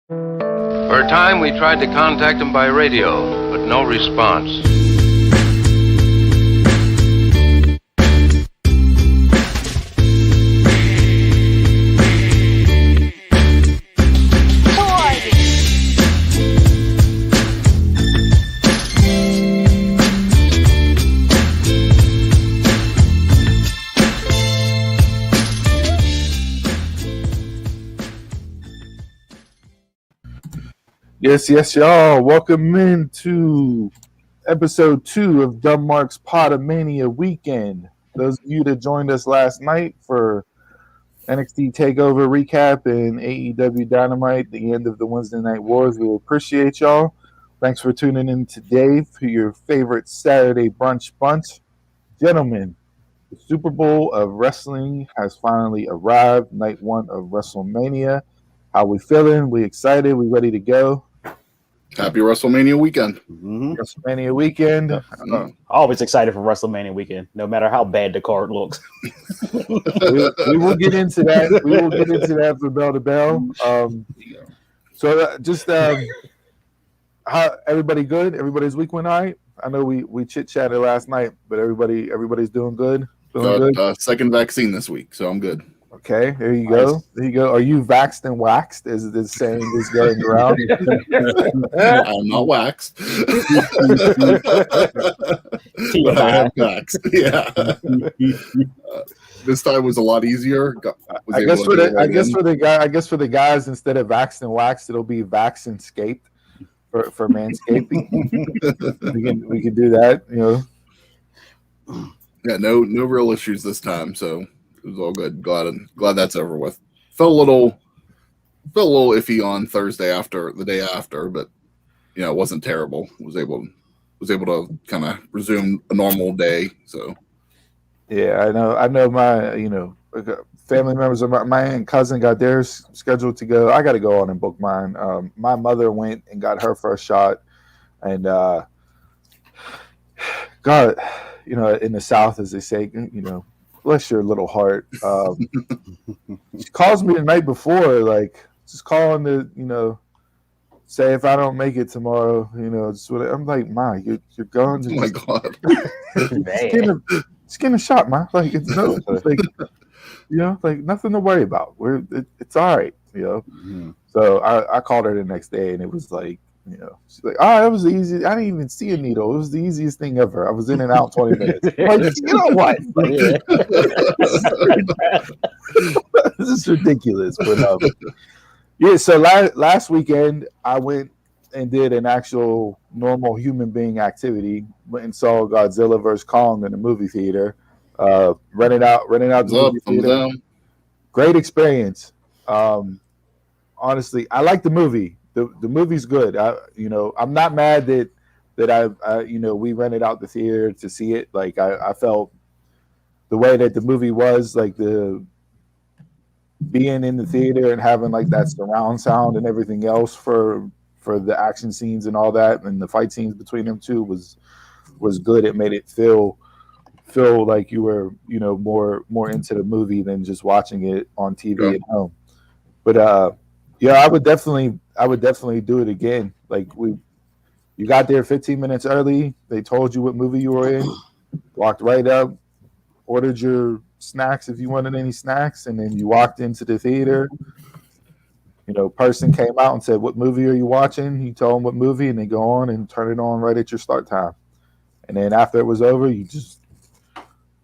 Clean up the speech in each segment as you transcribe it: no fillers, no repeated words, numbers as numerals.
For a time, we tried to contact him by radio, but no response. Yes, y'all. Welcome into episode 2 of Dumb Mark's Podomania Weekend. Those of you that joined us last night for NXT TakeOver recap and AEW Dynamite, the end of the Wednesday Night Wars, we appreciate y'all. Thanks for tuning in today for your favorite Saturday brunch bunch. Gentlemen, the Super Bowl of wrestling has finally arrived. Night 1 of WrestleMania. How we feeling? We excited? We ready to go? Happy WrestleMania weekend. WrestleMania weekend. Always excited for WrestleMania weekend, no matter how bad the card looks. we will get into that. We will get into that for bell to bell. How everybody good? Everybody's week went all right? I know we chit-chatted last night, but everybody's doing good? Got second vaccine this week, so I'm good. Okay, there you go. There you go. Are you vaxxed and waxed? As this saying is going around. I'm not waxed. But I am vaxxed. Yeah. This time was a lot easier. I guess for the guys, instead of vaxxed and waxed, it'll be vax and scaped for manscaping. we can do that, you know. Yeah, no real issues this time, so it was all good. Glad that's over with. Felt a little iffy on Thursday the day after, but it wasn't terrible. Was able to kind of resume a normal day. So yeah, I know my family members of my aunt and cousin got theirs scheduled to go. I got to go on and book mine. My mother went and got her first shot, and God, in the South, as they say, bless your little heart. She calls me the night before, like just calling to, say if I don't make it tomorrow, I'm like, Ma, you're going to. Oh my God. Just getting a shot, Ma. Like it's like nothing to worry about. It's all right, Mm-hmm. So I called her the next day, and it was like, she's like, oh, it was easy. I didn't even see a needle. It was the easiest thing ever. I was in and out 20 minutes. Like, you know what? This is ridiculous. But yeah, so last weekend I went and did an actual normal human being activity. Went and saw Godzilla vs. Kong in the movie theater. Rented out the movie theater. Great experience. Honestly, I like the movie. The movie's good. I'm not mad that we rented out the theater to see it. Like I felt the way that the movie was, like the being in the theater and having like that surround sound and everything else for the action scenes and all that, and the fight scenes between them two was good. It made it feel like you were more into the movie than just watching it on TV at home. But yeah, I would definitely do it again. Like you got there 15 minutes early. They told you what movie you were in. Walked right up, ordered your snacks if you wanted any snacks, and then you walked into the theater. Person came out and said, "What movie are you watching?" You tell them what movie, and they go on and turn it on right at your start time. And then after it was over, you just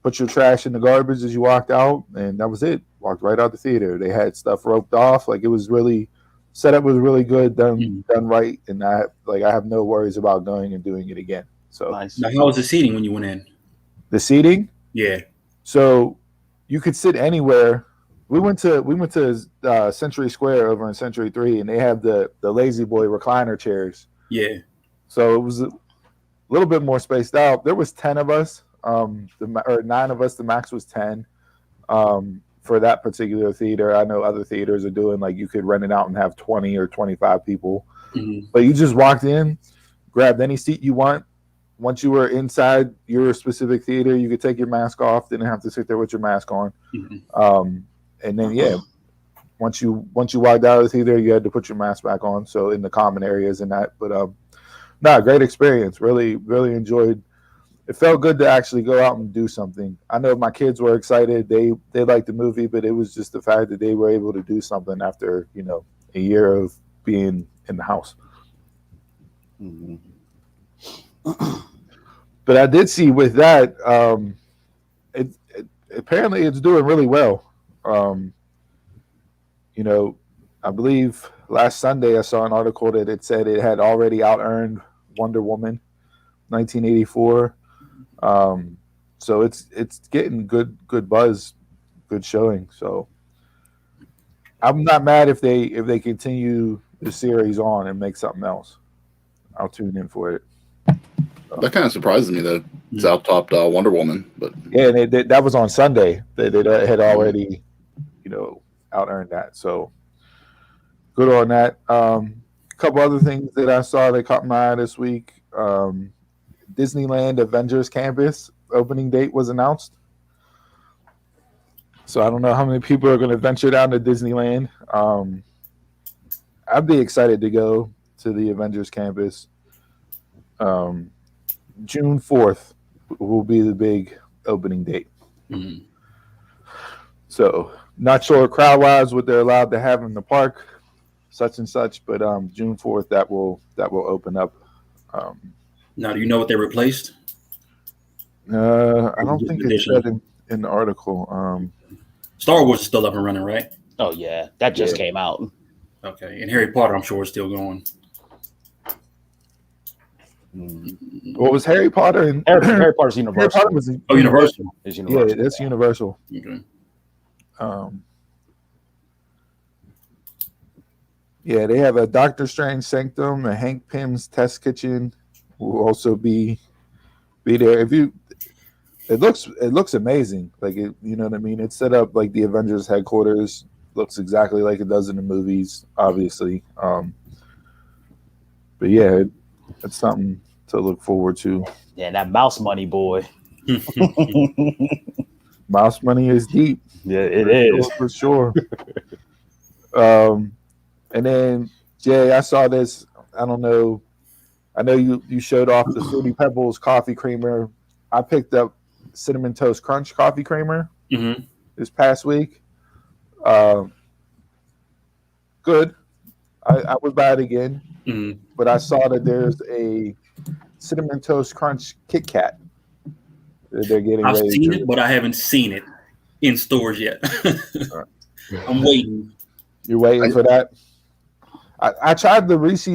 put your trash in the garbage as you walked out, and that was it. Walked right out the theater. They had stuff roped off. Like it was really setup was really good, done right, and I have no worries about going and doing it again. So nice. Now, how was the seating when you went in? The seating? Yeah. So you could sit anywhere. We went to Century Square over in Century 3, and they have the Lazy Boy recliner chairs. Yeah. So it was a little bit more spaced out. There was 10 of us, or 9 of us. The max was 10. For that particular theater, I know other theaters are doing like you could rent it out and have 20 or 25 people. Mm-hmm. But you just walked in, grabbed any seat you want. Once you were inside your specific theater, you could take your mask off. Didn't have to sit there with your mask on. Mm-hmm. And then, yeah, once you walked out of the theater, you had to put your mask back on. So in the common areas and that, but great experience. Really, really enjoyed. It felt good to actually go out and do something. I know my kids were excited. They liked the movie, but it was just the fact that they were able to do something after a year of being in the house. Mm-hmm. But I did see with that, apparently it's doing really well. I believe last Sunday I saw an article that it said it had already out-earned Wonder Woman 1984. So it's getting good buzz, good showing. So I'm not mad if they continue the series on and make something else. I'll tune in for it. That kind of surprises me that it's out topped Wonder Woman, but yeah, and that was on Sunday. They had already, out earned that. So good on that. A couple other things that I saw that caught my eye this week. Disneyland Avengers Campus opening date was announced. So I don't know how many people are going to venture down to Disneyland. I'd be excited to go to the Avengers Campus. June 4th will be the big opening date. Mm-hmm. So not sure crowd-wise what they're allowed to have in the park, such and such, but June 4th that will open up. Now, do you know what they replaced? I don't think it said in the article. Star Wars is still up and running, right? Oh yeah, that just came out. Okay, and Harry Potter, I'm sure, is still going. What was Harry Potter? And Harry Potter's Universal. Harry Potter was Universal. Is Universal. Yeah, that's Universal. Okay. Yeah, they have a Doctor Strange Sanctum, a Hank Pym's Test Kitchen will also be there. It looks amazing. Like you know what I mean? It's set up like the Avengers headquarters. Looks exactly like it does in the movies, obviously. But yeah, it's something to look forward to. Yeah, that mouse money, boy. Mouse money is deep. Yeah, it is for sure. And then Jay, I saw this. I don't know. I know you showed off the Fruity Pebbles coffee creamer. I picked up Cinnamon Toast Crunch coffee creamer this past week. Good. I would buy it again, but I saw that there's a Cinnamon Toast Crunch Kit Kat that they're getting I've ready seen to. it, but I haven't seen it in stores yet. I'm waiting. You're waiting for that? I tried the Reese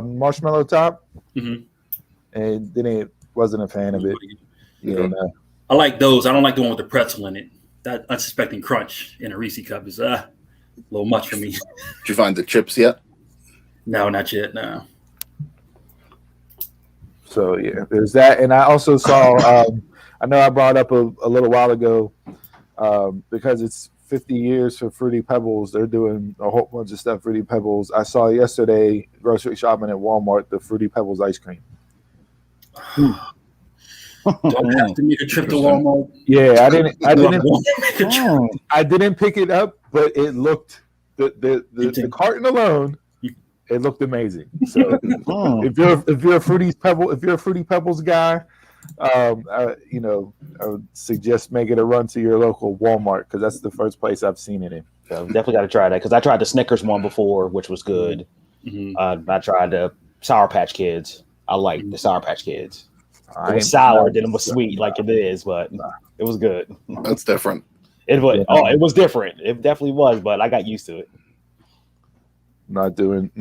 marshmallow top, and then wasn't a fan of it. Yeah, no. I like those. I don't like the one with the pretzel in it. That unsuspecting crunch in a Reese cup is a little much for me. Did you find the chips yet? No, not yet. No. So yeah, there's that, and I also saw. I know I brought up a little while ago because it's 50 years for Fruity Pebbles. They're doing a whole bunch of stuff. Fruity Pebbles. I saw yesterday grocery shopping at Walmart the Fruity Pebbles ice cream. Do I have to make a trip to Walmart? Yeah, I didn't pick it up, but it looked the carton alone. It looked amazing. So if you're a Fruity Pebbles guy, I would suggest making a run to your local Walmart because that's the first place I've seen it in. So definitely got to try that because I tried the Snickers one before, which was good. I tried the Sour Patch Kids. I like the Sour Patch Kids. It was sour, then it was sweet, like it is, but it was good. That's different. It was. Oh, it was different. It definitely was, but I got used to it. Not doing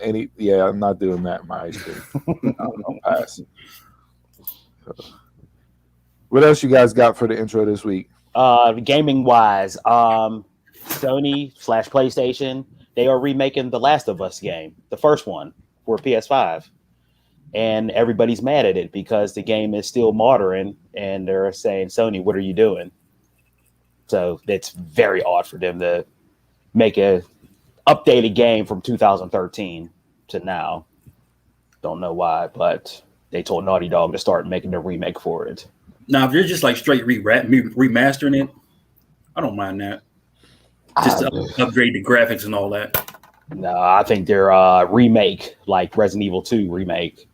any. Yeah, I'm not doing that in my ice cream. I'll pass. What else you guys got for the intro this week? Gaming wise, Sony/PlayStation, they are remaking the Last of Us game, the first one for PS5. And everybody's mad at it because the game is still modern and they're saying, Sony, what are you doing? So it's very odd for them to make a updated game from 2013 to now. Don't know why, but they told Naughty Dog to start making a remake for it. Now, if you're just like straight remastering it, I don't mind that. just to upgrade the graphics and all that. No, I think they're remake, like Resident Evil 2 remake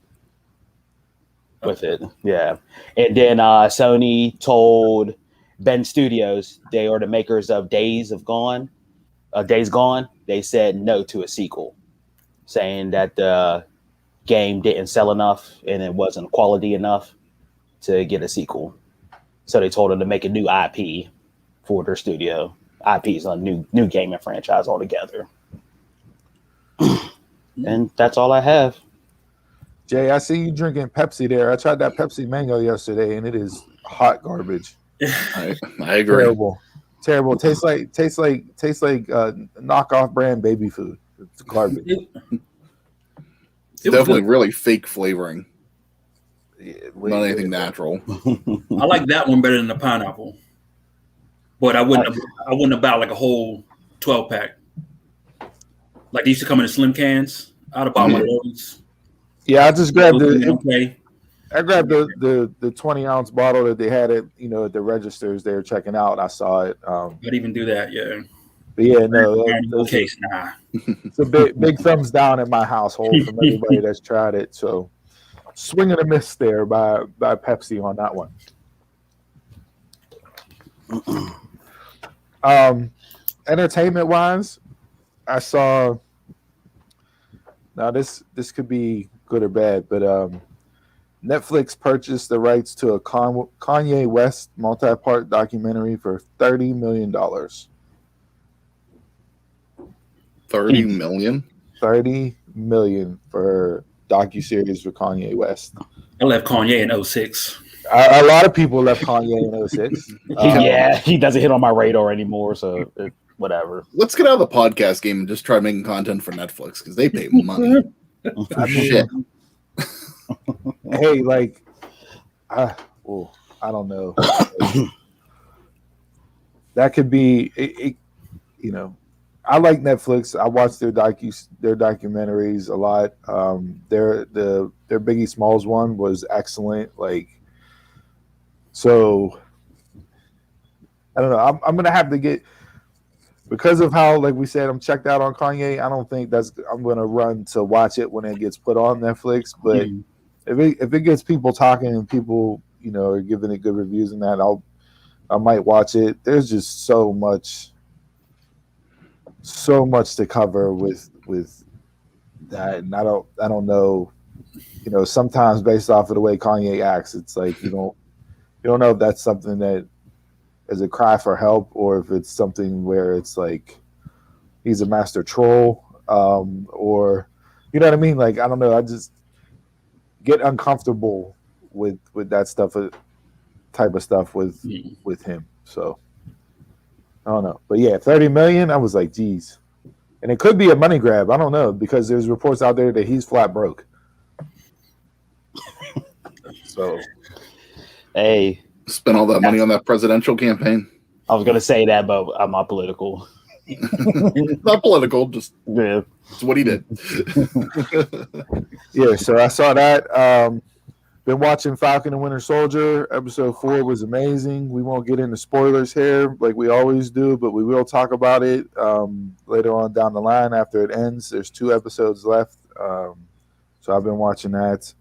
with it. Yeah. And then Sony told Ben Studios, they are the makers of Days Gone. They said no to a sequel, saying that the game didn't sell enough and it wasn't quality enough to get a sequel. So they told them to make a new IP for their studio. IP is a new gaming franchise altogether. And that's all I have. Jay, I see you drinking Pepsi there. I tried that Pepsi Mango yesterday, and it is hot garbage. I agree. Terrible. Tastes like knockoff brand baby food. It's garbage. It's definitely really fake flavoring. Yeah, Not anything natural. I like that one better than the pineapple, but I wouldn't have bought like a whole 12-pack. Like they used to come in slim cans. I'd have bought one of those. Yeah, I just grabbed the 20-ounce bottle that they had at the registers they were checking out. I saw it. I'd even do that, yeah. But yeah, no. Nah. It's a big thumbs down in my household from everybody that's tried it. So swing and a miss there by Pepsi on that one. Entertainment wise, I saw. Now this could be good or bad, but Netflix purchased the rights to a Kanye West multi-part documentary for $30 million. 30 million? 30 million for docuseries for Kanye West. I left Kanye in 06. A lot of people left Kanye in 06. He doesn't hit on my radar anymore, so whatever. Let's get out of the podcast game and just try making content for Netflix because they pay money. Shit. Hey, like, I don't know. That could be, I like Netflix. I watch their documentaries a lot. Their Biggie Smalls one was excellent. Like, so I don't know. I'm gonna have to get, because of how, like we said, I'm checked out on Kanye. I don't think I'm gonna run to watch it when it gets put on Netflix. But if it gets people talking and people are giving it good reviews and that, I might watch it. There's just so much to cover with that, and I don't know. Sometimes based off of the way Kanye acts, it's like you don't know if that's something that is a cry for help or if it's something where it's like he's a master troll, or you know what I mean. Like, I don't know. I just get uncomfortable with that stuff, type of stuff with him. So I don't know, but yeah, 30 million. I was like, geez, and it could be a money grab. I don't know, because there's reports out there that he's flat broke. So, hey, spent all that money on that presidential campaign. I was gonna say that, but I'm not political. Not political, just it's what he did. Yeah, so I saw that. Been watching Falcon and Winter Soldier. Episode 4 was amazing. We won't get into spoilers here like we always do, but we will talk about it later on down the line after it ends. There's 2 episodes left. So I've been watching that.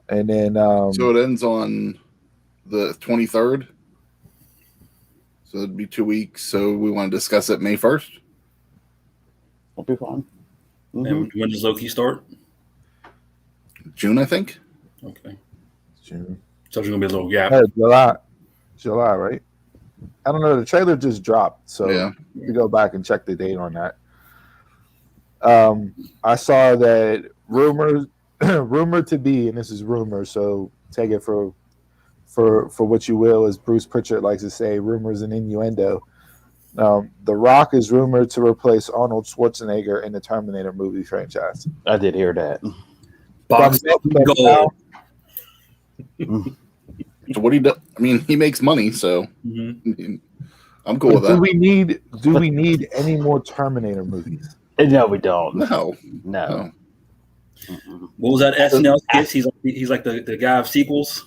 And then so it ends on the 23rd. So it'd be 2 weeks. So we want to discuss it May 1st. Will be fun. Mm-hmm. And when does Loki start? June, I think. Okay. June. So there's gonna be a little gap. July, right? I don't know. The trailer just dropped, so yeah, we go back and check the date on that. I saw that rumored to be, and this is rumor, so take it for what you will, as Bruce Pritchard likes to say, rumors and innuendo. The Rock is rumored to replace Arnold Schwarzenegger in the Terminator movie franchise. I did hear that. Box gold. So what he does? I mean, he makes money, so I'm cool with that. Do we need any more Terminator movies? No, we don't. No. What was that SNL sketch? He's like the guy of sequels.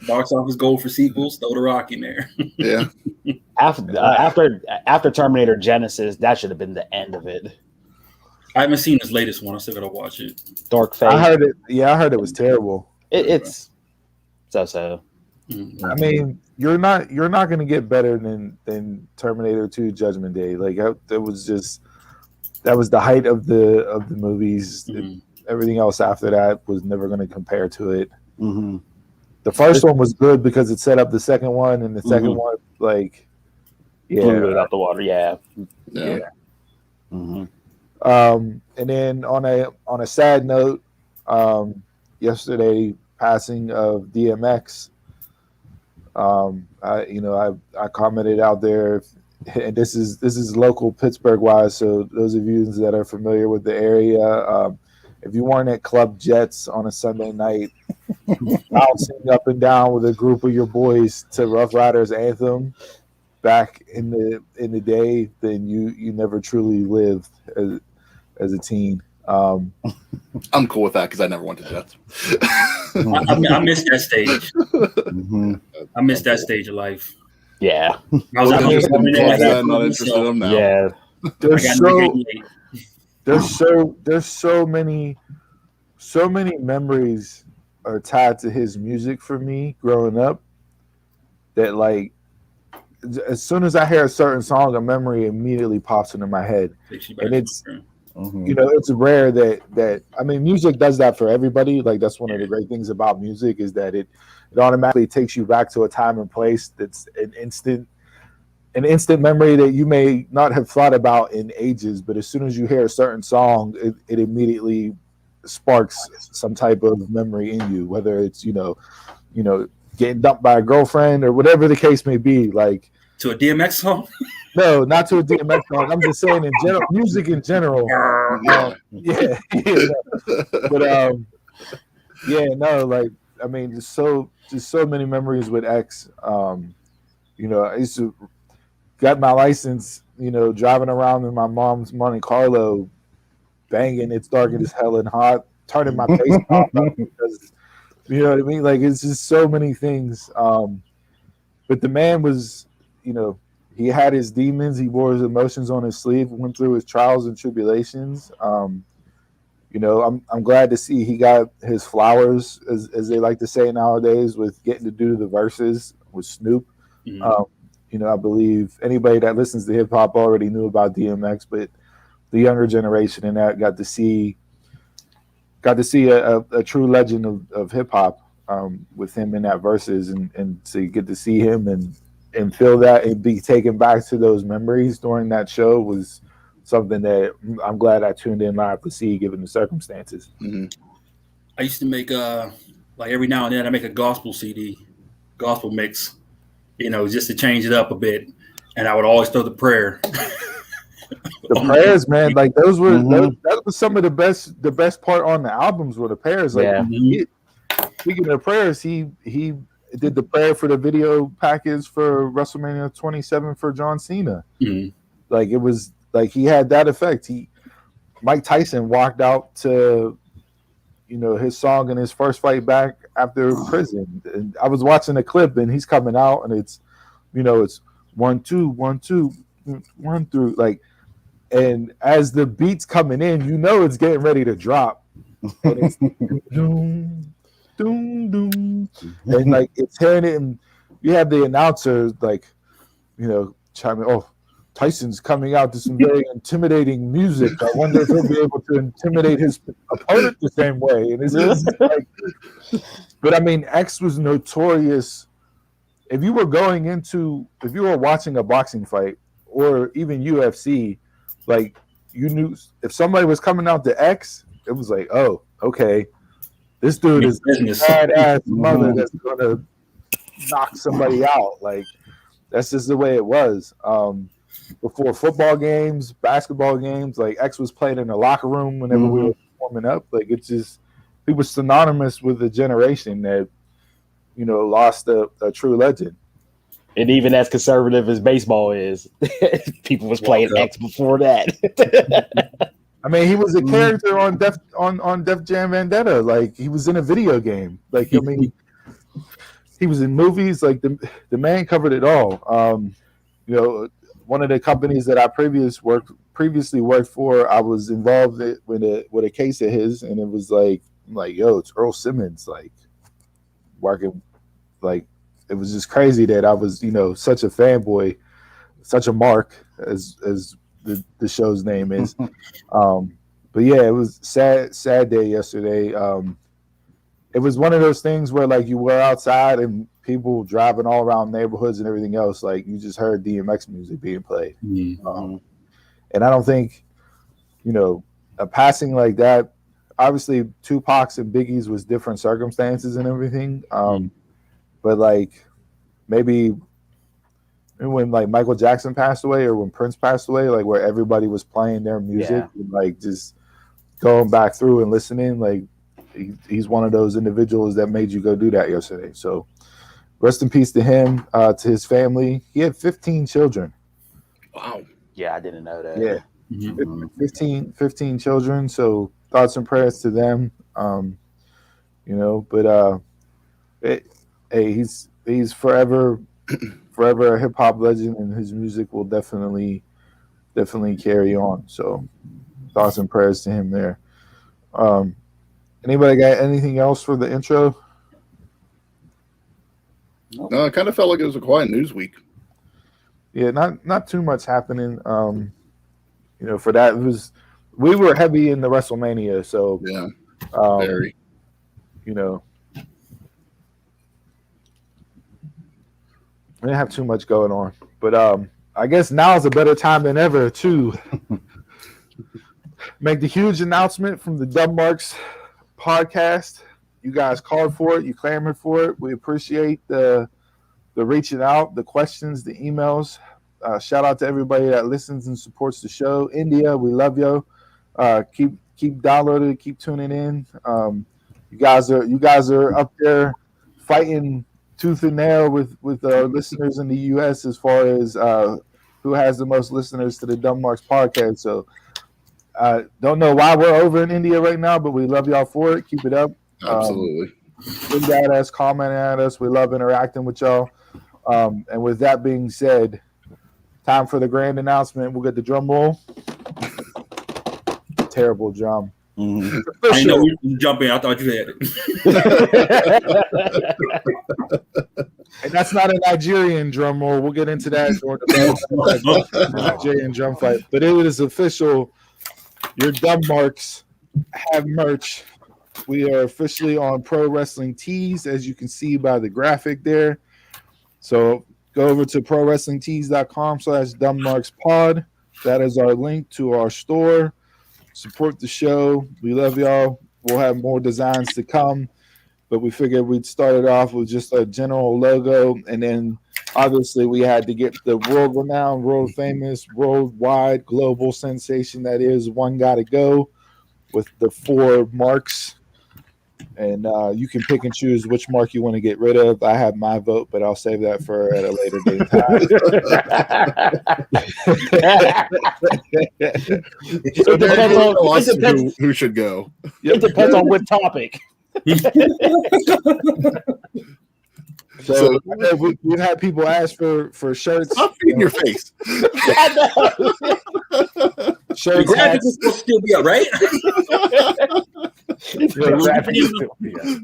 Box office gold for sequels. Throw the Rock in there. Yeah. After Terminator Genesis, that should have been the end of it. I haven't seen his latest one. I still gotta watch it. Dark Fate. I heard it. Yeah, I heard it was terrible. It's so. I mean, you're not going to get better than Terminator 2 Judgment Day. Like that was the height of the movies. Mm-hmm. Everything else after that was never going to compare to it. Mm-hmm. The first one was good because it set up the second one, and the second one, like, blew it out the water. Yeah. Mm-hmm. And then on a sad note, yesterday passing of DMX. I commented out there, and this is local Pittsburgh wise. So those of you that are familiar with the area, if you weren't at Club Jets on a Sunday night, bouncing up and down with a group of your boys to Rough Riders anthem back in the day, then you never truly lived as a teen. I'm cool with that because I never went to Jets. I missed that stage. Mm-hmm. I missed that stage of life. Yeah. I was not interested in them now. Yeah. There's so many memories are tied to his music for me growing up that, like, as soon as I hear a certain song, a memory immediately pops into my head. And it's it's rare that I mean, music does that for everybody. Like, that's one of the great things about music is that it automatically takes you back to a time and place that's an instant memory that you may not have thought about in ages, but as soon as you hear a certain song, it immediately sparks some type of memory in you, whether it's getting dumped by a girlfriend or whatever the case may be. Like, to a DMX song? No, not to a DMX song. I'm just saying in general, music in general. Like, I mean, just so many memories with X. I used to got my license, driving around in my mom's Monte Carlo, banging "It's Dark As Hell and Hot," turning my bass up because, you know what I mean? Like, it's just so many things. But the man was, he had his demons. He wore his emotions on his sleeve. Went through his trials and tribulations. I'm glad to see he got his flowers, as they like to say nowadays, with getting to do the verses with Snoop. Mm-hmm. I believe anybody that listens to hip hop already knew about DMX, but the younger generation and that got to see a true legend of hip hop with him in that verses, and to get to see him and feel that and be taken back to those memories during that show was something that I'm glad I tuned in live to see, given the circumstances. Mm-hmm. I used to make like every now and then I make a gospel CD, gospel mix, just to change it up a bit, and I would always throw the prayer. The prayers, man, like those were that was some of the best part on the albums were the prayers. Like, speaking of prayers, he did the prayer for the video package for WrestleMania 27 for John Cena. Mm-hmm. Like, it was like he had that effect. Mike Tyson walked out to his song in his first fight back after prison. And I was watching the clip, and he's coming out, and it's it's 1 2 1 2 1 through, like, and as the beat's coming in, it's getting ready to drop, and it's doom doom doom, and like it's hearing it, and you have the announcer like chiming, "Oh, Tyson's coming out to some very intimidating music. I wonder if he'll be able to intimidate his opponent the same way." And it's like, but I mean, X was notorious. If you were watching a boxing fight or even UFC, like, you knew if somebody was coming out to X, it was like, oh, okay, this dude is a badass mother that's gonna knock somebody out. Like, that's just the way it was. Before football games, basketball games, like, X was played in the locker room whenever we were warming up. Like, he was synonymous with a generation that lost a true legend. And even as conservative as baseball is, people was playing X before that. I mean, he was a character on Def Jam Vendetta. Like, he was in a video game. Like, I mean, he was in movies. Like, the man covered it all. one of the companies that I previously worked for, I was involved with a case of his, and it was like, yo, it's Earl Simmons, like working, like it was just crazy that I was, such a fanboy, such a mark as the show's name is. But yeah, it was sad day yesterday. It was one of those things where like you were outside and people driving all around neighborhoods and everything else, like you just heard DMX music being played. And I don't think, a passing like that, obviously Tupac's and Biggie's was different circumstances and everything. But like maybe when like Michael Jackson passed away or when Prince passed away, like where everybody was playing their music and like just going back through and listening, like he's one of those individuals that made you go do that yesterday. So rest in peace to him, to his family. He had 15 children. Wow. Yeah, I didn't know that. Yeah. 15 children. So thoughts and prayers to them. But he's forever a hip hop legend, and his music will definitely carry on. So thoughts and prayers to him there. Anybody got anything else for the intro? No, I kind of felt like it was a quiet news week. Yeah, not too much happening. For that, we were heavy in the WrestleMania, so yeah, very. We didn't have too much going on, but I guess now is a better time than ever to make the huge announcement from the Dumb Marks podcast. You guys called for it, you clamored for it. We appreciate the reaching out, the questions, the emails. Shout out to everybody that listens and supports the show. India, we love you. Keep downloading, keep tuning in. You guys are up there fighting tooth and nail with listeners in the U.S. as far as who has the most listeners to the Dumb Marks podcast. So don't know why we're over in India right now, but we love y'all for it. Keep it up. Absolutely. Look at us, commenting at us. We love interacting with y'all. And with that being said, time for the grand announcement. We'll get the drum roll. Terrible drum. I didn't know you were jumping. I thought you had it. And that's not a Nigerian drum roll. We'll get into that during the Nigerian drum fight. But it is official. Your Dumb Marks have merch. We are officially on Pro Wrestling Tees, as you can see by the graphic there. So go over to prowrestlingtees.com/dumbmarkspod. That is our link to our store. Support the show. We love y'all. We'll have more designs to come, but we figured we'd start it off with just a general logo, and then obviously we had to get the world-renowned, world-famous, worldwide, global sensation that is One Gotta Go with the 4 marks. And you can pick and choose which mark you want to get rid of. I have my vote, but I'll save that for at a later date. So it depends who should go. It depends on what topic. So we've had people ask for shirts. Stop feeding your face. Shirts, graphics will still be up, right?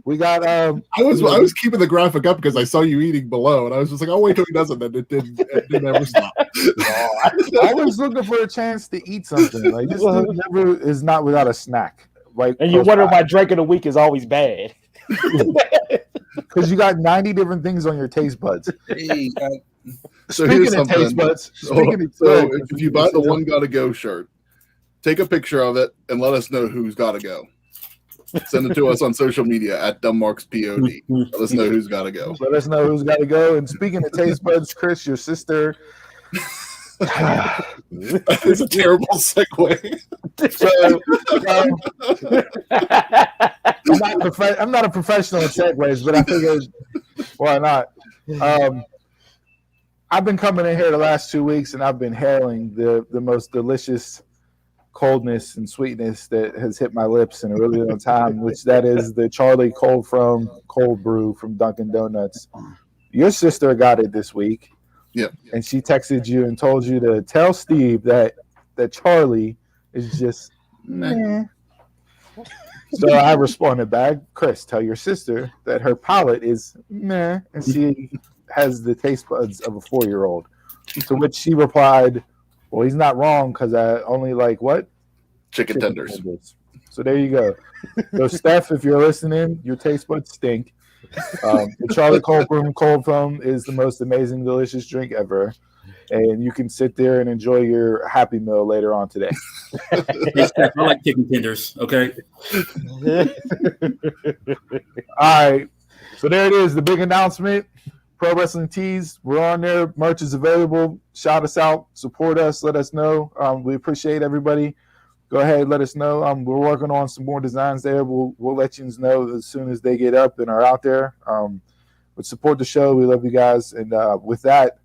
We got. I was keeping the graphic up because I saw you eating below, and I was just like, "I'll wait till he does it." And it didn't ever stop. I was looking for a chance to eat something. Like this dude never is not without a snack. Right, and you wonder why drink of the week is always bad. Because you got 90 different things on your taste buds. So speaking of taste buds, if you buy the One Gotta Go shirt, take a picture of it and let us know who's gotta go. Send it to us on social media at dumbmarkspod. Let us know who's gotta go. Let us know who's gotta go. And speaking of taste buds, Chris, your sister. It's a terrible segue. So, I'm not a professional at segues, but I figured why not? I've been coming in here the last 2 weeks, and I've been hailing the most delicious coldness and sweetness that has hit my lips in a really long time, which that is the Charlie Cold Brew from Dunkin' Donuts. Your sister got it this week. Yep. And she texted you and told you to tell Steve that Charlie is just meh. So I responded back, Chris, tell your sister that her palate is meh, and she has the taste buds of a 4-year-old. To which she replied, well, he's not wrong because I only like what? Chicken tenders. So there you go. So Steph, if you're listening, your taste buds stink. The Charlie Cold Foam is the most amazing, delicious drink ever. And you can sit there and enjoy your Happy Meal later on today. Hey, Steph, I like chicken tenders. Okay. All right. So there it is, the big announcement. Pro Wrestling Tees, we're on there. Merch is available. Shout us out. Support us. Let us know. We appreciate everybody. Go ahead, let us know. We're working on some more designs there. We'll let you know as soon as they get up and are out there. But support the show. We love you guys. And with that,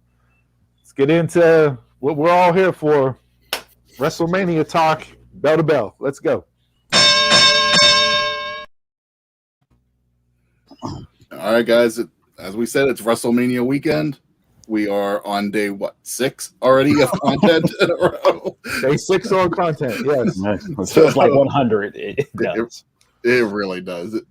let's get into what we're all here for. WrestleMania talk, bell to bell. Let's go. All right, guys. As we said, it's WrestleMania weekend. We are on day 6 already of content in a row. Day 6 on content, yes. It feels like 100. It does. It really does.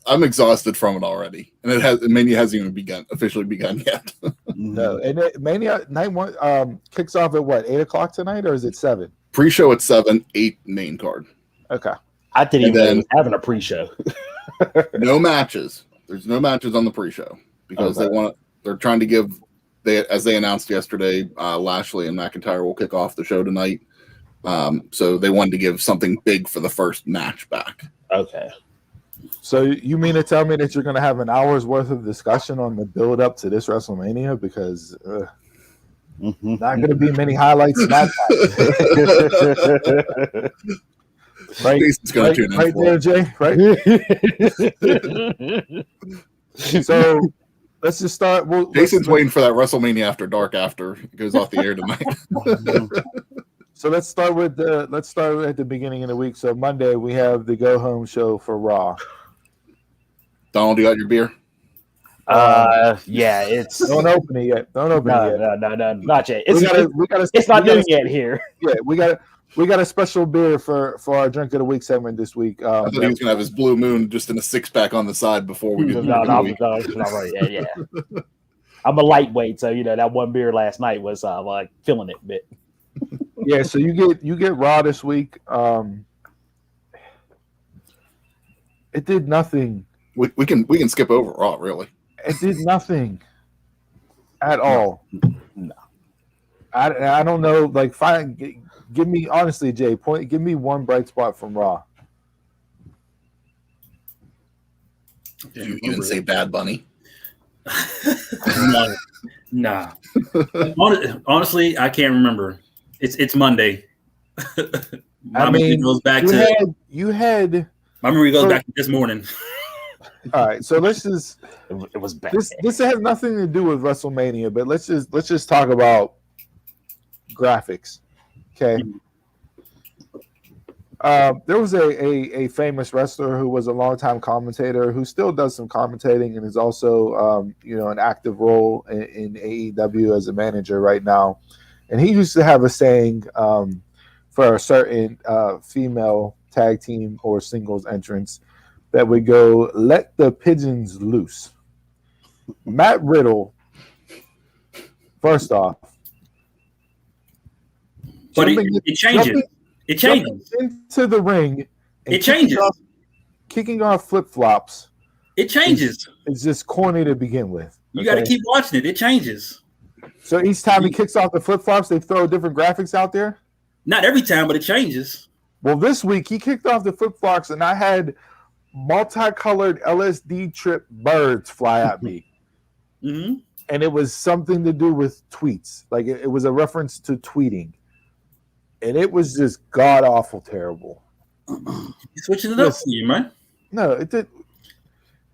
I'm exhausted from it already, and Mania hasn't even officially begun yet. No, and Mania night 1 kicks off at what, 8:00 tonight, or is it 7? Pre-show at 7, 8 main card. Okay. I didn't even know he was having a pre-show. No matches. There's no matches on the pre-show because they're trying to give. As they announced yesterday, Lashley and McIntyre will kick off the show tonight. So they wanted to give something big for the first match back. Okay. So you mean to tell me that you're going to have an hour's worth of discussion on the build up to this WrestleMania? Because not going to be many highlights. Right, Jason's going to tune in right for there, Jay. Right. So let's just start. Jason's waiting for that WrestleMania After Dark after it goes off the air tonight. So let's start at the beginning of the week. So Monday we have the go home show for Raw. Donald, you got your beer? Yeah, it's Don't open it yet. Don't open it yet. No, not yet. It's not noon yet here. Yeah, we got a special beer for our drink of the week segment this week. I thought he was gonna have his Blue Moon just in a 6-pack on the side before we do. No, not right. Yeah. I'm a lightweight, so that one beer last night was like feeling it a bit. Yeah, so you get Raw this week. It did nothing. We can skip over Raw, really. It did nothing at all. No. I don't know. Like, give me honestly, Jay. Give me one bright spot from Raw. Did you even say Bad Bunny? Nah. Honestly, I can't remember. It's Monday. My memory goes back to this morning. All right, so let's just. It was bad. This has nothing to do with WrestleMania, but let's just talk about graphics. Okay. There was a famous wrestler who was a longtime commentator who still does some commentating and is also an active role in AEW as a manager right now. And he used to have a saying for a certain female tag team or singles entrance that would go, "Let the pigeons loose." Matt Riddle, first off, but it changes. It changes into the ring. It changes. Kicking off flip flops. It changes. It's just corny to begin with. You got to keep watching it. It changes. So each time he kicks off the flip flops, they throw different graphics out there. Not every time, but it changes. Well, this week he kicked off the flip flops, and I had multicolored LSD trip birds fly at me. Mm-hmm. And it was something to do with tweets. Like it was a reference to tweeting. And it was just god awful terrible. You're switching it up for you, man. No, it did.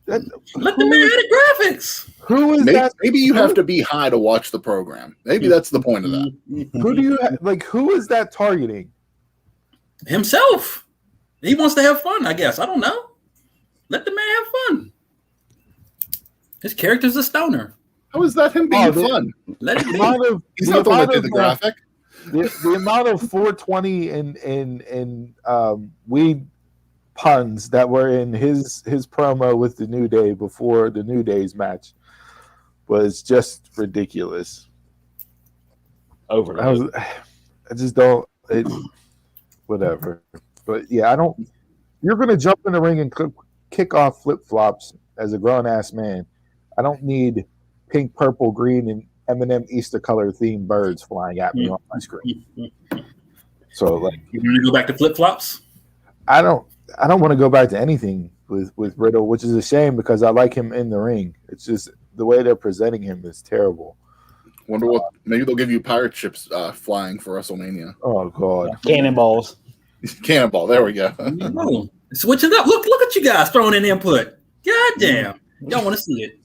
Let the man have the graphics. Who is that? Maybe you have to be high to watch the program. Maybe that's the point of that. Who do you who is that targeting? Himself. He wants to have fun, I guess. I don't know. Let the man have fun. His character's a stoner. How is that him being fun? Let it The be. amount of He's not the one that did the amount of, graphic. the amount of 420 and weed puns that were in his promo with the New Day before the New Day's match was just ridiculous. Overload. I just don't. Whatever. But yeah, I don't. You're gonna jump in the ring and kick off flip flops as a grown ass man. I don't need pink, purple, green, and M&M Easter color themed birds flying at me on my screen. So like, You want to go back to flip flops? I don't want to go back to anything with Riddle, which is a shame because I like him in the ring. It's just the way they're presenting him is terrible. Wonder what? Maybe they'll give you pirate ships flying for WrestleMania. Oh God, Cannonballs. Cannonball. There we go. No. Switch it up. Look at you guys throwing in input. God damn. Y'all want to see it.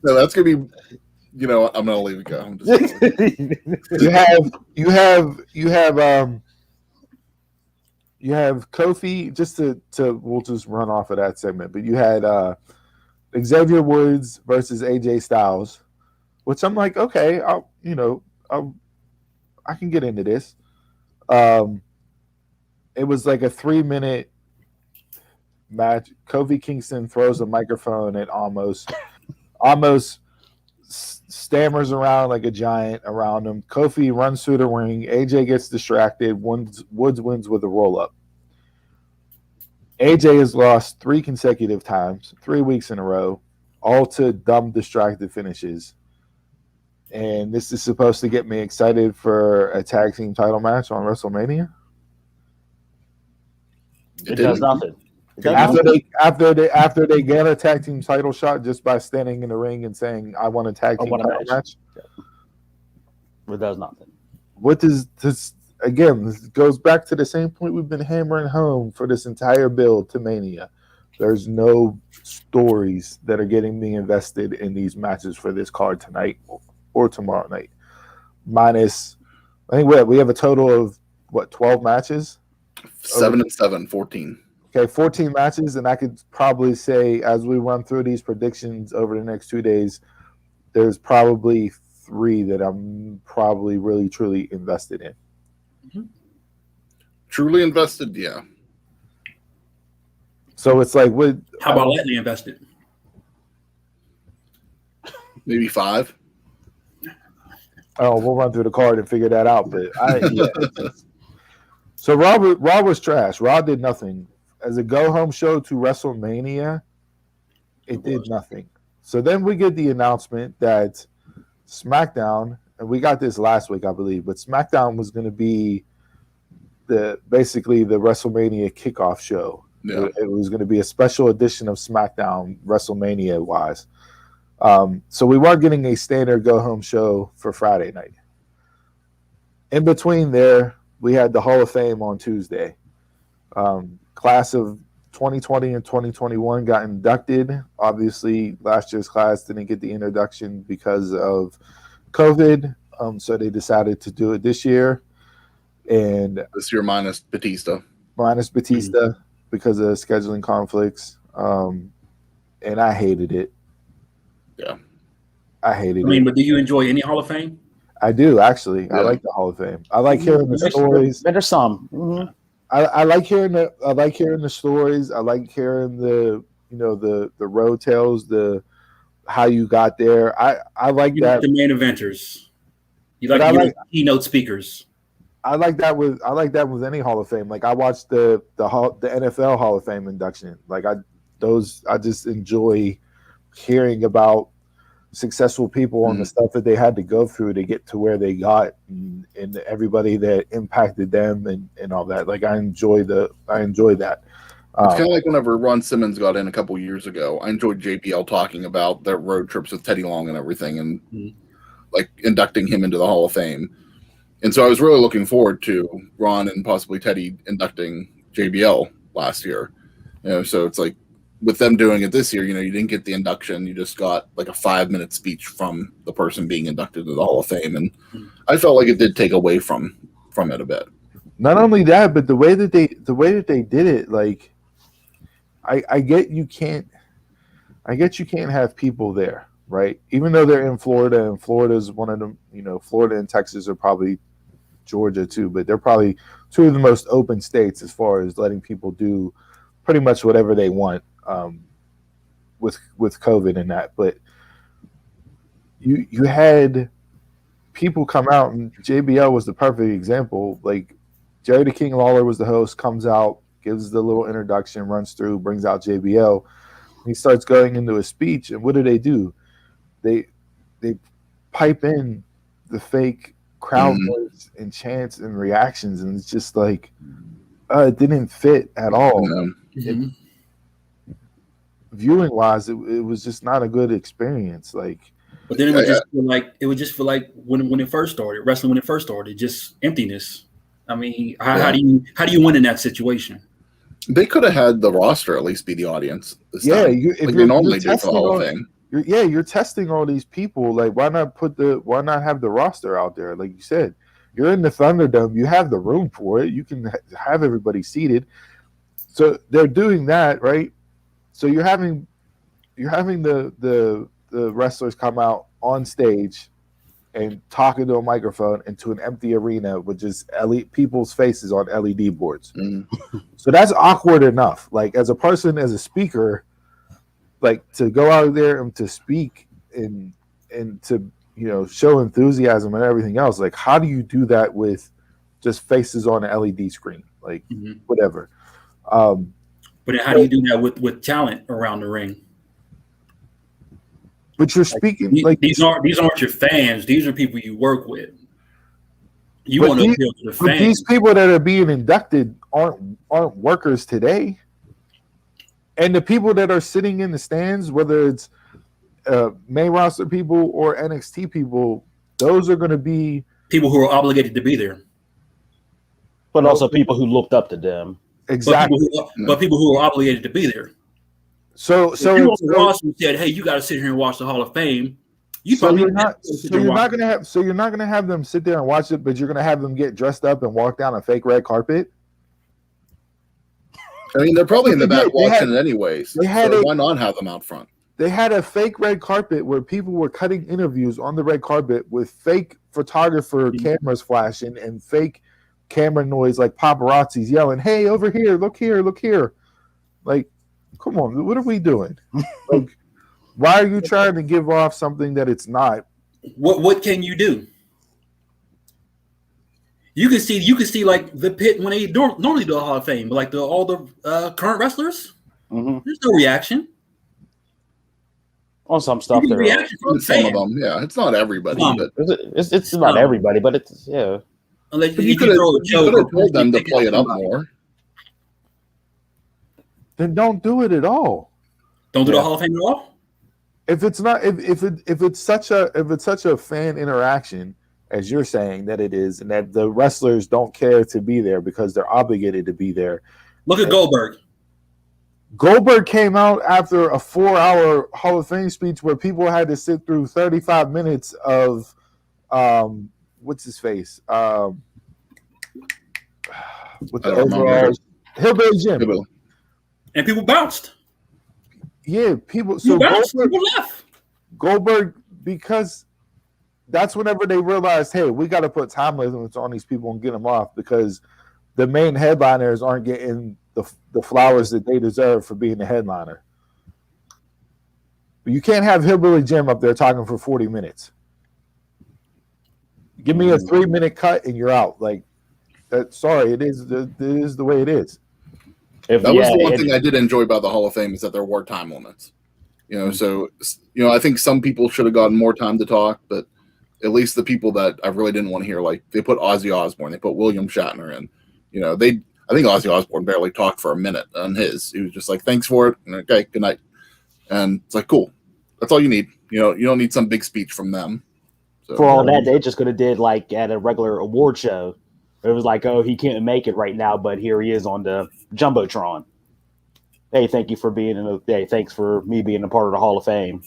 No, that's gonna be. You know what? I'm gonna leave it go. I'm just you have Kofi. Just to we'll just run off of that segment, but you had Xavier Woods versus AJ Styles, which I'm like, okay, I can get into this. It was like a 3-minute match. Kofi Kingston throws a microphone at almost stammers around like a giant around him. Kofi runs through the ring. AJ gets distracted. Woods wins with a roll up. AJ has lost 3 consecutive times, 3 weeks in a row, all to dumb, distracted finishes. And this is supposed to get me excited for a tag team title match on WrestleMania. It does nothing. It does nothing. After they get a tag team title shot just by standing in the ring and saying, "I want a tag team title match." It does nothing. What does this again? This goes back to the same point we've been hammering home for this entire build to Mania. There's no stories that are getting me invested in these matches for this card tonight or tomorrow night. Minus, I think we have a total of 12 matches. 7 and 7, 14. Okay, 14 matches, and I could probably say as we run through these predictions over the next 2 days, there's probably 3 that I'm probably really truly invested in. Mm-hmm. Truly invested, yeah. So it's like, what? How about lightly invested? Maybe 5. Oh, we'll run through the card and figure that out. But so Raw was trash. Raw did nothing. As a go-home show to WrestleMania, it did nothing. So then we get the announcement that SmackDown, and we got this last week, I believe, but SmackDown was going to be basically the WrestleMania kickoff show. Yeah. It was going to be a special edition of SmackDown WrestleMania-wise. So we weren't getting a standard go-home show for Friday night. In between there, we had the Hall of Fame on Tuesday. Class of 2020 and 2021 got inducted. Obviously, last year's class didn't get the introduction because of COVID, so they decided to do it this year. And This year minus Batista. Because of scheduling conflicts. And I hated it. Yeah. I hated it. I mean, but do you enjoy any Hall of Fame? I do, actually. Yeah. I like the Hall of Fame. I like hearing the stories. There's some. Mm-hmm. I like hearing the stories. I like hearing the road tales, the how you got there. I like You that. like the main eventers. You like the keynote speakers. I like that with any Hall of Fame. Like I watched the NFL Hall of Fame induction. Like I just enjoy hearing about successful people on the stuff that they had to go through to get to where they got, and everybody that impacted them and all that. Like I enjoy that. It's kind of like whenever Ron Simmons got in a couple years ago. I enjoyed JPL talking about their road trips with Teddy Long and everything, and like inducting him into the Hall of Fame. And so I was really looking forward to Ron and possibly Teddy inducting JBL last year. So it's like with them doing it this year, you didn't get the induction. You just got like a 5-minute speech from the person being inducted to the Hall of Fame. And I felt like it did take away from it a bit. Not only that, but the way that they did it, like I get you can't have people there. right? Even though they're in Florida, and Florida's one of them, Florida and Texas are probably Georgia too, but they're probably two of the most open states as far as letting people do pretty much whatever they want with COVID and that. But you had people come out, and JBL was the perfect example. Like Jerry the King Lawler was the host, comes out, gives the little introduction, runs through, brings out JBL. He starts going into a speech, and what do? They pipe in the fake crowd noise and chants and reactions, and it's just like it didn't fit at all. Mm-hmm. Viewing wise, it was just not a good experience. Like, but then it would just feel like when it first started, wrestling when it first started, just emptiness. I mean, how do you win in that situation? They could have had the roster at least be the audience. If they normally do for the Hall of Fame. You're testing all these people. Like, why not have the roster out there? Like you said, you're in the Thunderdome. You have the room for it. You can have everybody seated. So they're doing that, right? So you're having the wrestlers come out on stage and talk into a microphone into an empty arena with just people's faces on LED boards. Mm-hmm. So that's awkward enough. Like, as a speaker, like, to go out there and to speak and to show enthusiasm and everything else. Like, how do you do that with just faces on an LED screen? Like, whatever. But how do you do that with talent around the ring? But you're speaking these aren't your fans. These are people you work with. You want to appeal to the fans. But these people that are being inducted aren't workers today. And the people that are sitting in the stands, whether it's main roster people or NXT people, those are going to be people who are obligated to be there. But also people who looked up to them. Exactly. But people who are obligated to be there. So if you on the roster said, "Hey, you got to sit here and watch the Hall of Fame." You're not going to have them sit there and watch it, but you're going to have them get dressed up and walk down a fake red carpet. I mean, they're probably in the back watching it anyways. Why not have them out front? They had a fake red carpet where people were cutting interviews on the red carpet with fake photographer cameras flashing and fake camera noise, like paparazzis yelling, "Hey, over here, look here, look here." Like, come on, what are we doing? Like, why are you trying to give off something that it's not? What can you do? You can see like the pit when they normally do a Hall of Fame, but like all the current wrestlers, there's no reaction on some stuff. Some of them, yeah. It's not everybody, but it's not everybody, but it's Unless you could have told them to play it up more. Then don't do it at all. Don't do the Hall of Fame at all. If it's not, if it's such a fan interaction, as you're saying that it is, and that the wrestlers don't care to be there because they're obligated to be there. Look at Goldberg. Goldberg came out after a 4-hour Hall of Fame speech where people had to sit through 35 minutes of what's his face? With the overalls. Hillbilly Jim. And people bounced. Yeah, people. So people left. Goldberg, because that's whenever they realized, hey, we got to put time limits on these people and get them off, because the main headliners aren't getting the flowers that they deserve for being the headliner. But you can't have Hillbilly Jim up there talking for 40 minutes. Give me a 3-minute cut and you're out. Like, sorry, it is the way it is. That was the one thing I did enjoy about the Hall of Fame, is that there were time limits. So I think some people should have gotten more time to talk, but at least the people that I really didn't want to hear, like, they put Ozzy Osbourne, they put William Shatner in. I think Ozzy Osbourne barely talked for a minute on his. He was just like, "Thanks for it," and okay, good night. And it's like, cool. That's all you need. You don't need some big speech from them. So, for all that, they just could have did like at a regular award show. It was like, oh, he can't make it right now, but here he is on the Jumbotron. Hey, thank you for being in the. Hey, thanks for me being a part of the Hall of Fame.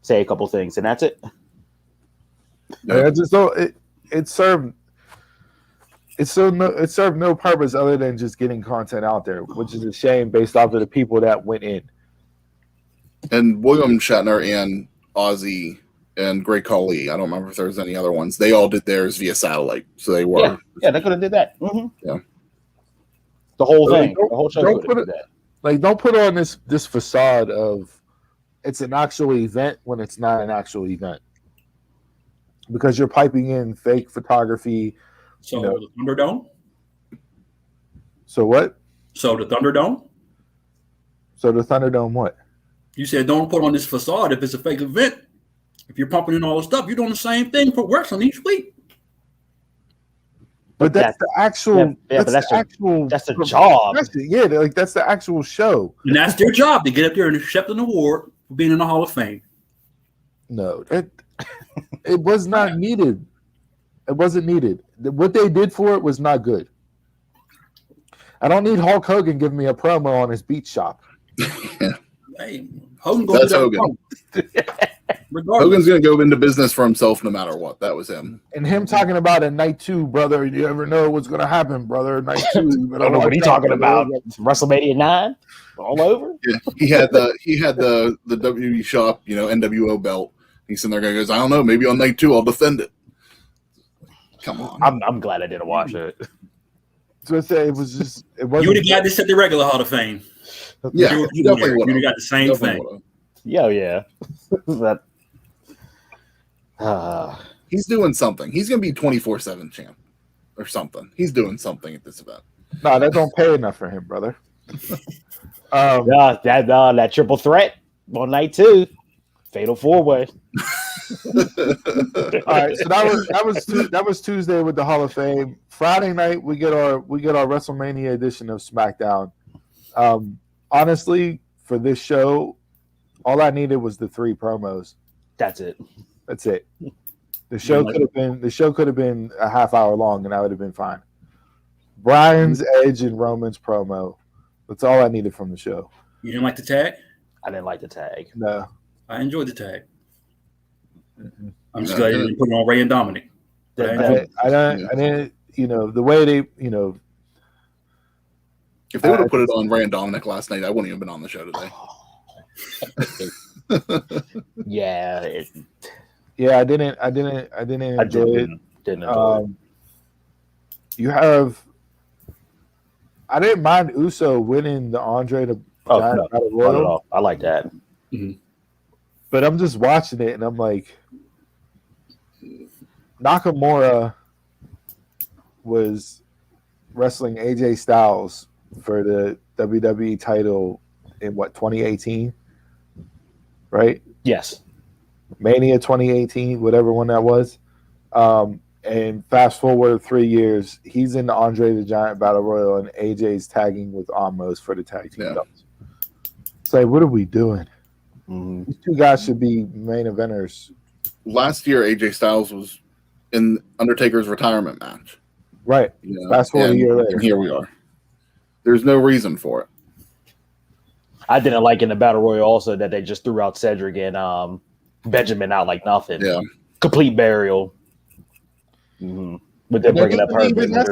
Say a couple things, and that's it. Yeah, it served no purpose other than just getting content out there, which is a shame based off of the people that went in. And William Shatner and Ozzy, and Great Khali. I don't remember if there was any other ones. They all did theirs via satellite, so they were. Yeah, they could have did that. Mm-hmm. Yeah. The whole So thing, the whole show don't could put have it- did that. Like, don't put on this facade of it's an actual event when it's not an actual event, because you're piping in fake photography. So You know. the Thunderdome. So what? So the Thunderdome. So the Thunderdome what? You said don't put on this facade if it's a fake event. If you're pumping in all the stuff, you're doing the same thing for wrestling each week. But that's the actual. but that's the actual. That's a job. Yeah, like that's the actual show. And that's their job to get up there and accept an award for being in the Hall of Fame. No, it was not needed. It wasn't needed. What they did for it was not good. I don't need Hulk Hogan giving me a promo on his beach shop. Hey, Hogan That's Hogan. Regardless. Hogan's going to go into business for himself no matter what. That was him. And him talking about a night 2, brother. You ever know what's going to happen, brother? Night 2. I don't know what he's talking about. WrestleMania 9 all over. Yeah, he had the WWE shop, NWO belt. He's sitting there going, I don't know, maybe on night 2 I'll defend it. Come on. I'm glad I didn't watch it. So I say it was just. It You wasn't. would have got this at the regular Hall of Fame. Yeah, You you definitely would would have have. got the same thing. Yeah. That. He's doing something. He's going to be 24/7 champ or something. He's doing something at this event. No, that don't pay enough for him, brother. That triple threat on night 2, fatal 4-way. All right, so that was Tuesday with the Hall of Fame. Friday night we get our WrestleMania edition of SmackDown. Honestly, for this show, all I needed was the 3 promos. That's it. That's it. The show could have been a half hour long, and I would have been fine. Bryan's, Edge, and Roman's promo. That's all I needed from the show. You didn't like the tag? I didn't like the tag. No. I enjoyed the tag. Mm-hmm. I'm just glad you didn't put it on Ray and Dominic. I didn't. The way they. If they would have put it on Ray and Dominic last night, I wouldn't even been on the show today. Yeah. Yeah, I didn't enjoy it. Didn't enjoy it. You have. I didn't mind Uso winning the Andre the Giant Battle Not at Royal, all. I like that. Mhm. but I'm just watching it and I'm like, Nakamura was wrestling AJ Styles for the WWE title in 2018, right? Yes. Mania 2018, whatever one that was. And fast forward 3 years, he's in the Andre the Giant Battle Royal, and AJ's tagging with Omos for the tag team belts. It's like, what are we doing? Mm-hmm. These 2 guys should be main eventers. Last year, AJ Styles was in Undertaker's retirement match. Right. Fast forward a year later. And here we are. There's no reason for it. I didn't like in the Battle Royal also that they just threw out Cedric and Benjamin out like nothing. Yeah. Complete burial. Mm-hmm. But then bringing up her. Even that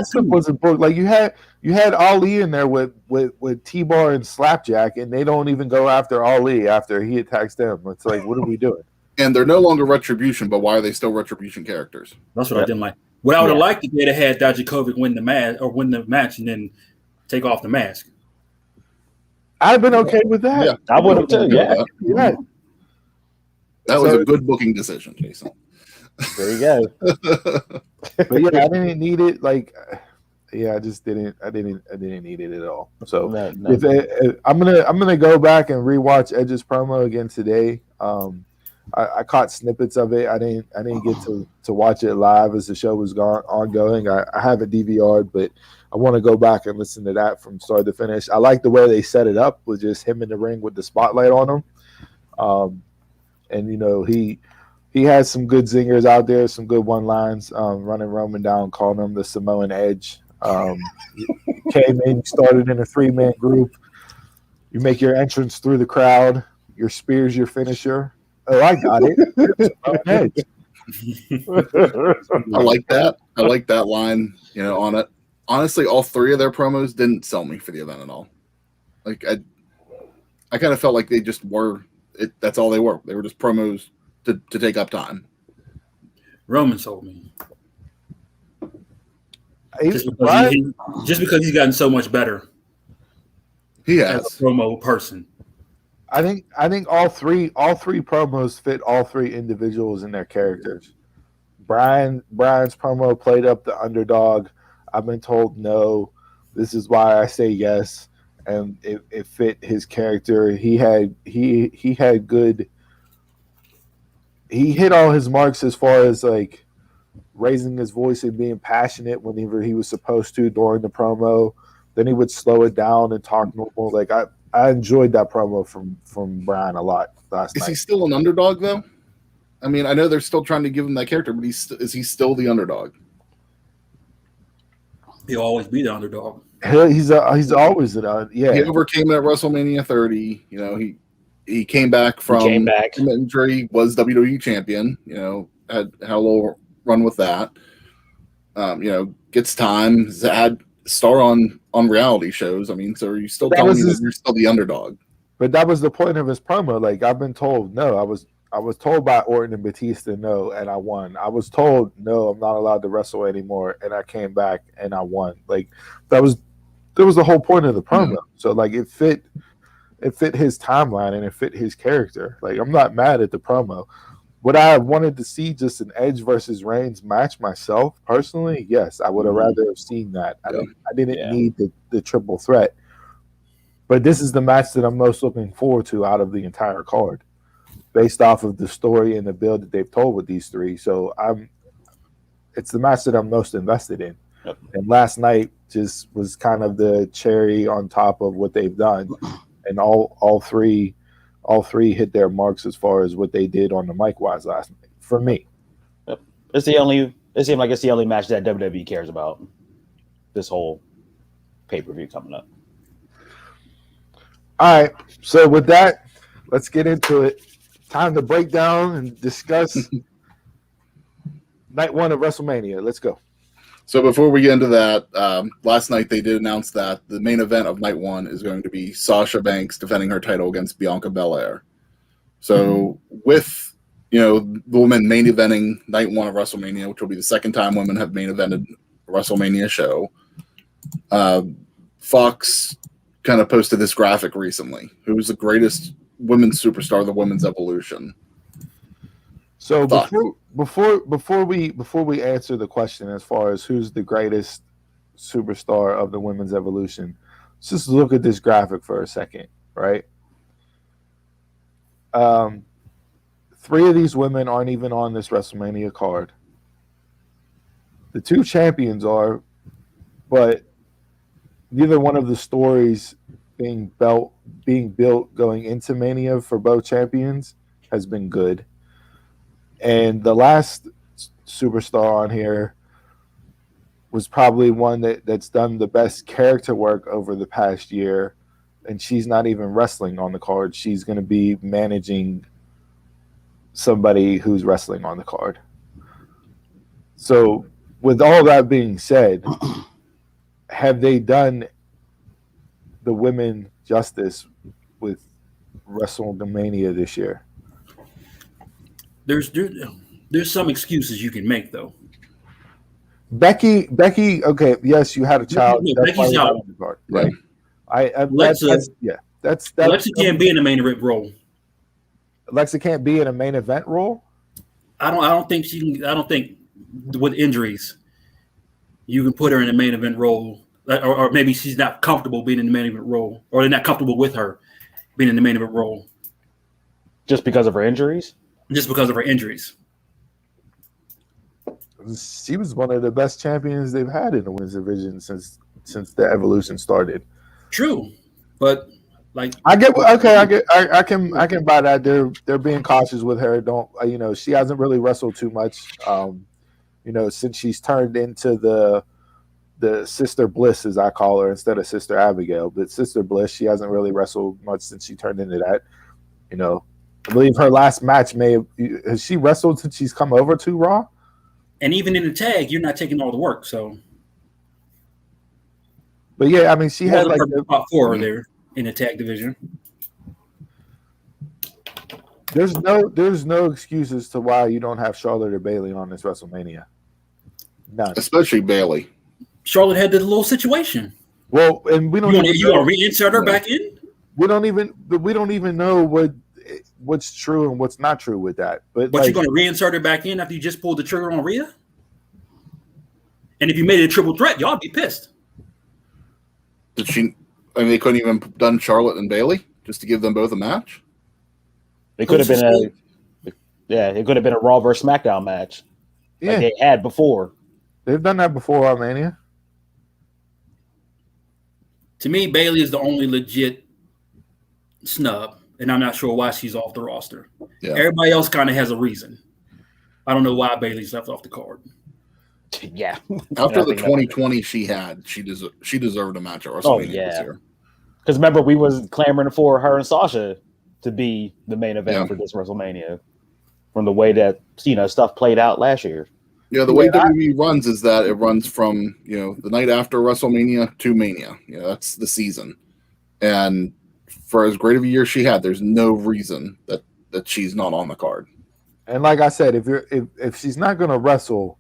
stuff wasn't booked. Like you had Ali in there with T-Bar and Slapjack, and they don't even go after Ali after he attacks them. It's like, what are we doing? And they're no longer Retribution, but why are they still Retribution characters? That's what I didn't like. What I would have liked if they'd have had Dijakovic win the match and then take off the mask. I've been okay with that. Yeah. I would have too. Yeah. That was a good booking decision, Jason. There you go. But yeah, I didn't need it. Like, I just didn't. I didn't need it at all. So No. if I'm gonna go back and rewatch Edge's promo again today. I caught snippets of it. I didn't get to watch it live as the show was ongoing. I have it DVR'd, but I want to go back and listen to that from start to finish. I like the way they set it up with just him in the ring with the spotlight on him. And he has some good zingers out there, some good one lines, running Roman down, calling him the Samoan Edge. Came in, started in a 3-man group. You make your entrance through the crowd. Your spear's your finisher. Oh, I got it. Samoan Edge. I like that. I like that line, on it. Honestly, all 3 of their promos didn't sell me for the event at all. Like I kind of felt like they just were That's all they were. They were just promos to take up time. Roman sold me. Just because, Brian, just because he's gotten so much better He as has. a promo person. I think all three promos fit all three individuals and their characters. Brian's promo played up the underdog. I've been told no. This is why I say yes, and it fit his character. He had good. He hit all his marks as far as like raising his voice and being passionate whenever he was supposed to during the promo. Then he would slow it down and talk normal. Like I enjoyed that promo from Brian a lot last night. Is he still an underdog though? I mean, I know they're still trying to give him that character, but is he still the underdog? He'll always be the underdog. He's always yeah. He overcame it at WrestleMania 30. You know, he came back from injury, was WWE champion. You know, had a little run with that. You know, gets time. Had star on reality shows. I mean, so are you still telling me that you're still the underdog? But that was the point of his promo. Like I've been told no. I was told by Orton and Batista no, and I won. I was told no, I'm not allowed to wrestle anymore, and I came back and I won. Like that was the whole point of the promo. Mm-hmm. So like it fit his timeline and it fit his character. Like I'm not mad at the promo. Would I have wanted to see just an Edge versus Reigns match myself personally? Yes, I would have rather have seen that. I didn't need the triple threat. But this is the match that I'm most looking forward to out of the entire card, based off of the story and the build that they've told with these three. So it's the match that I'm most invested in. Yep. And last night just was kind of the cherry on top of what they've done, and all three hit their marks as far as what they did on the mic wise last night. For me, yep. It seemed like it's the only match that WWE cares about this whole pay-per-view coming up. All right, so with that, let's get into it. Time to break down and discuss night one of WrestleMania. Let's go. So before we get into that, last night they did announce that the main event of night one is going to be Sasha Banks defending her title against Bianca Belair. So with, you know, the women main eventing night one of WrestleMania, which will be the second time women have main evented a WrestleMania show, Fox kind of posted this graphic recently. Who's the greatest women's superstar of the women's evolution? So before we answer the question as far as who's the greatest superstar of the women's evolution, let's just look at this graphic for a second, right? Three of these women aren't even on this WrestleMania card. The two champions are, but neither one of the stories being built going into Mania for both champions has been good. And the last superstar on here was probably one that's done the best character work over the past year, and she's not even wrestling on the card. She's going to be managing somebody who's wrestling on the card. So with all that being said, have they done the women justice with WrestleMania this year? There's some excuses you can make though. Becky. Okay, yes, you had a child. No, Becky's out. Right. Alexa can't be in the main event role. Alexa can't be in a main event role. I don't think she can. I don't think with injuries, you can put her in a main event role, or maybe she's not comfortable being in the main event role, or they're not comfortable with her being in the main event role. Just because of her injuries? Just because of her injuries. She was one of the best champions they've had in the women's division since the evolution started. True, but like I can buy that. They're being cautious with her. Don't she hasn't really wrestled too much. Since she's turned into the Sister Bliss, as I call her, instead of Sister Abigail, but Sister Bliss, she hasn't really wrestled much since she turned into that. I believe her last match has she wrestled since she's come over to Raw? And even in the tag, you're not taking all the work. So, but yeah, I mean, she had like top four there in the tag division. there's no excuses to why you don't have Charlotte or Bailey on this WrestleMania. None. Especially Bailey. Charlotte had this little situation. Well, and we don't. You want to reinsert her back in? We don't even know what's true and what's not true with that. But you're going to reinsert her back in after you just pulled the trigger on Rhea? And if you made it a triple threat, y'all be pissed. Did she? I mean, they couldn't even done Charlotte and Bailey just to give them both a match. It could have been it could have been a Raw versus SmackDown match. Yeah, like they had before. They've done that before on Mania. To me, Bailey is the only legit snub, and I'm not sure why she's off the roster. Yeah. Everybody else kind of has a reason. I don't know why Bailey's left off the card. Yeah. After the 2020 she deserved a match at WrestleMania this year. Because remember, we was clamoring for her and Sasha to be the main event for this WrestleMania from the way that stuff played out last year. Yeah, the way WWE runs is that it runs from the night after WrestleMania to Mania. That's the season, and for as great of a year she had, there's no reason that she's not on the card. And like I said, if she's not going to wrestle,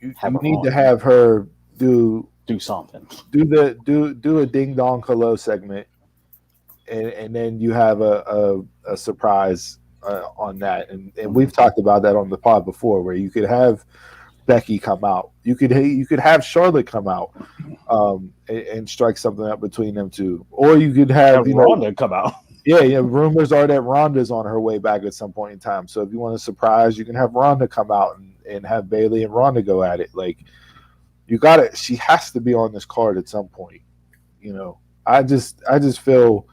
you need to have her do something. Do a ding dong hello segment, and then you have a surprise on that. And we've talked about that on the pod before, where you could have Becky come out, you could have Charlotte come out, and strike something up between them two, or you could have Ronda come out. Yeah. Rumors are that Ronda's on her way back at some point in time. So if you want a surprise, you can have Ronda come out and have Bailey and Ronda go at it. Like, she has to be on this card at some point. I just feel,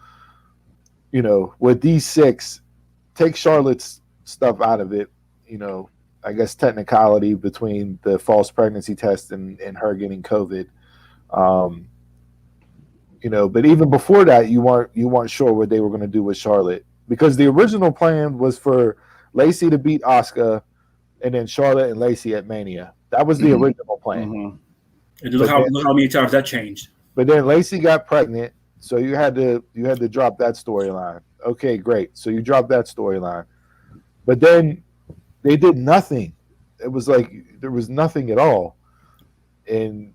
with these 6, take Charlotte's stuff out of it. I guess technicality between the false pregnancy test and her getting COVID. But even before that, you weren't sure what they were going to do with Charlotte, because the original plan was for Lacey to beat Asuka, and then Charlotte and Lacey at Mania. That was the original plan. Mm-hmm. And look how many times that changed. But then Lacey got pregnant, so you had to drop that storyline. Okay, great. So you dropped that storyline, but then they did nothing. It was like there was nothing at all, and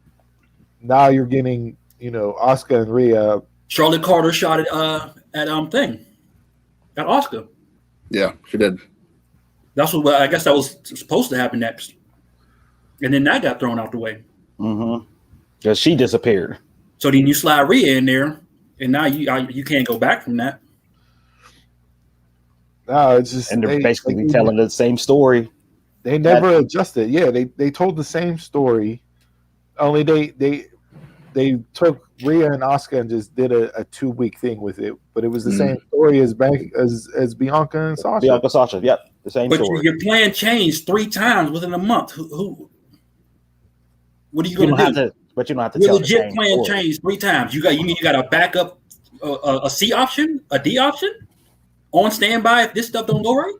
now you're getting Asuka and Rhea. Charlotte Carter shot at Asuka. Yeah, she did. That's what I guess that was supposed to happen next, and then that got thrown out the way. Mm-hmm. Because she disappeared. So then you slide Rhea in there, and now you can't go back from that. No, it's just, and they're basically telling the same story. They never adjusted. Yeah, they told the same story, only they took Rhea and Asuka and just did a 2-week thing with it. But it was the same story as Bianca and Sasha. Bianca Sasha, yep, the same story. But your plan changed 3 times within a month. What are you going to do? But you don't have to. Your legit plan changed 3 times. You got a backup, a C option, a D option, on standby if this stuff don't go right.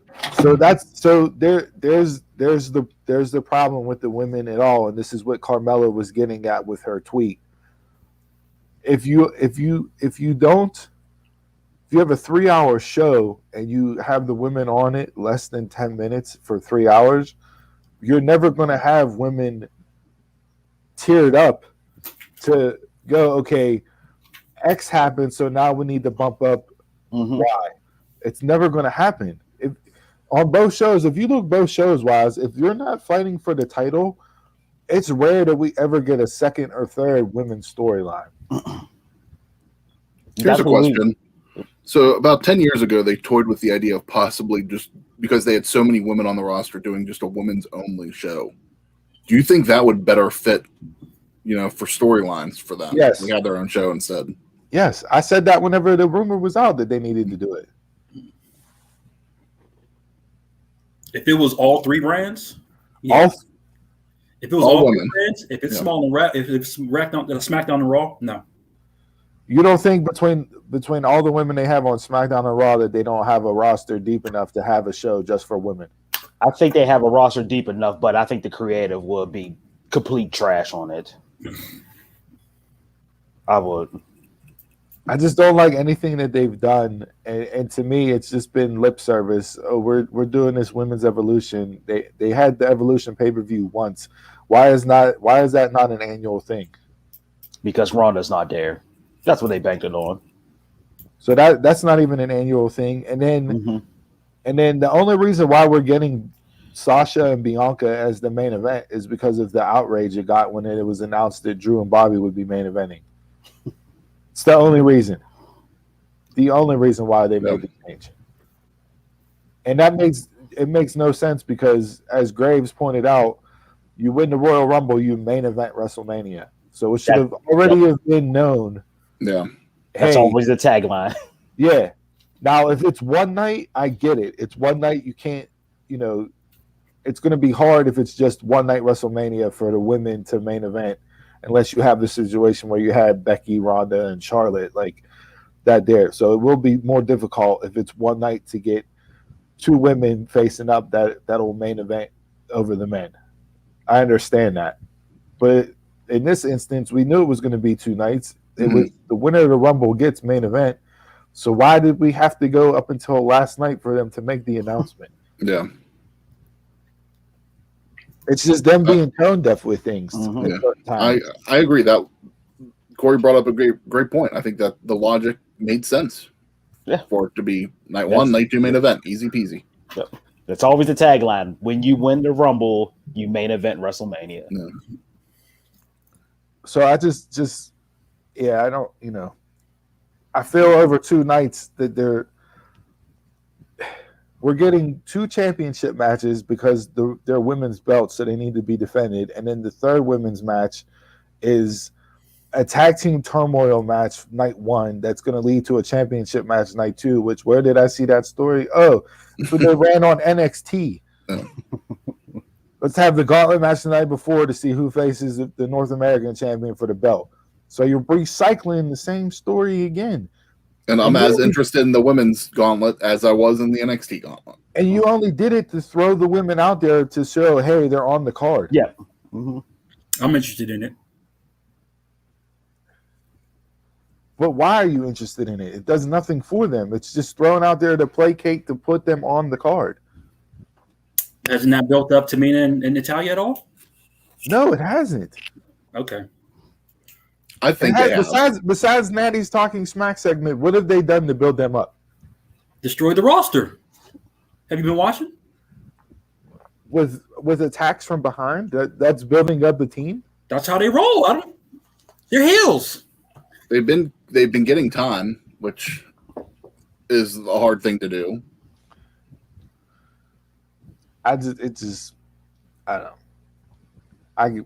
So there's the problem with the women at all, and this is what Carmella was getting at with her tweet. If you have a 3-hour show and you have the women on it less than 10 minutes for 3 hours, you're never going to have women tiered up to go, okay, X happened, so now we need to bump up Y. It's never going to happen. On both shows, if you look both shows wise, if you're not fighting for the title, it's rare that we ever get a second or third women's storyline. Here's a question. So about 10 years ago, they toyed with the idea of possibly, just because they had so many women on the roster, doing just a women's only show. Do you think that would better fit, for storylines for them? Yes. They had their own show instead. Yes. I said that whenever the rumor was out that they needed to do it. If it was all 3 brands, yes. If it was all 3 brands, if it's small and if it's SmackDown and Raw, no. You don't think between all the women they have on SmackDown and Raw that they don't have a roster deep enough to have a show just for women? I think they have a roster deep enough, but I think the creative will be complete trash on it. I would. I just don't like anything that they've done, and to me, it's just been lip service. Oh, we're doing this women's evolution. They had the evolution pay per view once. Why is that not an annual thing? Because Ronda's not there. That's what they banked it on. So that's not even an annual thing. And then the only reason why we're getting Sasha and Bianca as the main event is because of the outrage it got when it was announced that Drew and Bobby would be main eventing. It's the only reason. The only reason why they made the change. And that makes no sense because, as Graves pointed out, you win the Royal Rumble, you main event WrestleMania. So it should have already have been known. Yeah. That's always the tagline. Yeah. Now, if it's one night, I get it. It's one night. You can't, it's going to be hard if it's just one night WrestleMania for the women to main event, unless you have the situation where you had Becky, Ronda, and Charlotte like that there. So it will be more difficult if it's one night to get two women facing up that'll main event over the men. I understand that. But in this instance, we knew it was going to be two nights. It was the winner of the Rumble gets main event. So why did we have to go up until last night for them to make the announcement? Yeah. It's just them being tone deaf with things. I agree that Corey brought up a great point. I think that the logic made sense. Yeah. For it to be night one, night two main event. Easy peasy. Yep. That's always the tagline. When you win the Rumble, you main event WrestleMania. Yeah. So I just I don't, I feel over two nights that we're getting two championship matches because they're women's belts, so they need to be defended. And then the third women's match is a tag team turmoil match night one that's going to lead to a championship match night two, which where did I see that story? Oh, so they ran on NXT. Let's have the gauntlet match the night before to see who faces the North American champion for the belt. So you're recycling the same story again. And I'm as interested in the women's gauntlet as I was in the NXT gauntlet. And you only did it to throw the women out there to show, hey, they're on the card. Yeah. Mm-hmm. I'm interested in it. But why are you interested in it? It does nothing for them. It's just thrown out there to placate to put them on the card. Hasn't that built up to Tamina and Natalia at all? No, it hasn't. Okay. I think besides Natty's Talking Smack segment, what have they done to build them up? Destroy the roster. Have you been watching? With attacks from behind, that's building up the team. That's how they roll. They're heels. They've been getting time, which is a hard thing to do. I don't know.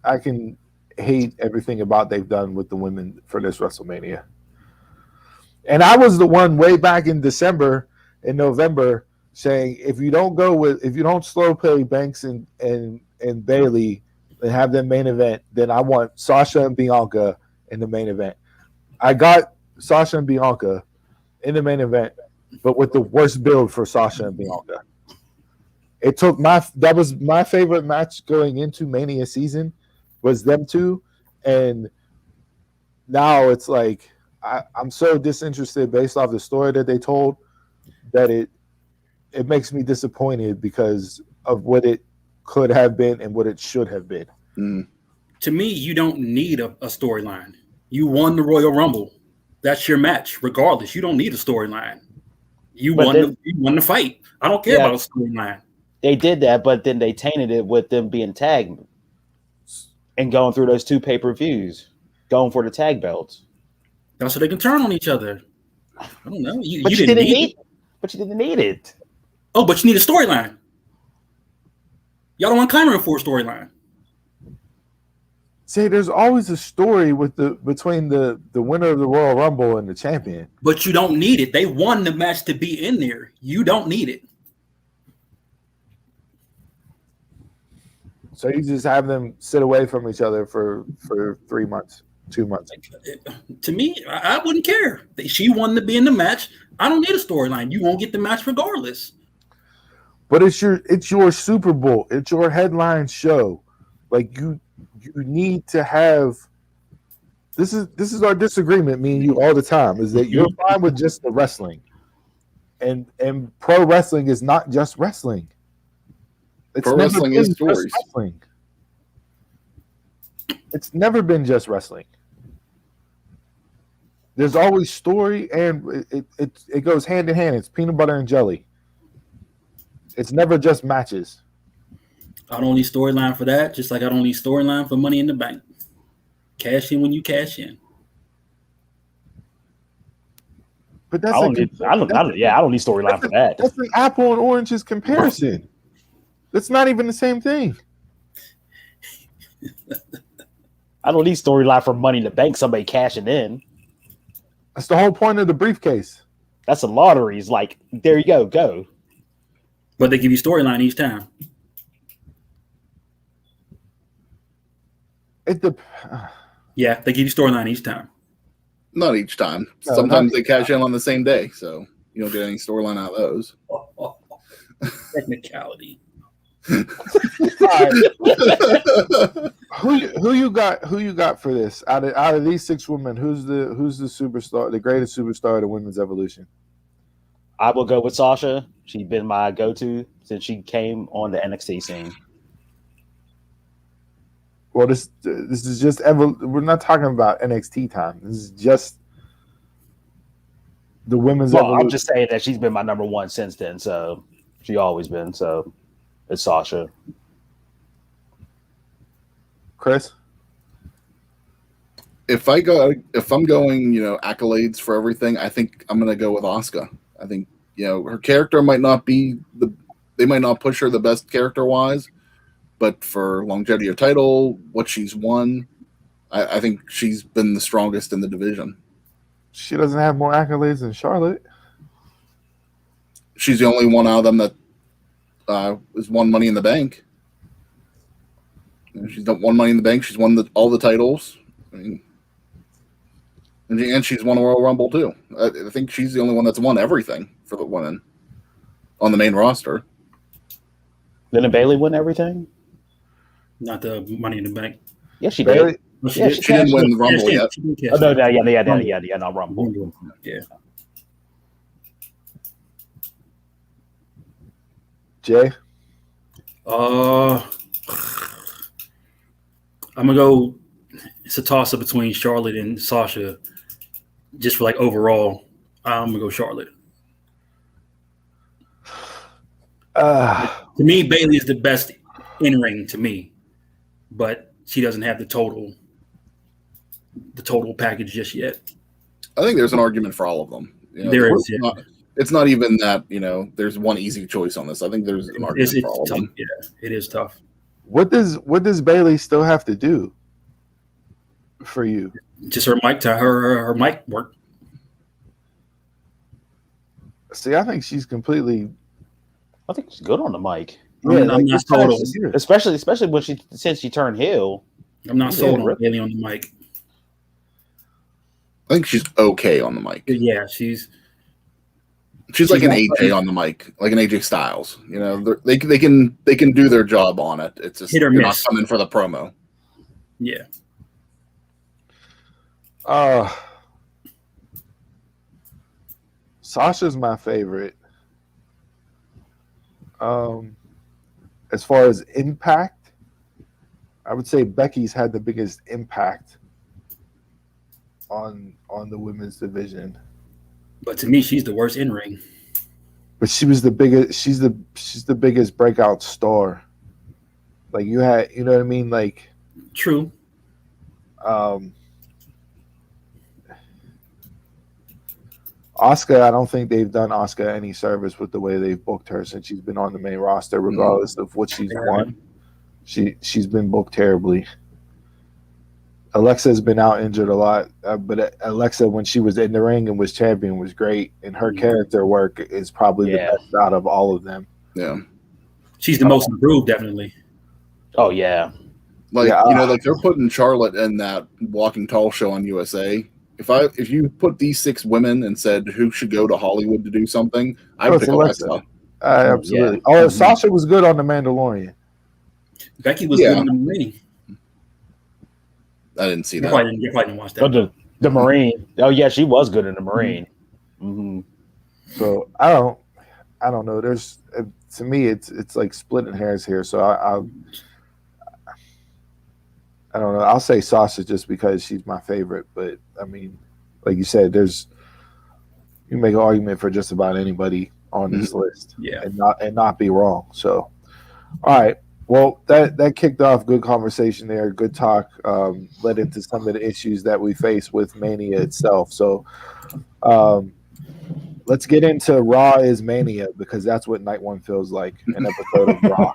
I can hate everything about they've done with the women for this WrestleMania. And I was the one way back in November saying if you don't slow play Banks and Bailey and have them main event, then I want Sasha and Bianca in the main event. I got Sasha and Bianca in the main event, but with the worst build for Sasha and Bianca. That was my favorite match going into Mania season was them two, and now it's like I'm so disinterested based off the story that they told that it makes me disappointed because of what it could have been and what it should have been. Mm. To me, you don't need a storyline. You won the Royal Rumble. That's your match, regardless. You don't need a storyline. You won the fight. I don't care about a storyline. They did that, but then they tainted it with them being tagged and going through those two pay-per-views, going for the tag belts. That's so they can turn on each other. I don't know. But you didn't need it. Oh, but you need a storyline. Y'all don't want clamoring for a storyline. See, there's always a story between the winner of the Royal Rumble and the champion. But you don't need it. They won the match to be in there. You don't need it. So you just have them sit away from each other for 3 months, 2 months. To me, I wouldn't care. She won to be in the match. I don't need a storyline. You won't get the match regardless. But it's your Super Bowl. It's your headline show. Like you need to have this is our disagreement, me and you, all the time, is that you're fine with just the wrestling, and pro wrestling is not just wrestling. It's Pro never wrestling been is just stories. wrestling. It's never been just wrestling. There's always story, and it goes hand in hand. It's peanut butter and jelly. It's never just matches. I don't need storyline for that, just like I don't need storyline for Money in the Bank. Cash in when you cash in. But that's I don't need storyline for that. That's an apple and oranges comparison. That's not even the same thing. I don't need storyline for Money in the Bank. Somebody cashing in. That's the whole point of the briefcase. That's a lottery. It's like, there you go. But they give you storyline each time. Yeah, they give you storyline each time. Not each time. No, Sometimes not they cash in on the same day, so you don't get any storyline out of those. Technicality. Who you got for this? Out of these 6 women, who's the superstar, the greatest superstar of the women's evolution? I will go with Sasha. She's been my go-to since she came on the NXT scene. Well, this is just we're not talking about NXT time. This is just the women's evolution. I'm just saying that she's been my number one since then. So she always been. So it's Sasha. Chris? If I'm going, accolades for everything, I think I'm gonna go with Asuka. I think, her character might not be they might not push her the best character wise, but for longevity of title, what she's won, I think she's been the strongest in the division. She doesn't have more accolades than Charlotte. She's the only one out of them that has won Money in the Bank. She's won Money in the Bank. She's won all the titles. I mean, and she's won a Royal Rumble too. I think she's the only one that's won everything for the women on the main roster. Didn't Bailey win everything? Not the Money in the Bank. Yes, she Bailey? did. No, Yeah, did. She didn't win the Rumble Yeah, yet. she did cash Oh, no, in. no, Rumble. Yeah. Jay? I'm gonna go. It's a toss up between Charlotte and Sasha. Just for overall, I'm gonna go Charlotte. To me, Bailey is the best in ring to me, but she doesn't have the total package just yet. I think there's an argument for all of them. There is. Yeah. It's not even that there's one easy choice on this. I think there's an argument for all tough. of them. Yeah, it is tough. What does Bailey still have to do for you? Just her mic work. See, I think she's completely. I think she's good on the mic. Yeah, I'm not sold on. Especially when since she turned heel. I'm not sold on Bailey on the mic. I think she's okay on the mic. Yeah, she's like an AJ on the mic, like an AJ Styles. They can do their job on it. It's just hit or you're miss. not coming for the promo. Yeah. Sasha's my favorite. As far as impact, I would say Becky's had the biggest impact on the women's division. But to me, she's the worst in ring. But she was the biggest. She's the biggest breakout star. Like you had, you know what I mean? Like true. Asuka, I don't think they've done Asuka any service with the way they've booked her since she's been on the main roster, regardless of what she's won. She's been booked terribly. Alexa's been out injured a lot, but Alexa, when she was in the ring and was champion, was great, and her character work is probably the best out of all of them. Yeah, she's the most improved, definitely. Oh yeah, like they're putting Charlotte in that Walking Tall show on USA. If you put these 6 women and said who should go to Hollywood to do something, I would pick Alexa. Absolutely. Yeah. Sasha was good on The Mandalorian. Becky was good on the mini. I didn't see You that. probably didn't watch that. Oh, the Marine. Oh yeah, she was good in the Marine. Mm-hmm. So I don't know. There's to me, it's like splitting hairs here. So I don't know. I'll say Sasha just because she's my favorite. But I mean, like you said, you make an argument for just about anybody on this list, Yeah. and not be wrong. So, all right. Well, that kicked off good conversation there, good talk, led into some of the issues that we face with Mania itself. So, let's get into Raw is Mania because that's what Night One feels like, an episode of Raw.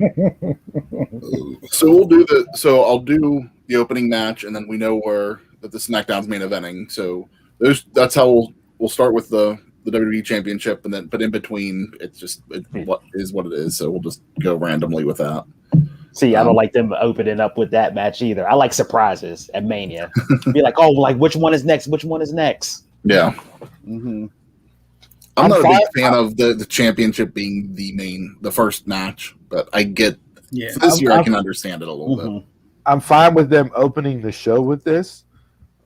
So I'll do the opening match, and then we know that the SmackDown's main eventing. So that's how we'll start with the WWE Championship, and then but in between, what it is. So we'll just go randomly with that. See, I don't like them opening up with that match either. I like surprises at Mania. Be like, oh, like which one is next? Which one is next? Yeah. Mm-hmm. I'm not a big fan of the championship being the first match, but I get for this year I can understand it a little bit. I'm fine with them opening the show with this.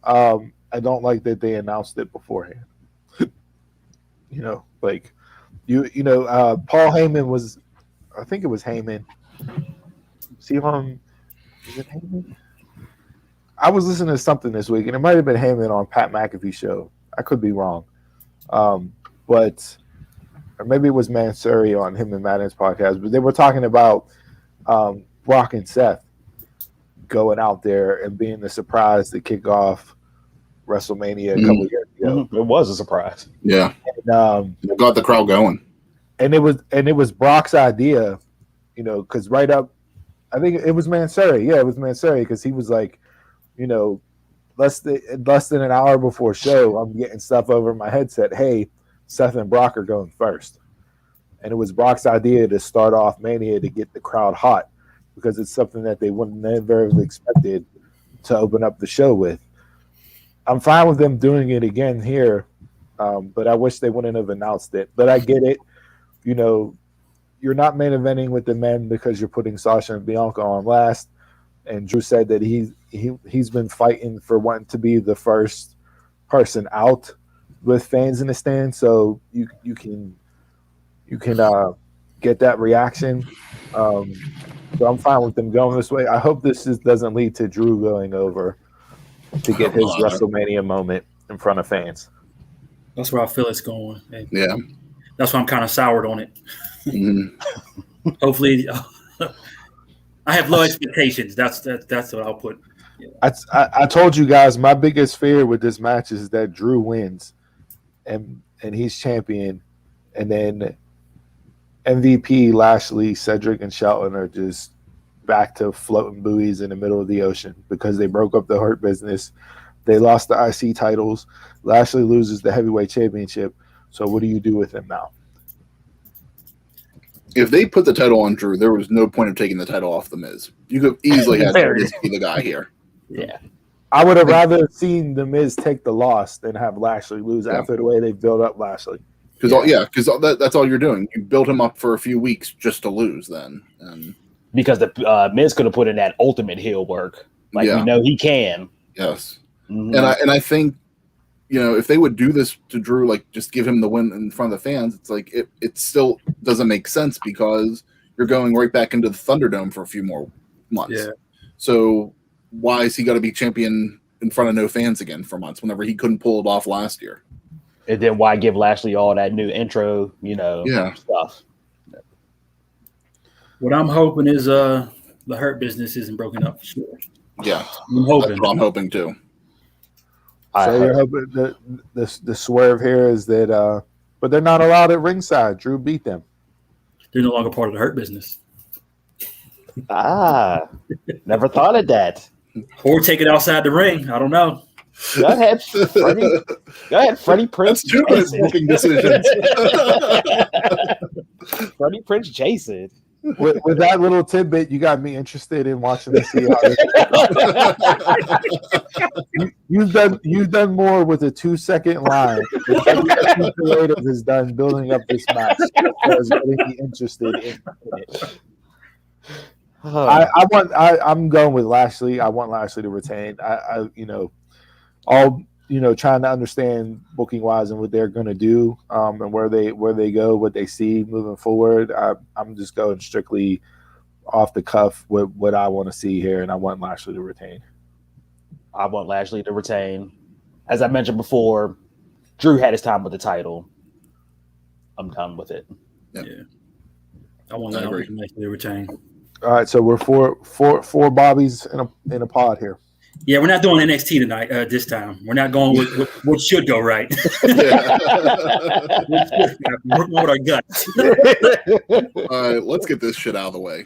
I don't like that they announced it beforehand. Paul Heyman was, I think it was Heyman. See on, is it Heyman? I was listening to something this week, and it might have been Heyman on Pat McAfee's show. I could be wrong. Or maybe it was Mansuri on him and Madden's podcast, but they were talking about Brock and Seth going out there and being the surprise to kick off WrestleMania a couple years ago. It was a surprise. Yeah, and, it got the crowd going, and it was Brock's idea, because right up, I think it was Mansuri. Yeah, it was Mansuri because he was like, less than an hour before show, I'm getting stuff over my headset. Hey, Seth and Brock are going first. And it was Brock's idea to start off Mania to get the crowd hot because it's something that they wouldn't never have expected to open up the show with. I'm fine with them doing it again here, but I wish they wouldn't have announced it. But I get it. You're not main eventing with the men because you're putting Sasha and Bianca on last. And Drew said that he's been fighting for wanting to be the first person out with fans in the stand, so you can get that reaction. So I'm fine with them going this way. I hope this doesn't lead to Drew going over to get his WrestleMania moment in front of fans. That's where I feel it's going. Yeah, that's why I'm kind of soured on it. Mm-hmm. Hopefully, I have low expectations. That's what I'll put. I told you guys my biggest fear with this match is that Drew wins, and he's champion, and then MVP, Lashley, Cedric, and Shelton are just back to floating buoys in the middle of the ocean because they broke up the Hurt Business. They lost the IC titles. Lashley loses the heavyweight championship. So what do you do with him now? If they put the title on Drew, there was no point of taking the title off The Miz. You could easily have The Miz be the guy here. Yeah. I would have rather seen The Miz take the loss than have Lashley lose after the way they built up Lashley. Because that's all you're doing. You built him up for a few weeks just to lose then. Because the Miz could have put in that ultimate heel work. We know he can. Yes. Mm-hmm. And I think, if they would do this to Drew, like just give him the win in front of the fans, it's like it still doesn't make sense because you're going right back into the Thunderdome for a few more months. Yeah. So why is he got to be champion in front of no fans again for months whenever he couldn't pull it off last year? And then why give Lashley all that new intro, stuff? What I'm hoping is the Hurt Business isn't broken up for sure. Yeah. I'm hoping. That's what I'm hoping too. So you're hoping the swerve here is that, but they're not allowed at ringside. Drew beat them. They're no longer part of the Hurt Business. Never thought of that. Or take it outside the ring. I don't know. Go ahead, Freddie. Prinze. That's two good booking decisions. Freddie Prinze Jason. With that little tidbit, you got me interested in watching the Seahawks. You've done more with a 2-second line than creative has done building up this match. I was getting me interested in it. I'm going with Lashley. I want Lashley to retain. Trying to understand booking wise and what they're going to do, and where they go, what they see moving forward. I'm just going strictly off the cuff with what I want to see here, and I want Lashley to retain. I want Lashley to retain. As I mentioned before, Drew had his time with the title. I'm done with it. Yeah. I want Lashley to retain. All right, so we're four Bobbies in a pod here. Yeah, we're not doing NXT tonight. This time, we're not going with what should go right. We're going with our guts. All right, let's get this shit out of the way.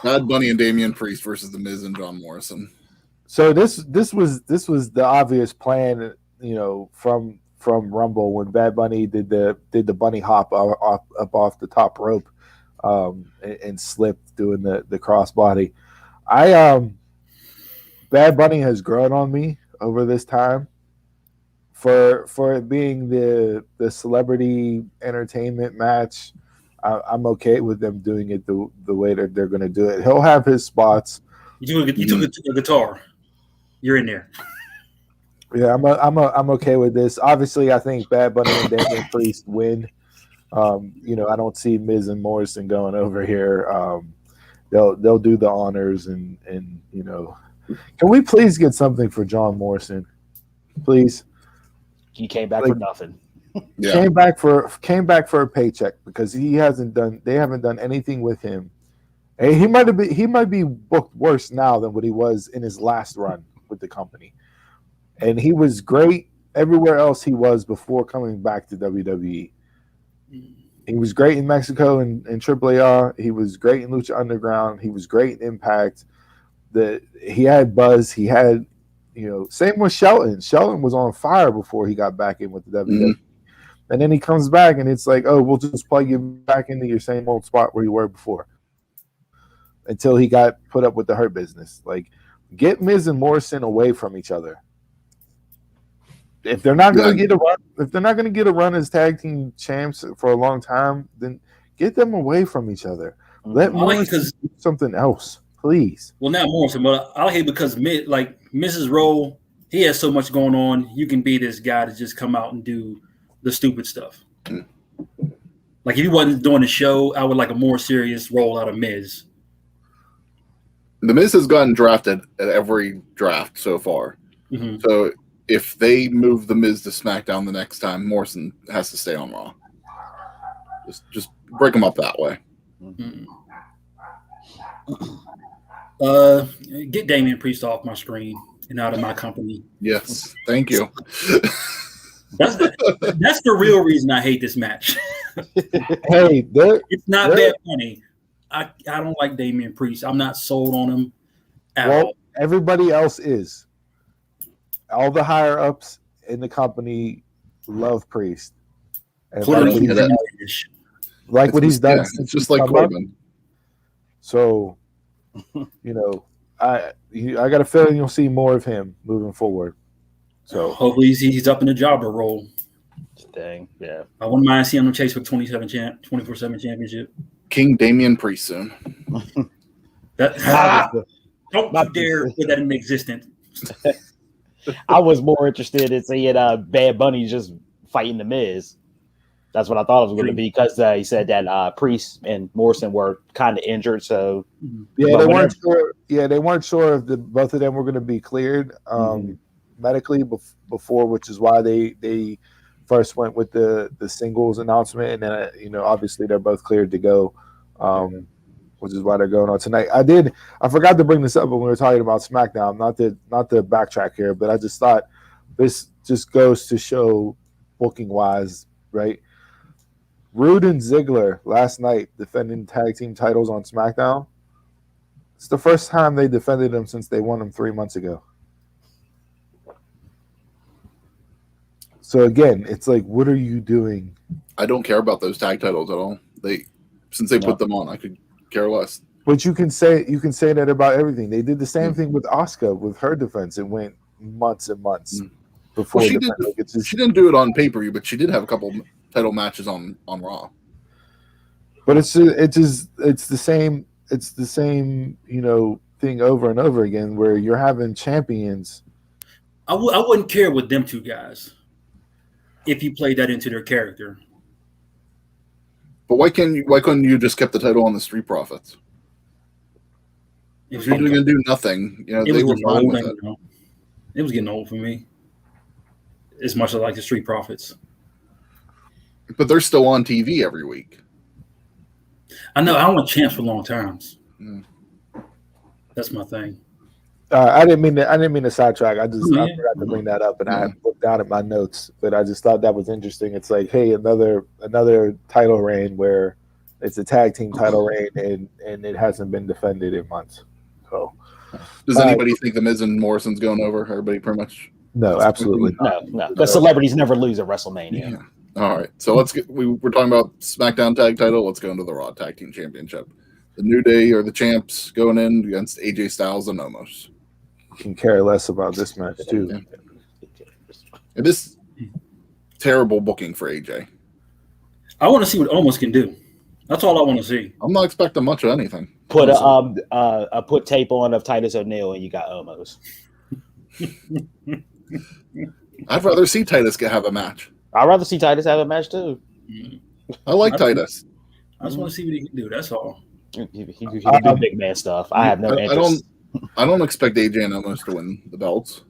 Bad Bunny and Damian Priest versus The Miz and John Morrison. So this was the obvious plan, from Rumble when Bad Bunny did the bunny hop up off the top rope, and slipped doing the crossbody. Bad Bunny has grown on me over this time for it being the celebrity entertainment match. I'm okay with them doing it the way that they're going to do it. He'll have his spots. You took a guitar. You're in there. Yeah, I'm okay with this. Obviously, I think Bad Bunny and Damian Priest win. I don't see Miz and Morrison going over here. They'll do the honors and. Can we please get something for John Morrison, please? He came back for nothing. Yeah. Came back for a paycheck because they haven't done anything with him. And he might be booked worse now than what he was in his last run with the company. And he was great everywhere else he was before coming back to WWE. He was great in Mexico and AAA. He was great in Lucha Underground. He was great in Impact. He had buzz. He had, same with Shelton. Shelton was on fire before he got back in with the WWE. Mm-hmm. And then he comes back and it's like, oh, we'll just plug you back into your same old spot where you were before. Until he got put up with the Hurt Business. Like, get Miz and Morrison away from each other. If they're not going to get a run as tag team champs for a long time, then get them away from each other. Let Morrison do something else. Please. Well, not Morrison, but I like it because Mrs. Rowe, he has so much going on. You can be this guy to just come out and do the stupid stuff. Like if he wasn't doing the show, I would like a more serious role out of Miz. The Miz has gotten drafted at every draft so far. Mm-hmm. So if they move the Miz to SmackDown the next time, Morrison has to stay on Raw. Just break him up that way. Mm-hmm. Get Damian Priest off my screen and out of my company. Yes, thank you. That's the real reason I hate this match. Hey, it's not Bad Bunny. I don't like Damian Priest. I'm not sold on him at all. Everybody else is. All the higher ups in the company love Priest. And like what he's done. It's just like Corbin. So, I got a feeling you'll see more of him moving forward. So hopefully he's up in the jobber role. Dang, yeah. I wouldn't mind seeing him chase for 24/7 championship. King Damian Priest soon. Don't dare put that in existence. I was more interested in seeing Bad Bunny just fighting the Miz. That's what I thought it was going to be because he said that Priest and Morrison were kind of injured. So they weren't sure. Yeah, they weren't sure if both of them were going to be cleared medically before, which is why they first went with the singles announcement, and then obviously they're both cleared to go, which is why they're going on tonight. I forgot to bring this up when we were talking about SmackDown. Not to backtrack here, but I just thought this just goes to show booking wise, right? Rude and Ziggler last night defending tag team titles on SmackDown. It's the first time they defended them since they won them 3 months ago. So again, it's like, what are you doing? I don't care about those tag titles at all. Since they put them on, I could care less. But you can say that about everything. They did the same thing with Asuka with her defense. It went months and months before she didn't do it on pay-per-view, but she did have a couple title matches on Raw. But it's the same it's the same, thing over and over again where you're having champions. I wouldn't care with them two guys if you played that into their character. But why couldn't you just kept the title on the Street Profits? If You're going to do nothing. They were fine with it. It was getting old for me. As much as I like the Street Profits. But they're still on TV every week. I know. I want champs for long times. Mm. That's my thing. I didn't mean to sidetrack. I forgot to bring that up, and I looked down at my notes. But I just thought that was interesting. It's like, hey, another title reign where it's a tag team title reign, and it hasn't been defended in months. So, does anybody think the Miz and Morrison's going over? Everybody pretty much. No, absolutely not. No. Because celebrities never lose at WrestleMania. Yeah. All right. So we're talking about SmackDown tag title. Let's go into the Raw Tag Team Championship. The New Day are the champs going in against AJ Styles and Omos. Can care less about this match too. Yeah. And this terrible booking for AJ. I want to see what Omos can do. That's all I want to see. I'm not expecting much of anything. Put a put tape on of Titus O'Neil and you got Omos. I'd rather see Titus have a match. I'd rather see Titus have a match too. I like Titus. I just want to see what he can do. That's all. He can do big man stuff. I have no interest. I don't expect AJ and Omos to win the belts.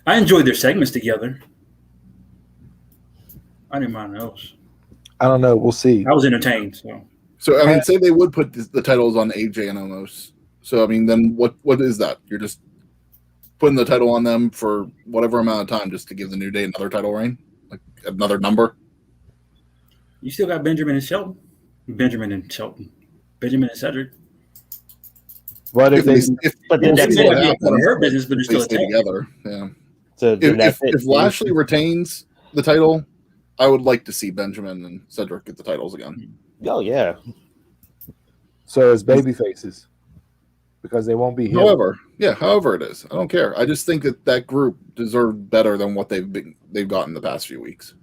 I enjoyed their segments together. I didn't mind those. I don't know. We'll see. I was entertained. So I mean, say they would put the titles on AJ and Omos. So I mean, then what is that? You're just putting the title on them for whatever amount of time just to give the New Day another title reign, like another number. You still got Benjamin and Cedric. What if But then that's it. Her business, but they stay together. Yeah. So If Lashley retains the title, I would like to see Benjamin and Cedric get the titles again. Oh yeah. So it's baby faces because they won't be here. However it is, I don't care. I just think that group deserved better than what they've gotten the past few weeks.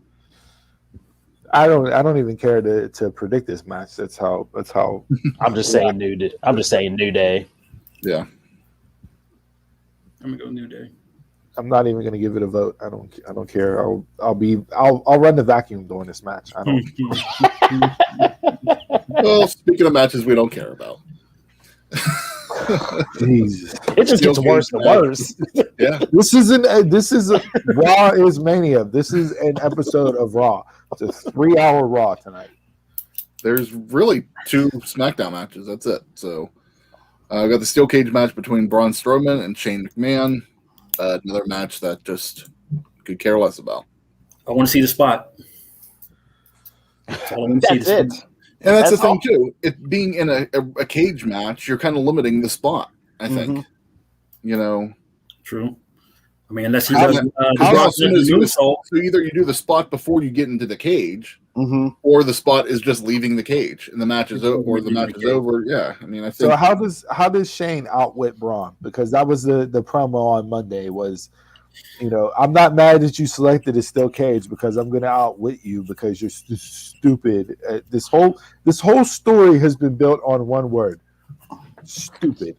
I don't even care to predict this match. That's how. I'm just saying New Day. Yeah. I'm gonna go New Day. I'm not even gonna give it a vote. I don't care. I'll run the vacuum during this match. I don't. Well, speaking of matches we don't care about. Jesus. It just gets worse and worse. Yeah. This is Raw is Mania. This is an episode of Raw. It's a 3-hour Raw tonight. There's really 2 SmackDown matches. That's it. So I got the steel cage match between Braun Strowman and Shane McMahon. Another match that just could care less about. I want to see the spot. That's it. And that's the thing too. It being in a cage match, you're kind of limiting the spot. I think. Mm-hmm. True. I mean, unless he does. So either you do the spot before you get into the cage, or the spot is just leaving the cage, and the match is over, or the match is over. Yeah, I mean, I think. So how does Shane outwit Braun? Because that was the promo on Monday. Was, I'm not mad that you selected a steel cage because I'm going to outwit you because you're stupid. This whole story has been built on one word: stupid.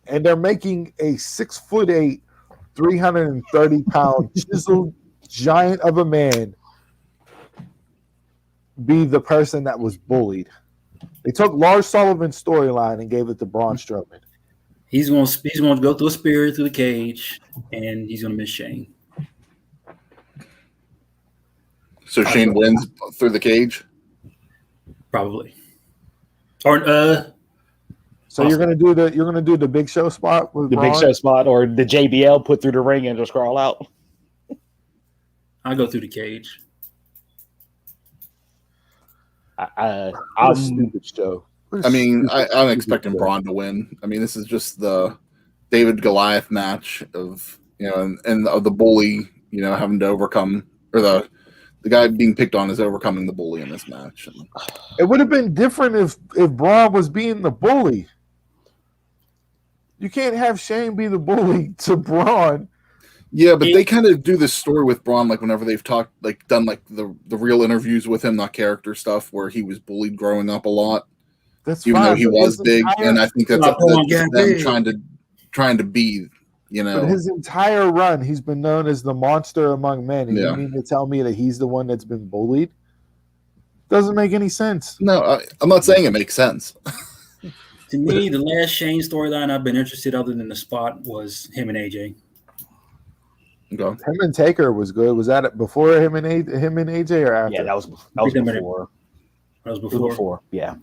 And they're making a 6'8", 330-pound chiseled giant of a man be the person that was bullied. They took Lars Sullivan's storyline and gave it to Braun Strowman. He's going to go through a spear through the cage, and he's going to miss Shane. So Shane wins through the cage? Probably. Or So you're gonna do the Big Show spot with Braun? Big Show spot, or the JBL put through the ring and just crawl out. I go through the cage. I'm stupid show. I mean, I'm expecting Braun to win. I mean, this is just the David Goliath match of and of the bully, having to overcome, or the guy being picked on is overcoming the bully in this match. It would have been different if Braun was being the bully. You can't have Shane be the bully to Braun. Yeah, but they kind of do this story with Braun, like whenever they've done the real interviews with him, not character stuff, where he was bullied growing up a lot. That's even fine, though he but was his big, entire- and I think that's Well, come on, just get them big. trying to be, you know. But his entire run, he's been known as the monster among men. And Yeah. you mean to tell me that he's the one that's been bullied? Doesn't make any sense. No, I'm not saying it makes sense. To me, the last Shane storyline I've been interested other than the spot was him and AJ. Okay. Him and Taker was good. Was that before him and AJ or after? Yeah, that was Wait a minute. before. That was It was before. before. Yeah.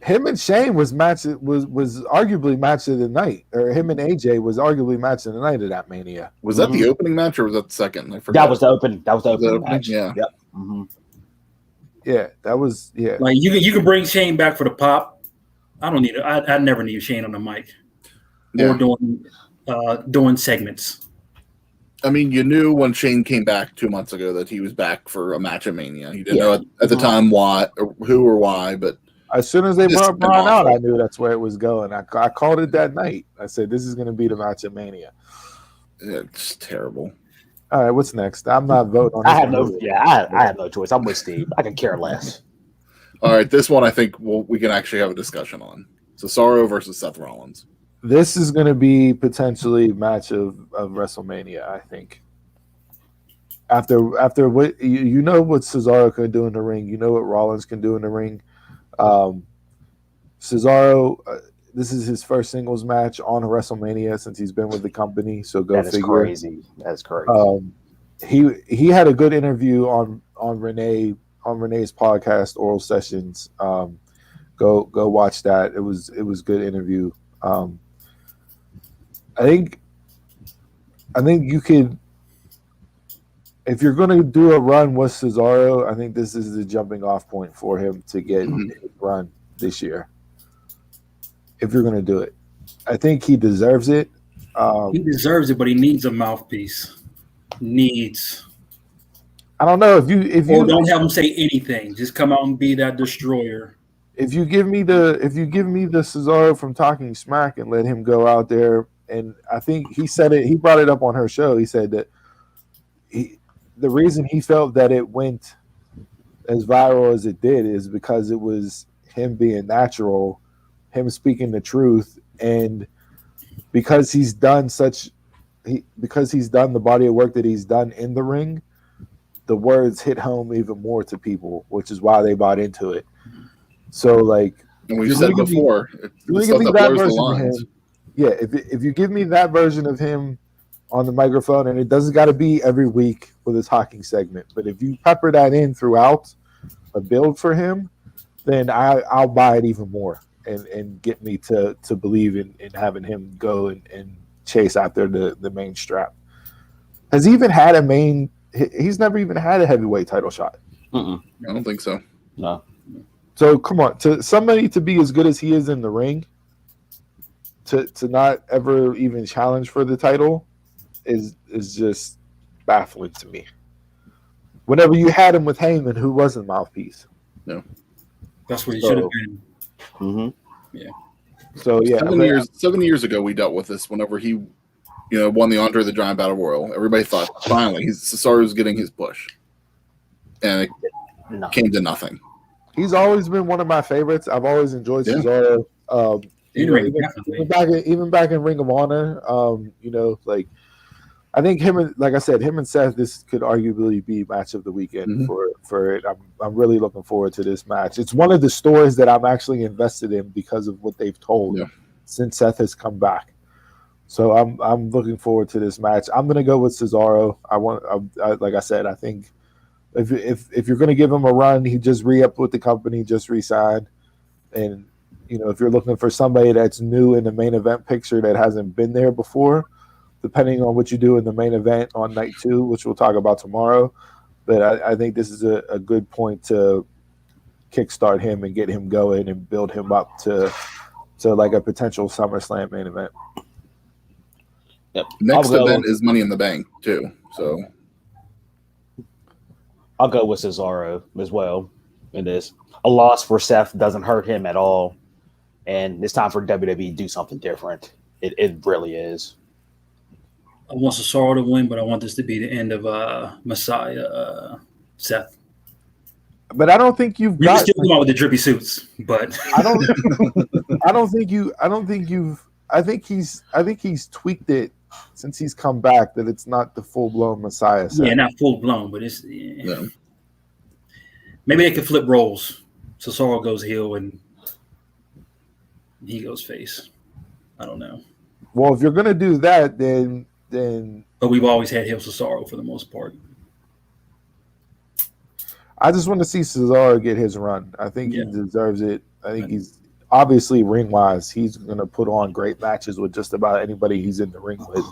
Him and Shane was arguably match of the night, or him and AJ was arguably match of the night of that Mania. Was that the opening match or was that the second? I forgot. That was the opening opening? match. Yeah. Yep. Mm-hmm. Yeah, that was Like you can bring Shane back for the pop. I don't need it. I never need Shane on the mic or doing segments. I mean, you knew when Shane came back 2 months ago that he was back for a match at Mania. You didn't know at the time why, or who or why, but as soon as they This brought has been Braun out, awful. I knew that's where it was going. I called it that night. I said this is going to be the match at Mania. it's terrible. All right, what's next? I'm not voting on. I this had one. I had no choice. I'm with Steve. I can care less. All right, this one I think we can actually have a discussion on. Cesaro versus Seth Rollins. This is going to be potentially match of WrestleMania. I think. After what you know what Cesaro can do in the ring, you know what Rollins can do in the ring. Cesaro, this is his first singles match on WrestleMania since he's been with the company. So go That is figure. crazy. That's crazy. He had a good interview on Renee's podcast, Oral Sessions. Go watch that. It was good interview. I think you could, if you're going to do a run with Cesaro, I think this is the jumping off point for him to get his run this year. If you're going to do it, I think he deserves it. He deserves it, but he needs a mouthpiece. I don't know if you don't have him say anything. Just come out and be that destroyer. If you give me the Cesaro from Talking Smack and let him go out there, and I think he said it. He brought it up on her show. He said that the reason he felt that it went as viral as it did is because it was him being natural, him speaking the truth, and because he's done the body of work that he's done in the ring, the words hit home even more to people, which is why they bought into it. So, like, and we've said before, if you give me that version of him on the microphone, and it doesn't got to be every week with a talking segment, but if you pepper that in throughout a build for him, then I'll buy it even more and get me to believe in having him go and chase after the main strap. Has he even had he's never even had a heavyweight title shot. I don't think so. No. So come on, to somebody to be as good as he is in the ring, to not ever even challenge for the title is just baffling to me. Whenever you had him with Heyman, who wasn't mouthpiece. No. That's where he should have been. Mm-hmm. Yeah. So yeah, 7 years ago we dealt with this. Whenever he, won the Andre the Giant Battle Royal, everybody thought finally Cesaro's getting his push, and it came to nothing. He's always been one of my favorites. I've always enjoyed Cesaro. Even back in Ring of Honor, I think him and Seth, this could arguably be match of the weekend for it. I'm really looking forward to this match. It's one of the stories that I'm actually invested in because of what they've told since Seth has come back. So I'm looking forward to this match. I'm gonna go with Cesaro. Like I said, I think if you're gonna give him a run, he just re-upped with the company, just re-signed, and if you're looking for somebody that's new in the main event picture that hasn't been there before, depending on what you do in the main event on night 2, which we'll talk about tomorrow. But I think this is a good point to kickstart him and get him going and build him up to like a potential SummerSlam main event. Yep. Next event is Money in the Bank too. So I'll go with Cesaro as well in this. A loss for Seth doesn't hurt him at all. And it's time for WWE to do something different. It really is. I want Cesaro to win, but I want this to be the end of Messiah Seth. But I don't think you've We got. still come out with the drippy suits, but I don't think you've. I think he's tweaked it since he's come back. That it's not the full blown Messiah set. yeah, not full blown, but it's No. maybe they could flip roles. Cesaro goes heel and he goes face. I don't know, Well, if you're gonna do that, then but we've always had heel Cesaro for the most part. I just want to see Cesaro get his run. I think he deserves it. I think he's obviously ring wise, he's gonna put on great matches with just about anybody he's in the ring with.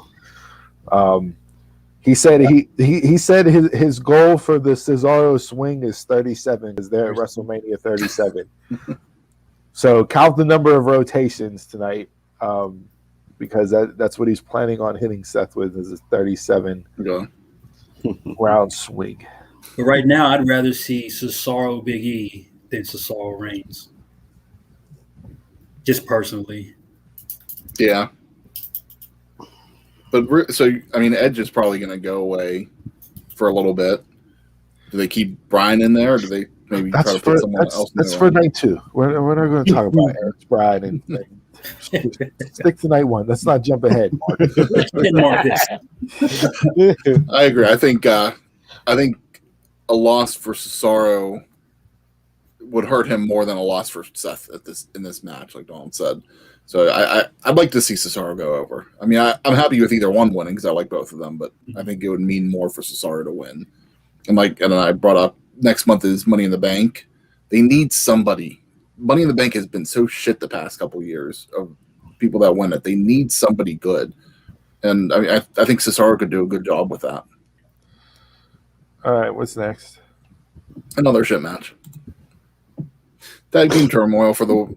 He said he said his goal for the Cesaro swing is 37 because they're at WrestleMania 37. So count the number of rotations tonight, because that's what he's planning on hitting Seth with is a 37 round swing. But right now, I'd rather see Cesaro Big E than Cesaro Reigns. Just personally. Yeah. But so, I mean, Edge is probably going to go away for a little bit. Do they keep Bryan in there, or do they maybe try to put someone else in there? That's for night 2. We're not going to talk about Edge, Bryan, and stick to night 1. Let's not jump ahead, Mark. I agree. I think a loss for Cesaro would hurt him more than a loss for Seth in this match, like Donald said. So I'd like to see Cesaro go over. I mean, I'm happy with either one winning because I like both of them, but I think it would mean more for Cesaro to win. And then I brought up next month is Money in the Bank. They need somebody. Money in the Bank has been so shit the past couple years of people that win it. They need somebody good, and I mean, I think Cesaro could do a good job with that. All right, what's next? Another shit match. Tag team turmoil for the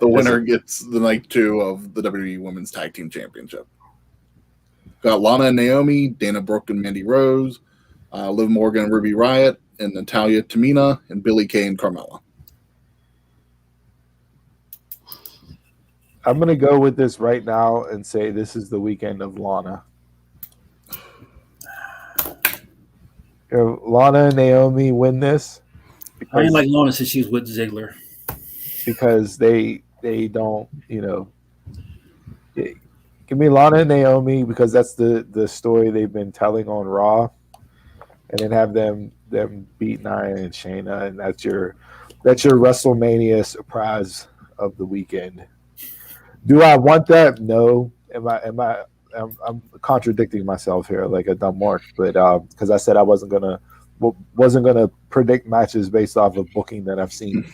winner gets the night 2 of the WWE Women's Tag Team Championship. Got Lana and Naomi, Dana Brooke and Mandy Rose, Liv Morgan and Ruby Riott, and Natalia, Tamina, and Billie Kay and Carmella. I'm going to go with this right now and say this is the weekend of Lana. If Lana and Naomi win this, I ain't like Lana since she was with Ziggler. Because they don't, give me Lana and Naomi because that's the story they've been telling on Raw, and then have them beat Nia and Shayna, and that's your WrestleMania surprise of the weekend. Do I want that? No. I'm contradicting myself here like a dumb mark, but because I said I wasn't gonna predict matches based off of booking that I've seen.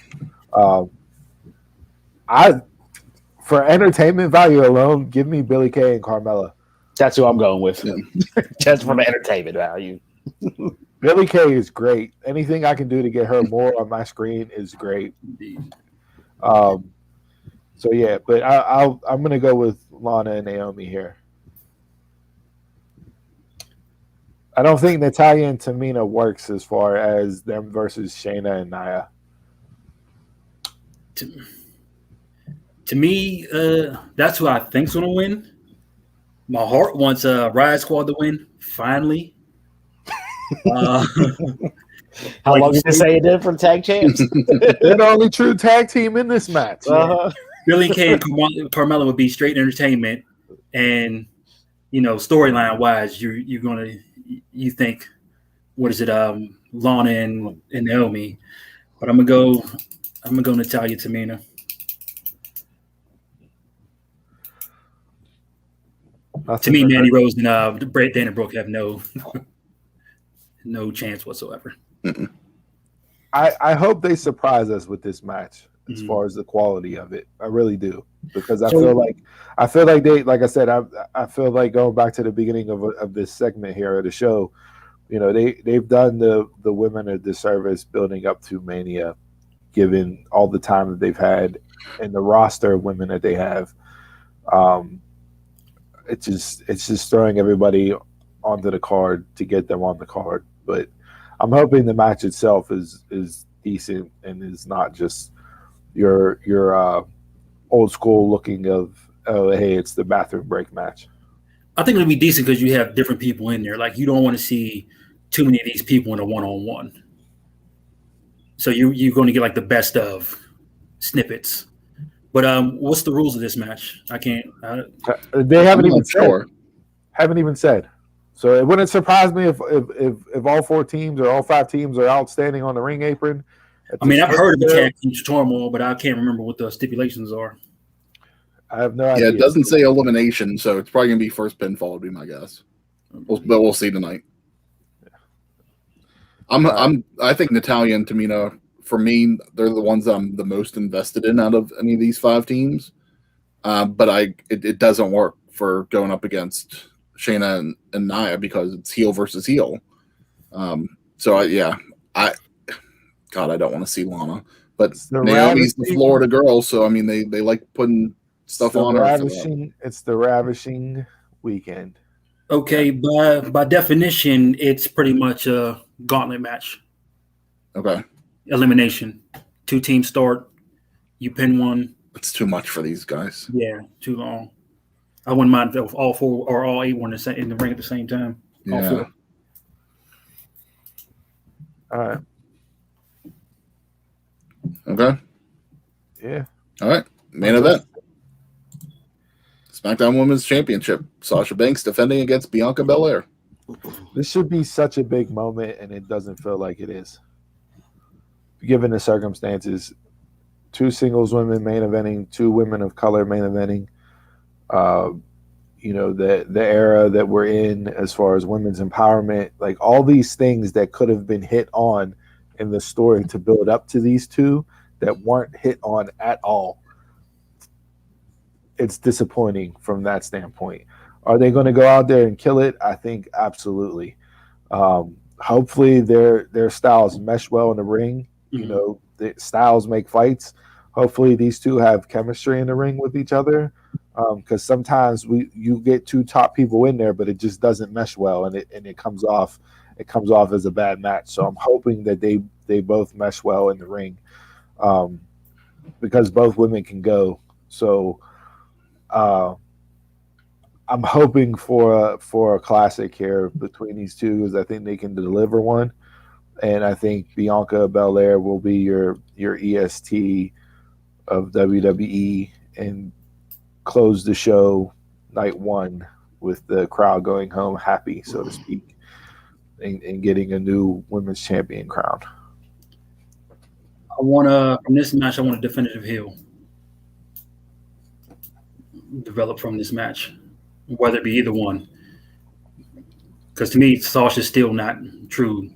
For entertainment value alone, give me Billie Kay and Carmella. That's who I'm going with. Yeah. Just for the entertainment value. Billie Kay is great. Anything I can do to get her more on my screen is great. So yeah, but I'm gonna go with Lana and Naomi here. I don't think Natalia and Tamina works as far as them versus Shayna and Nia. To me, that's who I think's gonna win. My heart wants Riot Squad to win finally. How long did you say it did for tag champs? They're the only true tag team in this match. Billie Kay and Carmella would be straight entertainment, and storyline wise, you think what is it, Lana and Naomi, but I'm gonna go Natalia, Tamina. To me, Mandy Rose and Dana Brooke have no chance whatsoever. I hope they surprise us with this match as far as the quality of it. I really do, because I feel like they, like I said, I feel like going back to the beginning of this segment here of the show, they've done the women a disservice building up to Mania, given all the time that they've had and the roster of women that they have. It's just throwing everybody onto the card to get them on the card. But I'm hoping the match itself is decent and is not just your old school looking of, oh, hey, it's the bathroom break match. I think it'll be decent because you have different people in there. Like, you don't want to see too many of these people in a one-on-one. So you're going to get like the best of snippets. But what's the rules of this match? I can't. They haven't I'm even not sure. Haven't even said. So it wouldn't surprise me if all 4 teams or all 5 teams are outstanding on the ring apron. I mean, I've heard of the tag team turmoil, but I can't remember what the stipulations are. I have no Yeah, idea. it doesn't say elimination, so it's probably gonna be first pinfall. Would be my guess. But we'll see tonight. I think Natalia and Tamina, for me, they're the ones I'm the most invested in out of any of these 5 teams. But it doesn't work for going up against Shayna and Nia because it's heel versus heel. I don't want to see Lana, but Naomi's the Florida girl, so I mean they like putting stuff on her. It's the ravishing weekend. Okay, by definition, it's pretty much a gauntlet match. Okay. Elimination. 2 teams start. You pin one. It's too much for these guys. Yeah, too long. I wouldn't mind if all 4 or all 8 were in the ring at the same time. All 4. All right. Okay. Yeah. All right. Main event. SmackDown Women's Championship. Sasha Banks defending against Bianca Belair. This should be such a big moment, and it doesn't feel like it is. Given the circumstances, 2 singles women main eventing, 2 women of color main eventing. The era that we're in as far as women's empowerment, like all these things that could have been hit on in the story to build up to these 2 that weren't hit on at all. It's disappointing from that standpoint. Are they going to go out there and kill it? I think absolutely. Hopefully their styles mesh well in the ring. Mm-hmm. The styles make fights. Hopefully these 2 have chemistry in the ring with each other. Because sometimes you get 2 top people in there, but it just doesn't mesh well, and it comes off as a bad match. So I'm hoping that they both mesh well in the ring, because both women can go. So I'm hoping for a classic here between these 2, because I think they can deliver one, and I think Bianca Belair will be your EST of WWE and close the show night 1 with the crowd going home happy, so to speak, and getting a new women's champion crown. From this match, I want a definitive heel develop from this match, whether it be either one. Because to me, Sasha's still not true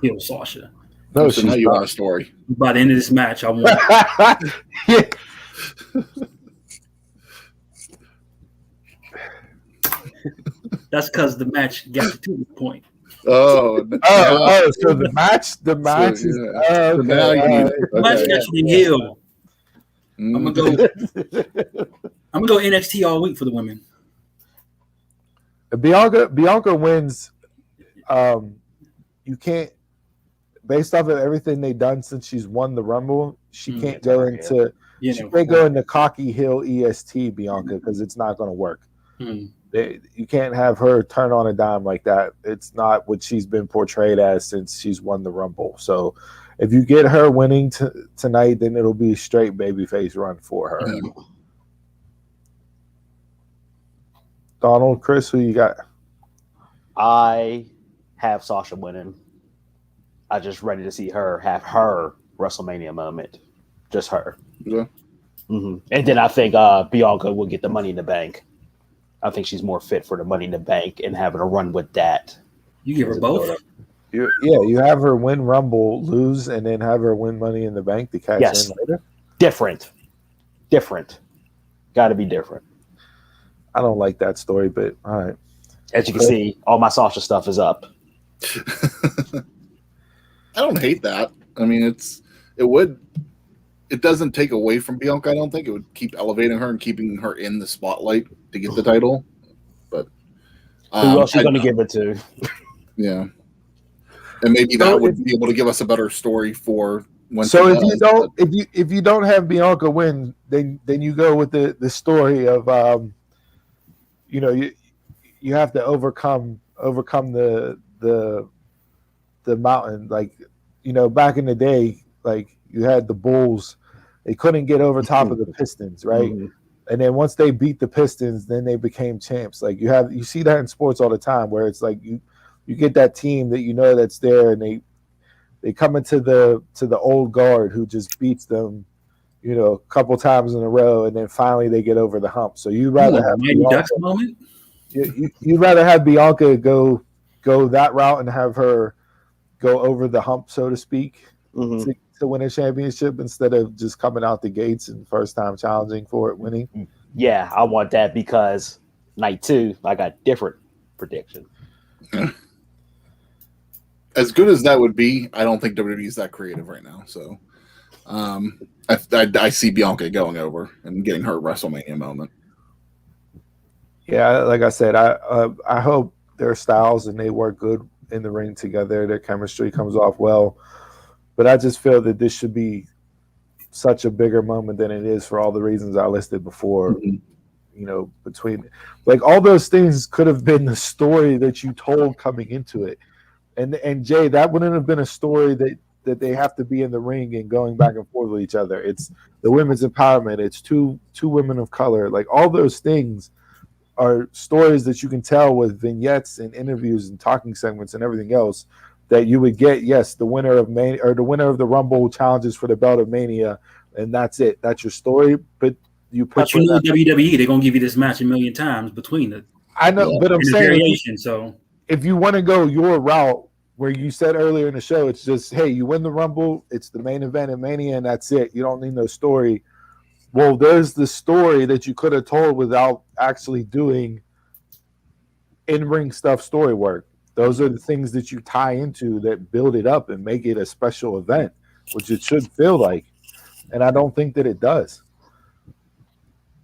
heel Sasha. No, so now you want a story. By the end of this match, I want. Yeah. That's because the match got to this point. So the match is. So now you need it. The match got you in heel. I'm gonna go NXT all week for the women. Bianca wins. You can't, based off of everything they've done since she's won the Rumble, she can't go into cocky heel EST Bianca, because it's not going to work. You can't have her turn on a dime like that. It's not what she's been portrayed as since she's won the Rumble. So if you get her winning tonight, then it'll be a straight babyface run for her. Donald, Chris, who you got? I have Sasha winning. I just ready to see her have her WrestleMania moment. Just her. Yeah. Mm-hmm. And then I think Bianca will get the Money in the Bank. I think she's more fit for the Money in the Bank and having a run with that. You give her both? You have her win Rumble, lose, and then have her win Money in the Bank to cash in later? Different. Got to be different. I don't like that story, but all right. As you can see, all my Sasha stuff is up. I don't hate that. I mean, it doesn't take away from Bianca. I don't think it would keep elevating her and keeping her in the spotlight to get the title. But who else are you going to give it to? Yeah, and maybe that would be able to give us a better story for when. So if you don't have Bianca win, then you go with the story of you have to overcome the mountain, like back in the day, like you had the Bulls, they couldn't get over top of the Pistons, right? Mm-hmm. And then once they beat the Pistons, then they became champs. Like you see that in sports all the time, where it's like you get that team that that's there, and they come into the old guard who just beats them, a couple times in a row, and then finally they get over the hump. So you'd rather have Mighty Ducks moment. You'd rather have Bianca go that route and have her go over the hump, so to speak, Mm-hmm. to win a championship instead of just coming out the gates and first time challenging for it, winning. Yeah, I want that because night 2, I got different prediction. As good as that would be, I don't think WWE is that creative right now. So I see Bianca going over and getting her WrestleMania moment. Yeah, like I said, I hope their styles and they work good in the ring together. Their chemistry comes off well. But I just feel that this should be such a bigger moment than it is for all the reasons I listed before. Mm-hmm. Between like all those things could have been the story that you told coming into it. And Jay, that wouldn't have been a story that they have to be in the ring and going back and forth with each other. It's the women's empowerment. It's two women of color. Like all those things are stories that you can tell with vignettes and interviews and talking segments and everything else that you would get. Yes, the winner of Mania or the winner of the Rumble challenges for the belt of Mania, and that's it. That's your story. But WWE, they're gonna give you this match a million times between it. I know, but I'm saying variation. If you want to go your route, where you said earlier in the show, it's just, hey, you win the Rumble, it's the main event in Mania, and that's it. You don't need no story. Well, there's the story that you could have told without actually doing in-ring stuff, story work. Those are the things that you tie into that build it up and make it a special event, which it should feel like. And I don't think that it does.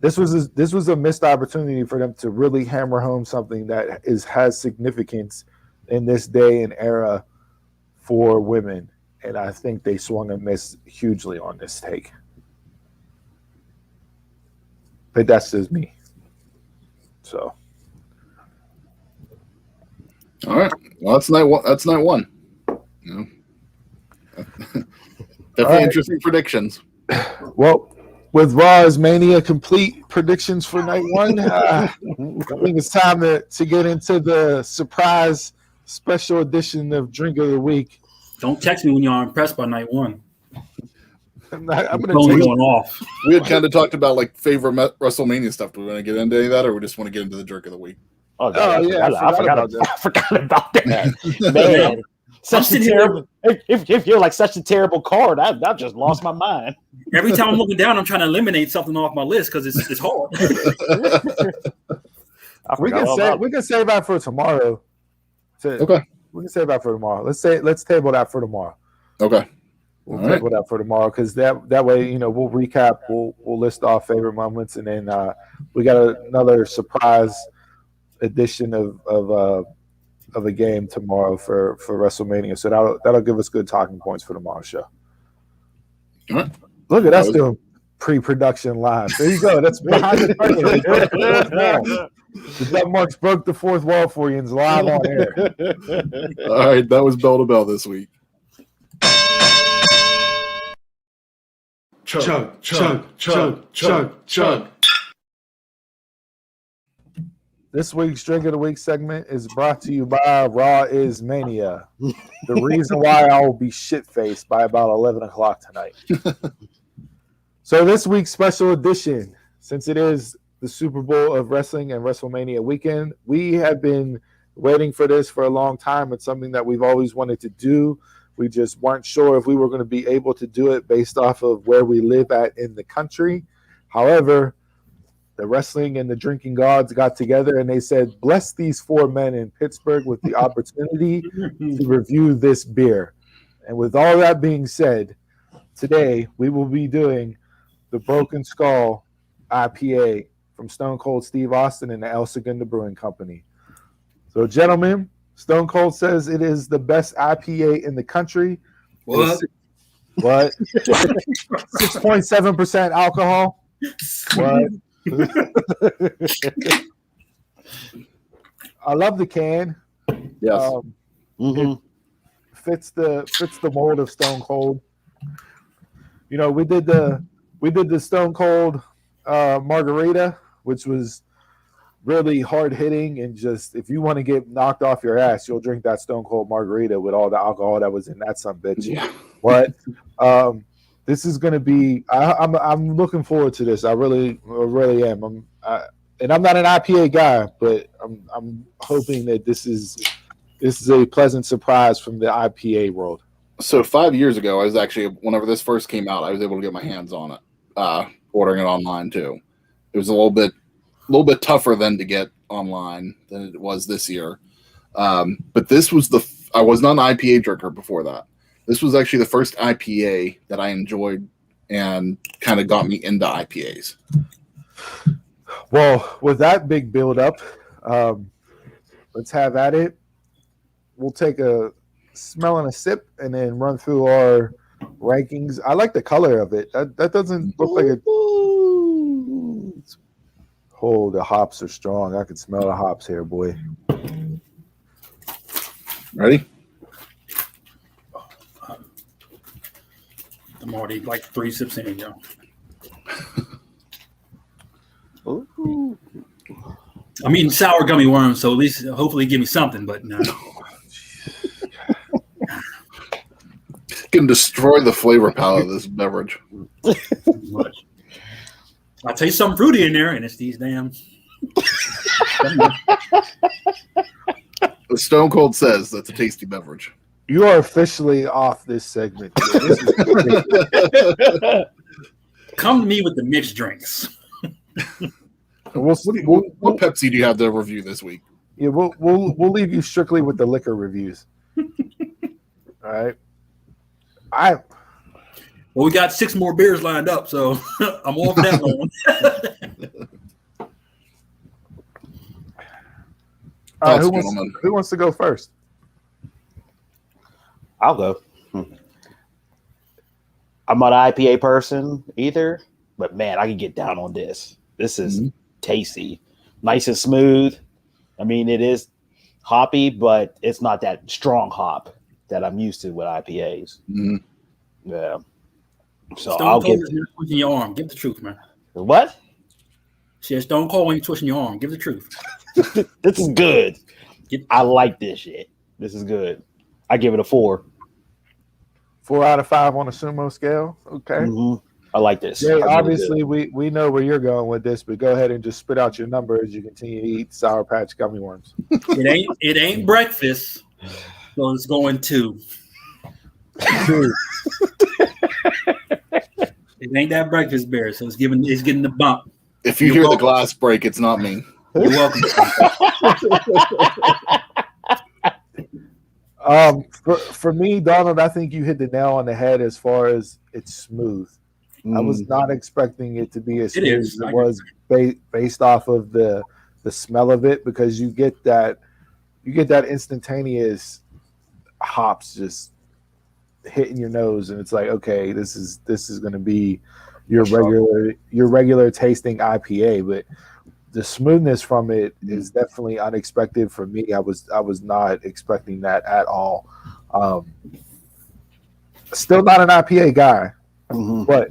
This was a missed opportunity for them to really hammer home something that has significance in this day and era for women. And I think they swung and missed hugely on this take. But that's just me. So. All right. Well, that's night one. That's night one. Definitely right. Interesting predictions. Well, with Raw's Mania complete predictions for night one, I think it's time to get into the surprise special edition of Drink of the Week. Don't text me when you're impressed by night one. I'm going to going off. We had kind of talked about like favorite WrestleMania stuff. Do we want to get into any of that, or we just want to get into the Drink of the Week? Oh yeah, I forgot about that. Man, such a terrible. If you're like such a terrible card, I've just lost my mind. Every time I'm looking down, I'm trying to eliminate something off my list because it's hard. We can save that for tomorrow. Okay. We can save that for tomorrow. Let's table that for tomorrow. Okay. We'll table that for tomorrow because that way we'll recap. We'll list off favorite moments, and then we got another surprise edition of a game tomorrow for WrestleMania. So that'll give us good talking points for tomorrow's show. All right. Look at us doing pre-production live. There you go. That's behind the curtain. The Dub Marks broke the fourth wall for you and is live on air. All right, that was bell to bell this week. Chug, chug, chug, chug, chug. This week's Drink of the Week segment is brought to you by Raw is Mania. The reason why I will be shit-faced by about 11 o'clock tonight. So this week's special edition, since it is the Super Bowl of wrestling and WrestleMania weekend, we have been waiting for this for a long time. It's something that we've always wanted to do. We just weren't sure if we were going to be able to do it based off of where we live at in the country. However, the wrestling and the drinking gods got together and they said, bless these four men in Pittsburgh with the opportunity to review this beer. And with all that being said, today we will be doing the Broken Skull IPA from Stone Cold Steve Austin and the El Segundo Brewing Company. So, gentlemen, Stone Cold says it is the best IPA in the country. What? 6.7% alcohol. What? I love the can. Yes. fits the mold of Stone Cold. You know, we did the Stone Cold margarita, which was really hard hitting, and just if you want to get knocked off your ass, you'll drink that Stone Cold margarita with all the alcohol that was in that son bitch. Yeah. But this is going to be. I'm looking forward to this. I really am. And I'm not an IPA guy, but I'm hoping that this is a pleasant surprise from the IPA world. So 5 years ago, I was actually, whenever this first came out, I was able to get my hands on it, ordering it online too. It was a little bit tougher then to get online than it was this year. But this was I was not an IPA drinker before that. This was actually the first IPA that I enjoyed and kind of got me into IPAs. Well, with that big build up, let's have at it. We'll take a smell and a sip and then run through our rankings. I like the color of it. That doesn't look like it. Oh, the hops are strong. I can smell the hops here, boy. Ready? I'm already like 3 sips in, yo. Ooh. I'm eating sour gummy worms, so at least hopefully give me something, but no. Can destroy the flavor palette of this beverage. I taste something fruity in there, and it's these damn. The Stone Cold says that's a tasty beverage. You are officially off this segment. This is ridiculous. Come to me with the mixed drinks. We'll What Pepsi do you have to review this week? Yeah, we'll leave you strictly with the liquor reviews. All right. Well, we got 6 more beers lined up, so I'm off that one. All right, who wants to go first? I'll go. I'm not an IPA person either, but man, I can get down on this. This is tasty, nice and smooth. I mean, it is hoppy, but it's not that strong hop that I'm used to with IPAs. Mm-hmm. Yeah. So Stone I'll Cold give is twisting your arm. Give the truth, man. what? She says Stone Cold when you're twisting your arm. Give the truth. This is good. I like this shit. This is good. I give it a 4. 4 out of 5 on a sumo scale. Okay. Mm-hmm. I like this. Jay, obviously, we know where you're going with this, but go ahead and just spit out your number as you continue to eat Sour Patch gummy worms. It ain't breakfast, so it's going 2. It ain't that breakfast beer, so it's getting the bump. If you hear the glass break, it's not me. You're welcome. For me, Donald, I think you hit the nail on the head as far as it's smooth. I was not expecting it to be as smooth as it was based off of the smell of it, because you get that instantaneous hops just hitting your nose, and it's like, okay, this is going to be your regular tasting IPA, but the smoothness from it is definitely unexpected for me. I was not expecting that at all. Still not an IPA guy, but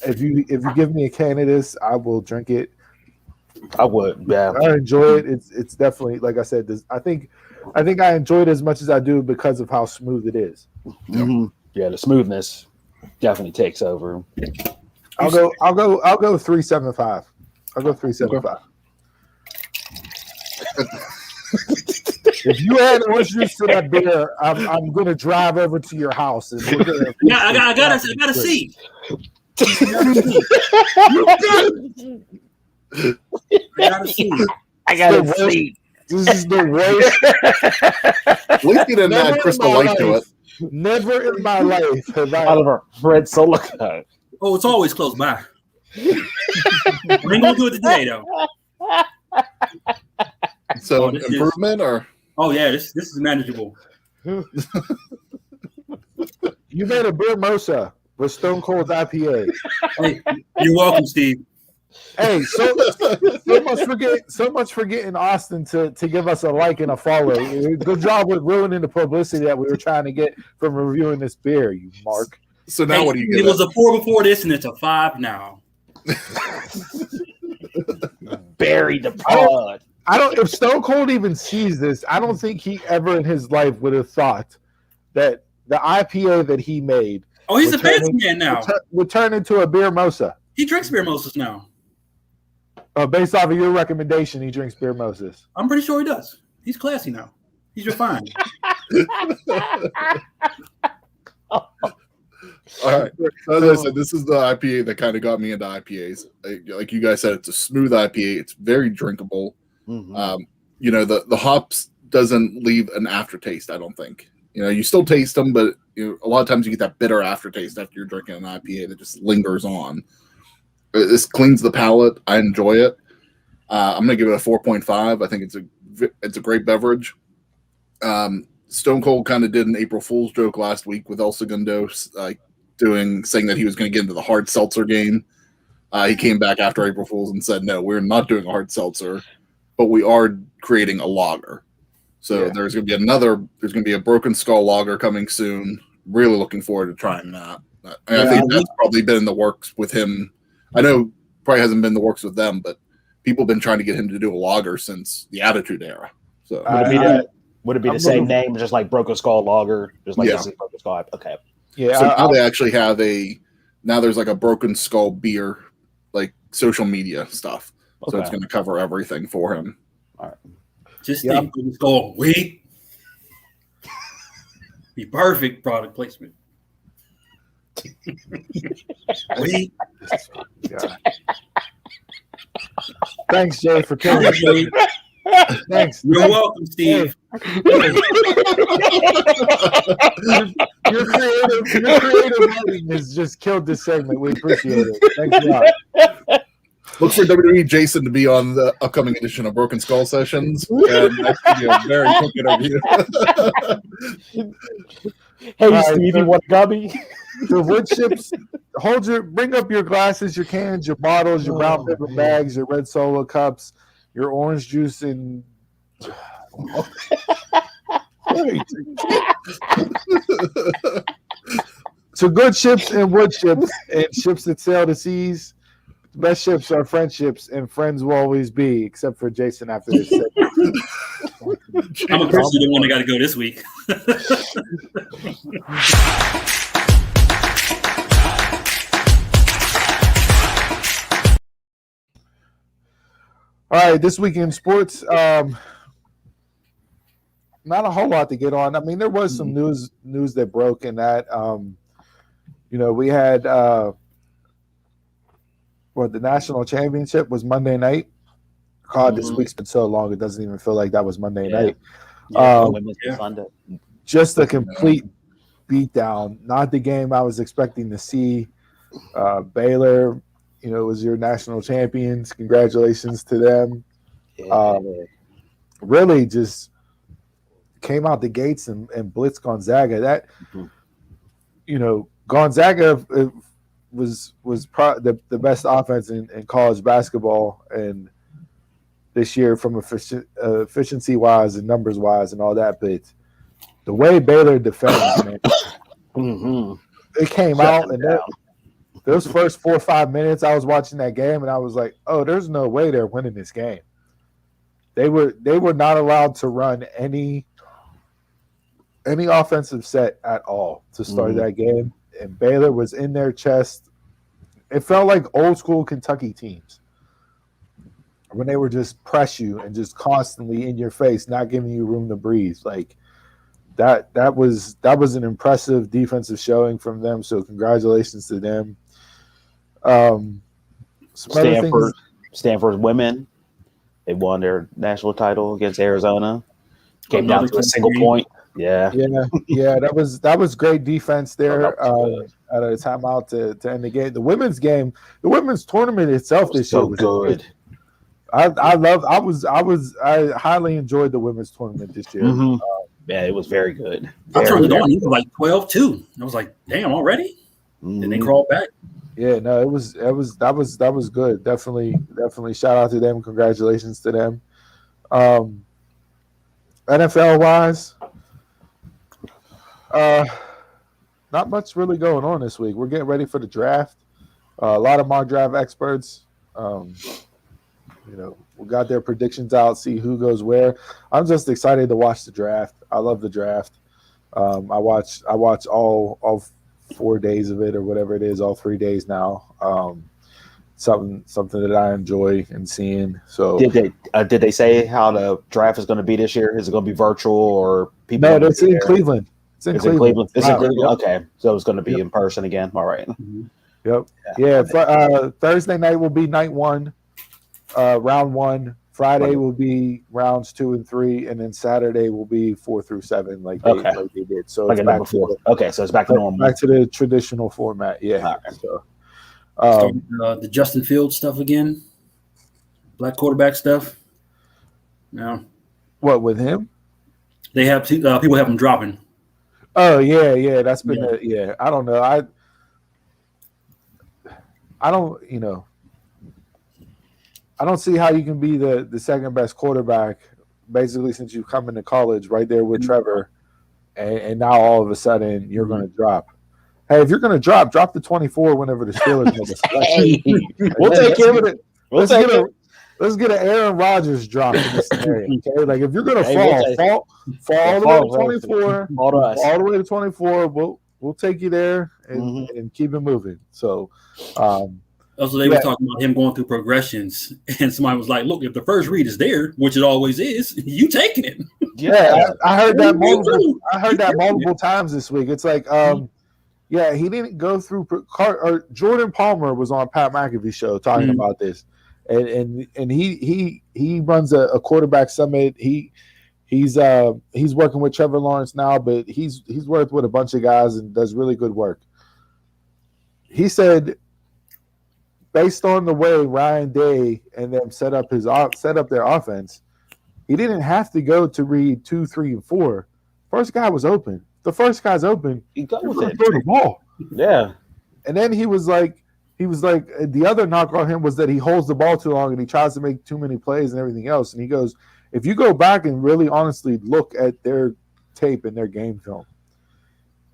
if you give me a can of this, I will drink it. I would. Yeah, I enjoy it. It's definitely, like I said, I think I enjoy it as much as I do because of how smooth it is. Mm-hmm. Yeah, the smoothness definitely takes over. I'll go 3.75. I'll go 3.75. If you add orange juice to that beer, I'm going to drive over to your house. And we're gonna I gotta see. I gotta see. This is the worst. At least you didn't add Crystal Light to it. Never in my life have I. Oliver, Red Solo Cup. Oh, it's always close by. We ain't gonna do it today, though. So improvement or? Oh yeah, this is manageable. You made a beer mosa with Stone Cold IPA. Hey, you're welcome, Steve. Hey, so much for getting Austin to give us a like and a follow. Good job with ruining the publicity that we were trying to get from reviewing this beer, you Mark. So now what do you It get? was a 4 before this, and it's a 5 now. Buried the pod. I don't. If Stone Cold even sees this, I don't think he ever in his life would have thought that the IPA that he made. Oh, he's a fancy man now. Would turn into a beer mosa. He drinks beer moses now. Based off of your recommendation, he drinks beer moses. I'm pretty sure he does. He's classy now. He's refined. All right. As I said, this is the IPA that kind of got me into IPAs. Like you guys said, it's a smooth IPA. It's very drinkable. Mm-hmm. The hops doesn't leave an aftertaste, I don't think. You still taste them, but a lot of times you get that bitter aftertaste after you're drinking an IPA that just lingers on. This cleans the palate. I enjoy it. I'm going to give it a 4.5. I think it's a great beverage. Stone Cold kind of did an April Fool's joke last week with El Segundo, saying that he was going to get into the hard seltzer game. He came back after April Fool's and said, "No, we're not doing a hard seltzer, but we are creating a lager." So there's going to be a Broken Skull lager coming soon. Really looking forward to trying that. I think that's probably been in the works with him. I know probably hasn't been in the works with them, but people have been trying to get him to do a lager since the Attitude Era. So would it be the same name, just like Broken Skull Lager? Just like this is Broken Skull. Okay. Yeah. So now they actually have there's like a Broken Skull beer, like social media stuff. Okay. So it's going to cover everything for him. All right. Just think Broken Skull. Wait. Be perfect product placement. Wait. Thanks, Jay, for killing me. Thanks. You're welcome, Steve. Your creative writing has just killed this segment. We appreciate it. Thanks a lot. Look for WWE Jason to be on the upcoming edition of Broken Skull Sessions, and that's going to be a very quick interview. Hey, Steve, you want a gummy? The wood chips. Bring up your glasses, your cans, your bottles, your brown paper bags, your red Solo cups, your orange juice, and so good chips and wood chips and ships that sail the seas. The best ships are friendships, and friends will always be, except for Jason after this. I'm a person the one that got to go this week. All right, this week in sports, not a whole lot to get on. I mean, there was some news that broke in that. We had the national championship was Monday night. God, this week's been so long; it doesn't even feel like that was Monday night. Sunday. Just a complete beatdown. Not the game I was expecting to see. Baylor, was your national champions. Congratulations to them. Really just came out the gates and blitzed Gonzaga. That, Gonzaga was the best offense in college basketball and this year from efficiency wise and numbers wise and all that. But the way Baylor defends, man, it came out and those first 4 or 5 minutes, I was watching that game and I was like, "Oh, there's no way they're winning this game." They were not allowed to run any offensive set at all to start that game, and Baylor was in their chest. It felt like old school Kentucky teams when they were just press you and just constantly in your face, not giving you room to breathe. Like that was an impressive defensive showing from them. So congratulations to them. Stanford's women, they won their national title against Arizona. Came down to a single point. Yeah. That was great defense there at a timeout to end the game. The women's tournament itself this year was good. I highly enjoyed the women's tournament this year. Yeah, it was very good. I turned it on. It was like 12-2. I was like, damn, already? Then they crawled back. Yeah, no, that was good. Definitely shout out to them. Congratulations to them. Um, NFL wise, uh, not much really going on this week. We're getting ready for the draft. A lot of mock draft experts. Um, we got their predictions out, see who goes where. I'm just excited to watch the draft. I love the draft. I watch all 4 days of it or whatever it is, all 3 days now. Something that I enjoy and seeing. So Did they say how the draft is going to be this year? Is it going to be virtual or people? No, that's in Cleveland. It's in Cleveland. It's in Cleveland. Yep. Okay, so it's going to be Yep. in person again. All right. Yep. Yeah. Thursday night will be night one, round one. Friday will be rounds 2 and 3, and then Saturday will be 4 through 7, like they did. So like it's back before. Okay, so it's back to normal. Back to the traditional format. Yeah. All right. So, The Justin Fields stuff again, black quarterback stuff. No, what with him? they have people have him dropping. Oh yeah. That's been Yeah. I don't know. I don't. I don't see how you can be the second best quarterback, basically since you've come into college, right there with Trevor, and now all of a sudden you're going to drop. Hey, if you're going to drop the 24 whenever the Steelers make a selection. We'll take care of it. Let's get an Aaron Rodgers drop in this scenario. Okay, like if you're going to fall all the way to 24, all the way to 24. We'll take you there and keep it moving. So. Also, they were talking about him going through progressions, and somebody was like, "Look, if the first read is there, which it always is, you taking it." Yeah, I heard that multiple. I heard that multiple times this week. It's like, yeah, he didn't go through. Or Jordan Palmer was on Pat McAfee's show talking about this, and he runs a quarterback summit. He's working with Trevor Lawrence now, but he's worked with a bunch of guys and does really good work. He said, based on the way Ryan Day and them set up their offense, he didn't have to go to read 2, 3, and 4. First guy was open. The first guy's open. He go with it. Throw the ball. Yeah. And then he was like, the other knock on him was that he holds the ball too long and he tries to make too many plays and everything else. And he goes, if you go back and really honestly look at their tape and their game film,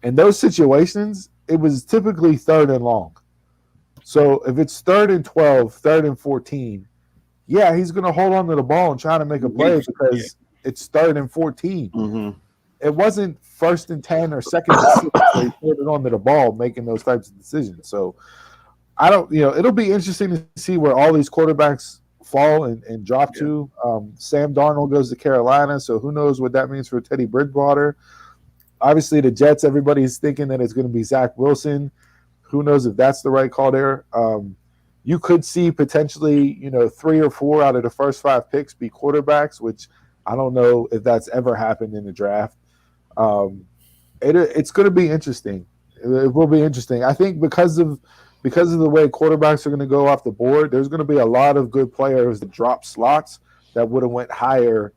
in those situations, it was typically 3rd and long. So if it's 3rd and 12, 3rd and 14, yeah, he's going to hold on to the ball and try to make a play because it's 3rd and 14. Mm-hmm. It wasn't 1st and 10 or 2nd and 6. They put it onto the ball, making those types of decisions. So I don't, it'll be interesting to see where all these quarterbacks fall and drop to. Sam Darnold goes to Carolina, so who knows what that means for Teddy Bridgewater. Obviously, the Jets, everybody's thinking that it's going to be Zach Wilson. Who knows if that's the right call there? You could see potentially, 3 or 4 out of the first 5 picks be quarterbacks, which I don't know if that's ever happened in the draft. It's going to be interesting. It will be interesting. I think because of the way quarterbacks are going to go off the board, there's going to be a lot of good players that drop slots that would have went higher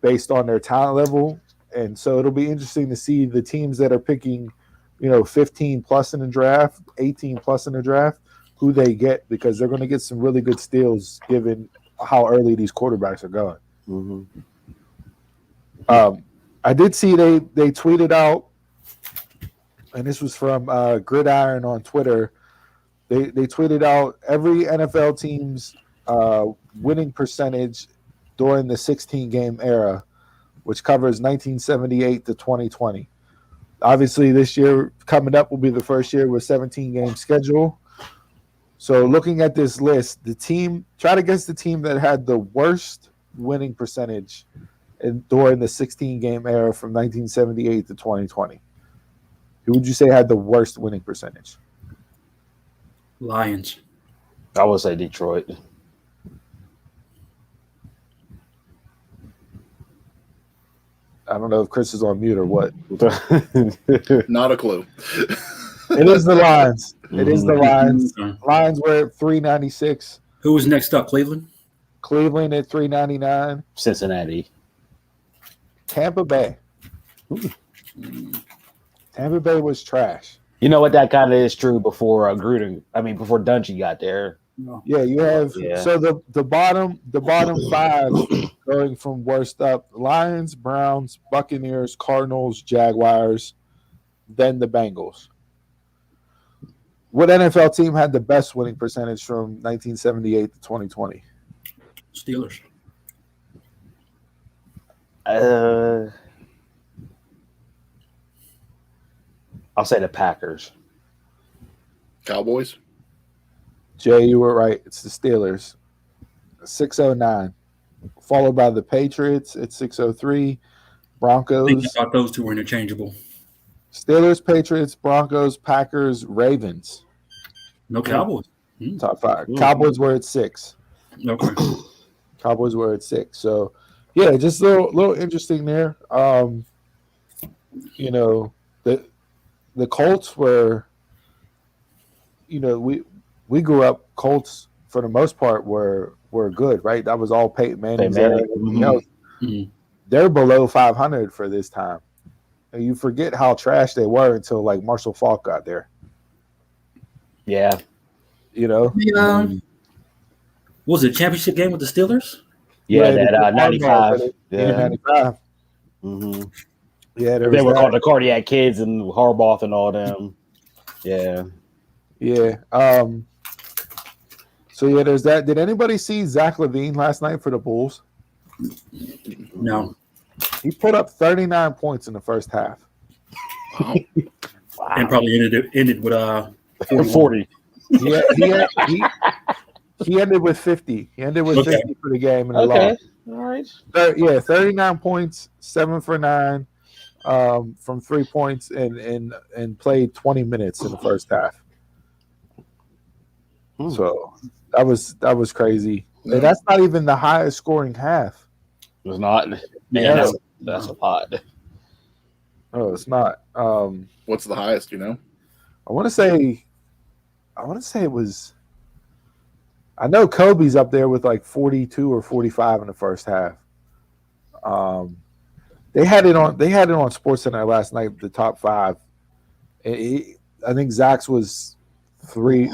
based on their talent level. And so it'll be interesting to see the teams that are picking, 15 plus in the draft, 18 plus in the draft, who they get, because they're going to get some really good steals given how early these quarterbacks are going. Mm-hmm. I did see they tweeted out, and this was from Gridiron on Twitter. They tweeted out every NFL team's winning percentage during the 16-game era, which covers 1978 to 2020. Obviously, this year coming up will be the first year with 17-game schedule. So looking at this list, try to guess the team that had the worst winning percentage during the 16-game era from 1978 to 2020. Who would you say had the worst winning percentage? Lions. I would say Detroit. I don't know if Chris is on mute or what. Not a clue. It is the Lions. It is the Lions. Okay. Lions were at 396. Who was next up? Cleveland. Cleveland at 399. Cincinnati. Tampa Bay. Tampa Bay was trash. You know what? That kind of is true before Gruden. I mean, before Dungy got there. Yeah, you have Yeah. so the bottom five going from worst up: Lions, Browns, Buccaneers, Cardinals, Jaguars, then the Bengals. What NFL team had the best winning percentage from 1978 to 2020? Steelers. I'll say the Packers. Cowboys. Jay, you were right. It's the Steelers. 609. Followed by the Patriots at 603. Thinking Broncos. about those two were interchangeable. Steelers, Patriots, Broncos, Packers, Ravens. No Cowboys. Top five. Cowboys were at 6. Okay. Cowboys were at 6. So, yeah, just a little interesting there. You know, the Colts were, you know, we grew up, Colts for the most part were good, right? That was all Peyton Manning's era. Everything else. They're below 500 for this time. And you forget how trash they were until like Marshall Faulk got there. Yeah. You know? Was it a championship game with the Steelers? Yeah, Yeah, that 95. Yeah, 95. Mm-hmm. Yeah, They were called the Cardiac Kids and Harbaugh and all them. Yeah. Yeah. So yeah, there's that. Did anybody see Zach Levine last night for the Bulls? No. He put up 39 points in the first half. Wow. And probably ended with 40. He ended with 50. He ended with 50 for the game and a loss. All right. 39 points, 7 for 9 from 3 points, and played 20 minutes in the first half. So that was crazy. And that's not even the highest scoring half. It was not. Man, Yeah. that's a lot. Oh, it's not. What's the highest? You know. I want to say it was. I know Kobe's up there with like 42 or 45 in the first half. They had it on SportsCenter last night. The top 5. I think Zach's was 3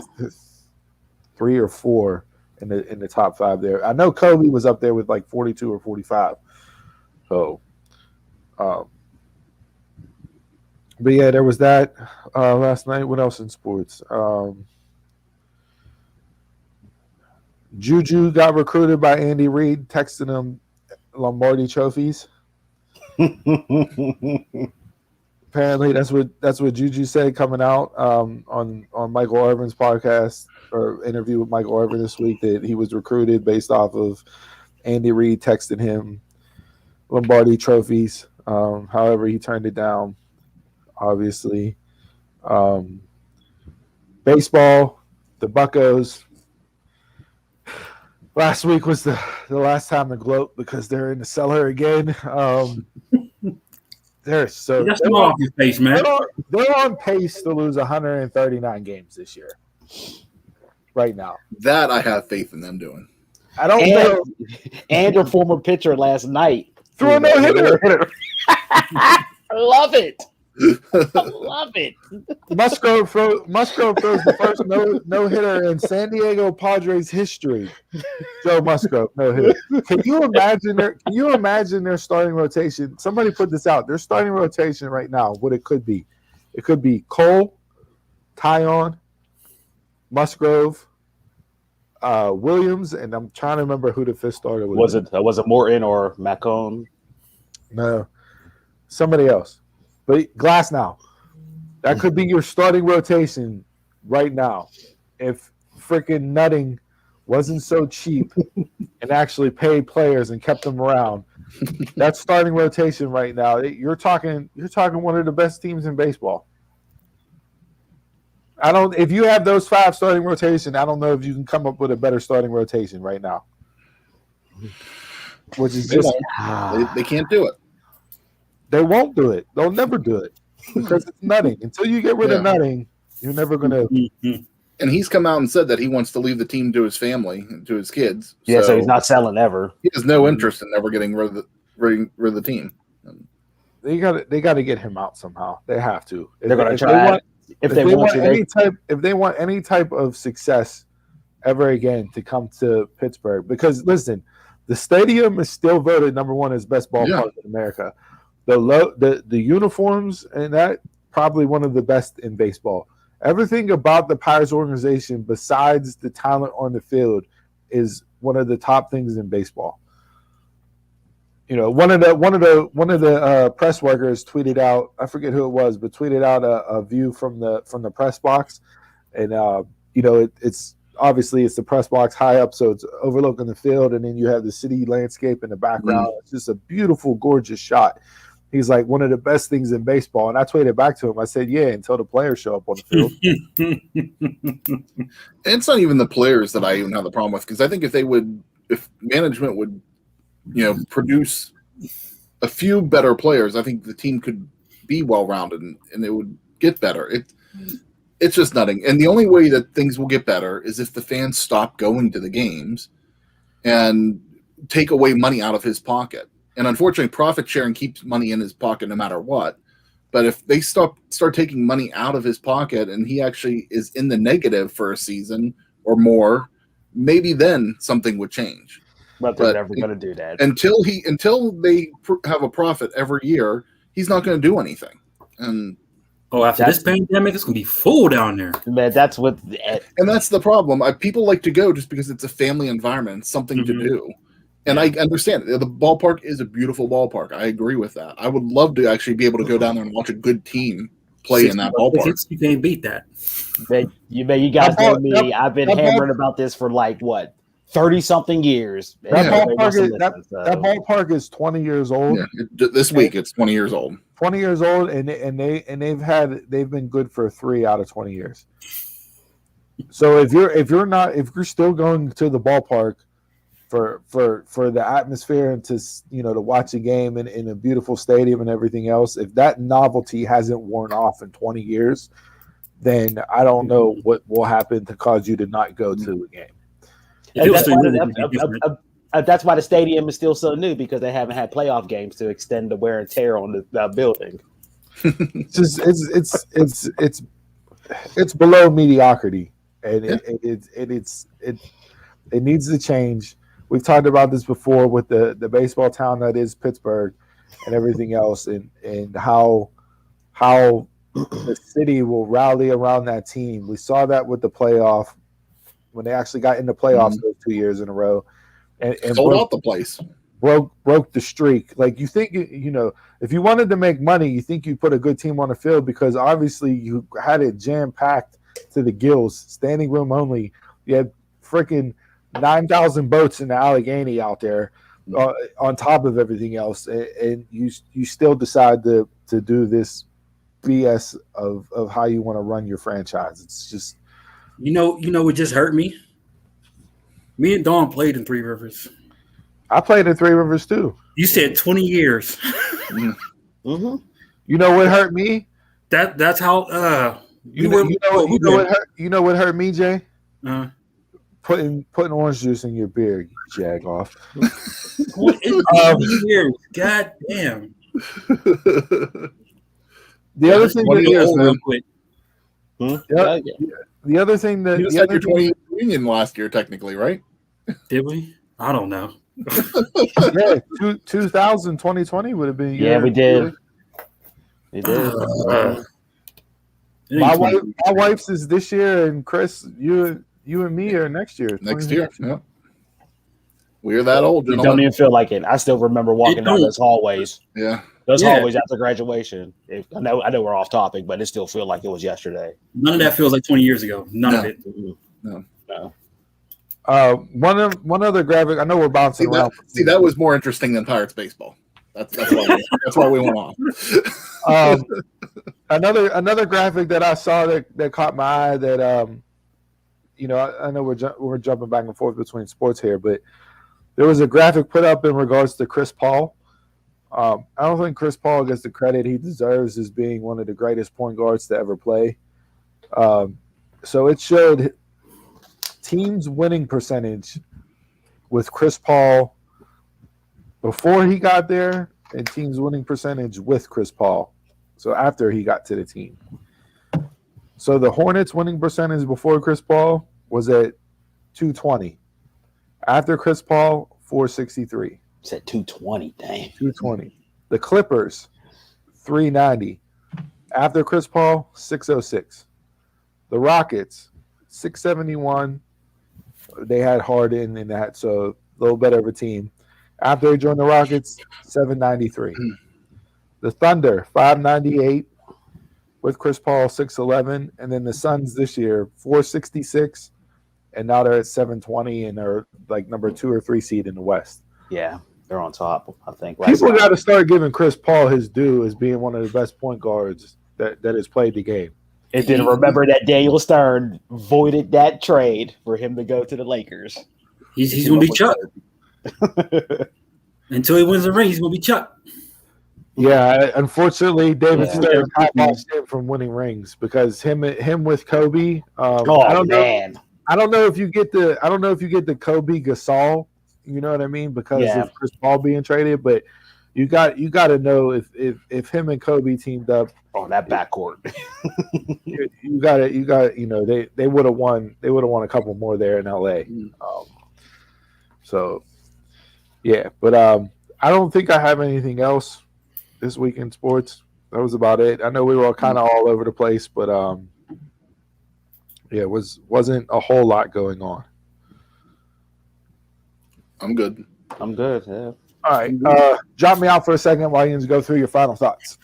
or 4 in the top 5 there. I know Kobe was up there with like 42 or 45. So, but yeah, there was that last night. What else in sports? Juju got recruited by Andy Reid, texting him Lombardi trophies. Apparently, that's what Juju said coming out on Michael Irvin's podcast or interview with Michael Irvin this week, that he was recruited based off of Andy Reid texting him Lombardi trophies. However, he turned it down. Obviously, baseball, the Buccos. Last week was the last time to gloat because they're in the cellar again. They're off your face, man. They're on pace to lose 139 games this year. Right now. That I have faith in them doing. I don't know. And your former pitcher last night threw a no-hitter. I love it. I love it. Musgrove throws the first no-hitter in San Diego Padres history. Joe Musgrove, no-hitter. Can you imagine their starting rotation? Somebody put this out. Their starting rotation right now, what it could be. It could be Cole, Tyon, Musgrove, Williams, and I'm trying to remember who the fifth starter was. Was it Morton or Macone? No. Somebody else. But Glasnow. That could be your starting rotation right now. If freaking Nutting wasn't so cheap and actually paid players and kept them around, that starting rotation right now, you're talking one of the best teams in baseball. If you have those 5 starting rotation, I don't know if you can come up with a better starting rotation right now. Which is just They can't do it. They won't do it. They'll never do it because it's Nutting. Until you get rid of Nutting, you're never going to. And he's come out and said that he wants to leave the team to his family and to his kids. Yeah, so he's not selling ever. He has no interest in ever getting rid of the team. They got to get him out somehow. They have to. They're going to try. if they want to, if they want any type of success ever again to come to Pittsburgh, because listen, the stadium is still voted number one as best ballpark in America. The uniforms and that probably one of the best in baseball. Everything about the Pirates organization, besides the talent on the field, is one of the top things in baseball. You know, one of the press workers tweeted out, I forget who it was, but tweeted out a view from the press box, and you know, it's obviously it's the press box high up, so it's overlooking the field, and then you have the city landscape in the background. It's just a beautiful, gorgeous shot. He's like, one of the best things in baseball. And I tweeted back to him. I said, yeah, until the players show up on the field. It's not even the players that I even have the problem with, because I think if management would, you know, produce a few better players, I think the team could be well-rounded and it would get better. It's just nothing. And the only way that things will get better is if the fans stop going to the games and take away money out of his pocket. And unfortunately, profit sharing keeps money in his pocket no matter what. But if they start taking money out of his pocket and he actually is in the negative for a season or more, maybe then something would change. But they're never going to do that until they have a profit every year. He's not going to do anything. And after this pandemic, it's going to be full down there. Man, that's what. And that's the problem. People like to go just because it's a family environment, something to do. And I understand it. The ballpark is a beautiful ballpark. I agree with that. I would love to actually be able to go down there and watch a good team play in that ballpark. You can't beat that. You guys know me. I've been hammering about this for 30-something years. That ballpark is 20 years old. Yeah, this week it's 20 years old. 20 years old, and they've been good for 3 out of 20 years. So if you're still going to the ballpark for the atmosphere and to watch a game in a beautiful stadium and everything else, if that novelty hasn't worn off in 20 years, then I don't know what will happen to cause you to not go to a game. That's why the stadium is still so new, because they haven't had playoff games to extend the wear and tear on the building. It's below mediocrity, and it needs to change. We've talked about this before with the baseball town that is Pittsburgh and everything else, and how the city will rally around that team. We saw that with the playoff when they actually got into playoffs those 2 years in a row, and sold out the place, broke the streak. Like, you think, if you wanted to make money, you think you put a good team on the field, because obviously you had it jam packed to the gills, standing room only. You had freaking 9,000 boats in the Allegheny out there on top of everything else, and you still decide to do this BS of how you want to run your franchise. It's just, what just hurt me? Me and Dawn played in Three Rivers. I played in Three Rivers too. You said 20 years. Mm-hmm. You know what hurt me? That's how you know what hurt me, Jay? Putting orange juice in your beer, you jag off. God damn. The other thing real quick. The other thing that you had your 20 reunion last year, technically, right? Did we? I don't know. 2020 would have been. Yeah, we did. We did. My wife's is this year, and Chris, you and me are next year. Next year, yeah. We're that old. It don't even feel like it. I still remember walking down those hallways. Yeah. Those hallways after graduation. I know we're off topic, but it still feels like it was yesterday. None of that feels like 20 years ago. None of it. No. One other graphic. I know we're bouncing around. That was more interesting than Pirates baseball. That's why we went off. Another graphic that I saw that caught my eye that I know we're jumping back and forth between sports here, but there was a graphic put up in regards to Chris Paul. I don't think Chris Paul gets the credit he deserves as being one of the greatest point guards to ever play. So it showed teams' winning percentage with Chris Paul before he got there, and teams' winning percentage with Chris Paul. So after he got to the team. So the Hornets' winning percentage before Chris Paul was at 220. After Chris Paul, 463. It's at 220. Dang. 220. The Clippers, 390. After Chris Paul, 606. The Rockets, 671. They had Harden in that, so a little better of a team. After they joined the Rockets, 793. The Thunder, 598. With Chris Paul, 611. And then the Suns this year, 466. And now they're at 720 and they're like number 2 or 3 seed in the West. Yeah, they're on top, I think. People got to start giving Chris Paul his due as being one of the best point guards that has played the game. And then remember that Daniel Stern voided that trade for him to go to the Lakers. He's going to be Chuck. Until he wins the ring, he's going to be Chuck. Yeah, unfortunately, David Stern lost him from winning rings because him with Kobe. I don't know if you get the Kobe Gasol. You know what I mean? Because of Chris Paul being traded, but you got to know if him and Kobe teamed up on that backcourt, you got they would have won. They would have won a couple more there in LA. So yeah, but I don't think I have anything else this week in sports. That was about it. I know we were kind of all over the place, but it wasn't a whole lot going on. I'm good. Yeah. All right. Drop me out for a second while you go through your final thoughts.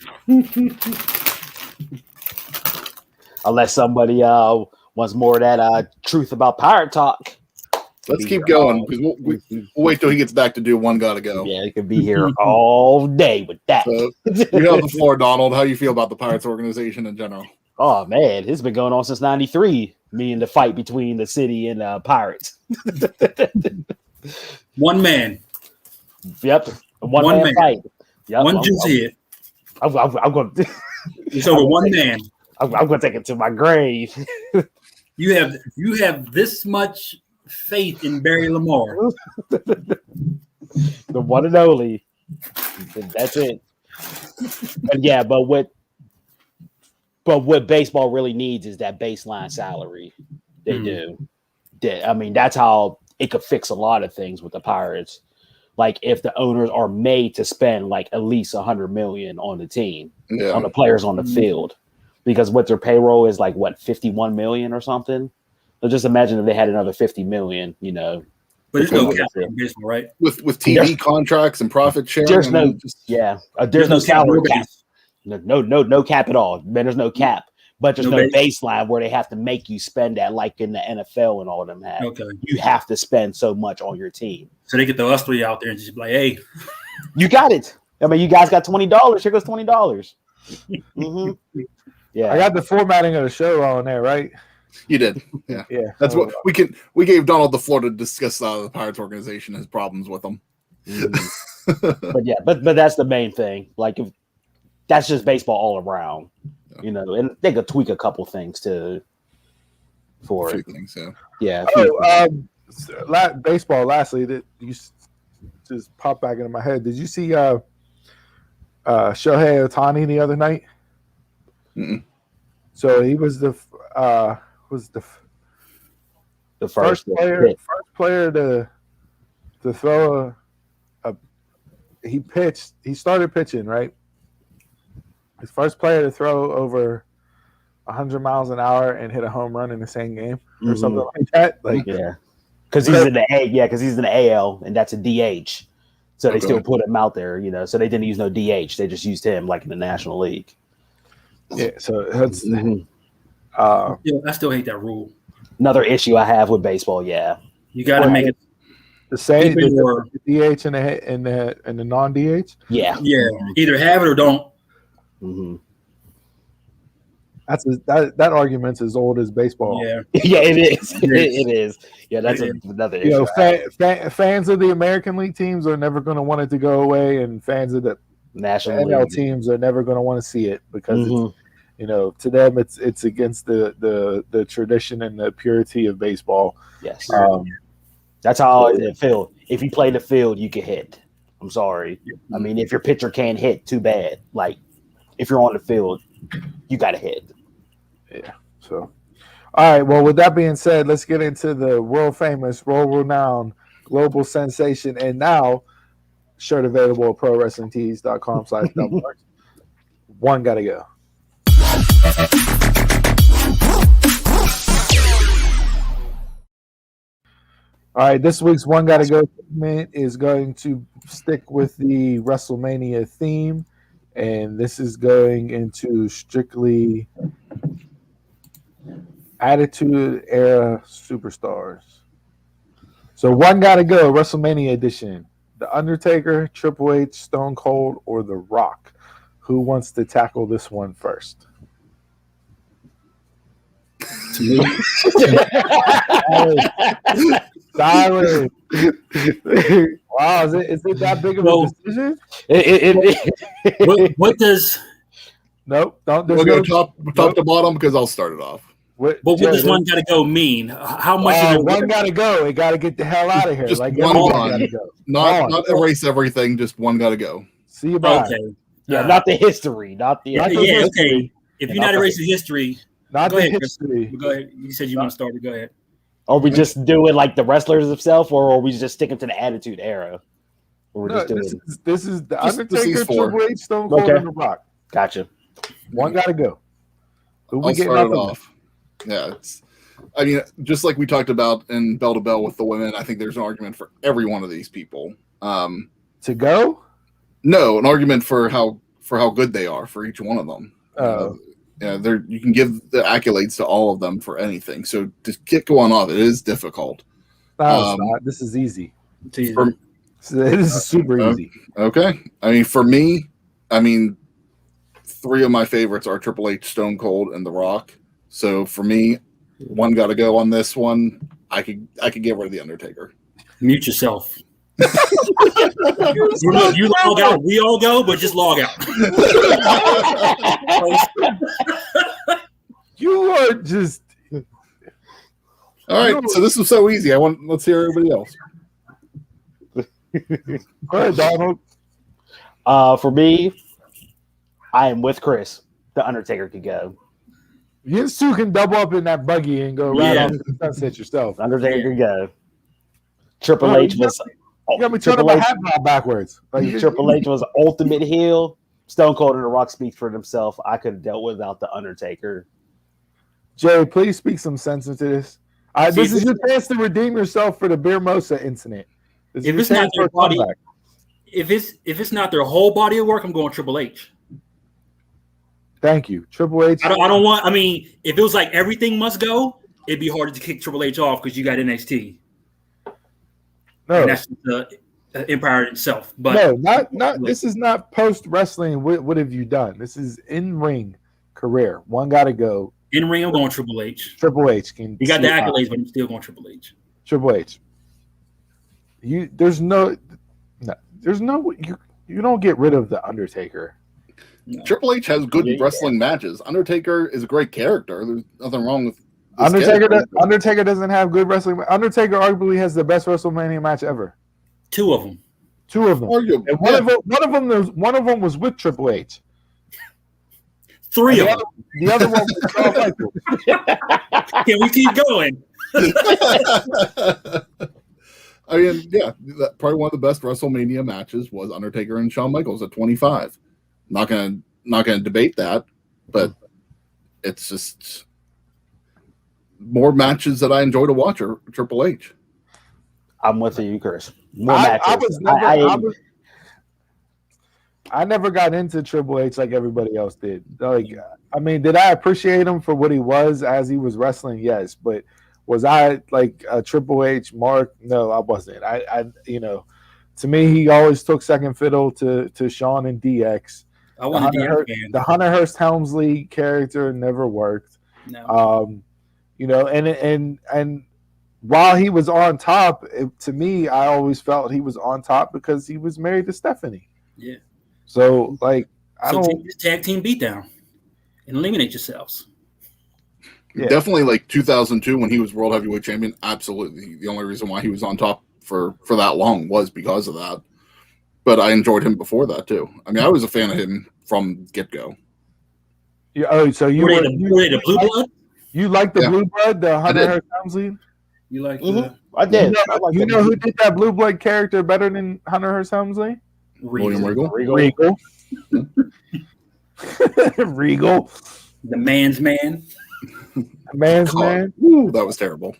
Unless somebody wants more of that truth about Pirate Talk. Let's keep going because we'll wait till he gets back to do one gotta go. Yeah, he could be here all day with that. So, you have the floor, Donald. How you feel about the Pirates organization in general? Oh man, it's been going on since '93. Me and the fight between the city and Pirates. One man. Yep. One man fight. Yep. One juice head. I'm going. It's over one man. I'm going to take it to my grave. You have this much faith in Barry Lamar. The one and only. That's it. But what baseball really needs is that baseline salary. They do. I mean, that's how it could fix a lot of things with the Pirates. Like if the owners are made to spend like at least $100 million on the team, on the players on the field, because what their payroll is like, what, 51 million or something. So just imagine if they had another 50 million, But there's no cap in baseball, right? With TV contracts and profit sharing. There's no salary cap. No cap at all. Man, there's no cap. But there's no baseline where they have to make you spend that, like in the NFL and all of them have. Okay. You have to spend so much on your team. So they get the us three out there and just be like, hey. You got it. I mean, you guys got $20. Here goes $20. Mm-hmm. Yeah. I got the formatting of the show on there, right? You did. Yeah. Yeah. That's what we gave Donald the floor to discuss the Pirates organization, his problems with them. But that's the main thing. Like, if that's just baseball all around. And they could tweak a couple things too for it. Things, Baseball. Lastly, that you just popped back into my head. Did you see Shohei Ohtani the other night? Mm-mm. So he was the first player to throw he started pitching, right? His first player to throw over 100 miles an hour and hit a home run in the same game or something like that. Because he's in the AL and that's a DH, so they still put him out there. So they didn't use no DH; they just used him like in the National League. Yeah, so that's. I still hate that rule. Another issue I have with baseball. Yeah, you got to make it the same. The DH and the non-DH. Yeah, either have it or don't. Mm-hmm. That argument's as old as baseball. Yeah, it is. It is. Yeah, that's another issue. Fans of the American League teams are never going to want it to go away, and fans of the National NL League teams are never going to want to see it because it's, to them it's against the tradition and the purity of baseball. Yes, that's how it feels. If you play the field, you can hit. I'm sorry. I mean, if your pitcher can't hit, too bad. Like, if you're on the field, you got to hit. Yeah. So, all right. Well, with that being said, let's get into the world famous, world renowned, global sensation, and now shirt available at prowrestlingtees.com/dumbmarks. One gotta go. All right, this week's One Gotta Go segment is going to stick with the WrestleMania theme, and this is going into strictly Attitude Era superstars. So One Gotta Go, WrestleMania edition. The Undertaker, Triple H, Stone Cold, or The Rock? Who wants to tackle this one first? Silent. Wow, is it that big of a decision? What does? Nope. Don't. We'll go top to bottom because I'll start it off. What does one gotta go mean? How much is it? One gotta go. It gotta get the hell out of here. Just like one gotta go. Not erase everything. Just one gotta go. See you bye. Okay. Yeah, not the history, not the. Okay. If you're not erasing history, not go the ahead, history. Go ahead. You said you want to start it. Go ahead. Are we just doing like the wrestlers themselves, or are we just sticking to the Attitude Era? Or we're just doing this is the Undertaker, Triple H, Stone Cold, and The Rock. Gotcha. One gotta go. I'll start it off. Yeah, I mean, just like we talked about in Bell to Bell with the women, I think there's an argument for every one of these people. To go? No, an argument for how good they are for each one of them. Yeah, you can give the accolades to all of them for anything. So to get going off, it is difficult. No, it's not. This is easy. This is super easy. Okay. I mean, for me, three of my favorites are Triple H, Stone Cold, and The Rock. So for me, one got to go on this one. I could get rid of the Undertaker. Mute yourself. You log out. We all go, but just log out. You are just. All right. So this was so easy. Let's hear everybody else. Go ahead, Donald. For me, I am with Chris. The Undertaker could go. You two can double up in that buggy and go right off to the sunset yourself. Undertaker could go. Triple H was. You got me turning my hat backwards. Like Triple H was ultimate heel. Stone Cold and The Rock speaks for themselves. I could have dealt without the Undertaker. Jay, please speak some sense into this. This is your chance to redeem yourself for the Beer Mosa incident. If it's not their body, if it's not their whole body of work, I'm going Triple H. Thank you, Triple H. I don't want. I mean, if it was like everything must go, it'd be harder to kick Triple H off because you got NXT. No, and that's the Empire itself. But not. This is not post wrestling. What have you done? This is in ring career. One got to go. In ring, I'm going Triple H. Triple H can. You got the accolades, but I'm still going Triple H. Triple H. You don't get rid of the Undertaker. No. Triple H has good wrestling matches. Undertaker is a great character. There's nothing wrong with Undertaker doesn't have good wrestling. Undertaker arguably has the best WrestleMania match ever. Two of them. Arguably. And one of them was with Triple H. Three of them. The other one was Shawn Michaels. Can we keep going? I mean, yeah, probably one of the best WrestleMania matches was Undertaker and Shawn Michaels at 25. Not gonna debate that, but it's just more matches that I enjoy to watch are Triple H. I'm with you, Chris. More matches. I never got into Triple H like everybody else did. Like, I mean, did I appreciate him for what he was as he was wrestling? Yes, but was I like a Triple H mark? No, I wasn't. To me, he always took second fiddle to Shawn and DX. The Hunter Hearst Helmsley character never worked. No. And while he was on top, to me, I always felt he was on top because he was married to Stephanie. Yeah. So, take this tag team beatdown and eliminate yourselves. Yeah. Definitely, like 2002 when he was World Heavyweight Champion. Absolutely, the only reason why he was on top for that long was because of that. But I enjoyed him before that too. I mean, I was a fan of him from get go. Yeah. Oh, so you were they the blue blood? You like the Yeah. Blue Blood, the Hunter did. Hearst Helmsley? You like I did. You know who did that Blue Blood character better than Hunter Hearst Helmsley? William Regal. Regal. Regal. the man's man? Man's God. man. Ooh, that was terrible.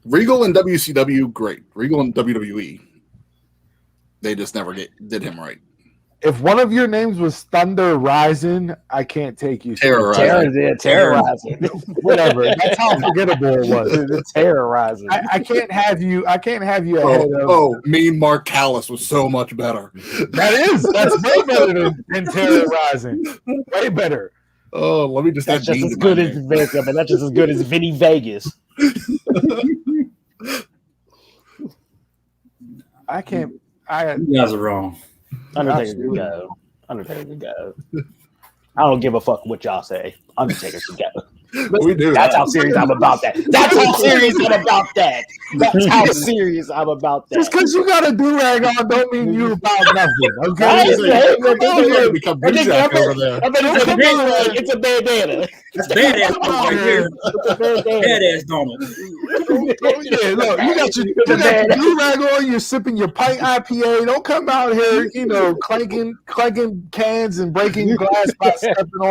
Regal and WCW, great. Regal and WWE, they just never did him right. If one of your names was Thunder Rising, I can't take you. Terrorizing. Terrorizing. Whatever. That's how forgettable it was. Terrorizing. I can't have you. I can't have you ahead of. Oh, Mean Mark Callis was so much better. That's way better than Terrorizing. Way better. Oh, let me just That's add just Dean as to good my as name. Vegas. I mean, that's just as good as Vinny Vegas. I can't. You guys are wrong. Undertaker can go. Undertaker can go. I don't give a fuck what y'all say. Undertaker can go. We do. That's that. how serious I'm about that. That's how serious I'm about that. That's how serious I'm about that. Just because you got a do-rag on don't mean you about nothing. I Okay. ain't saying that. Oh, you gotta become Blue Jack over there. I bet it's a big it's a bandana. It's badass Come on right here. It's a bandana. Badass Donald. Yeah, look, you got your do-rag on. You're sipping your pint IPA. Don't come out here, clanking cans and breaking glass by stepping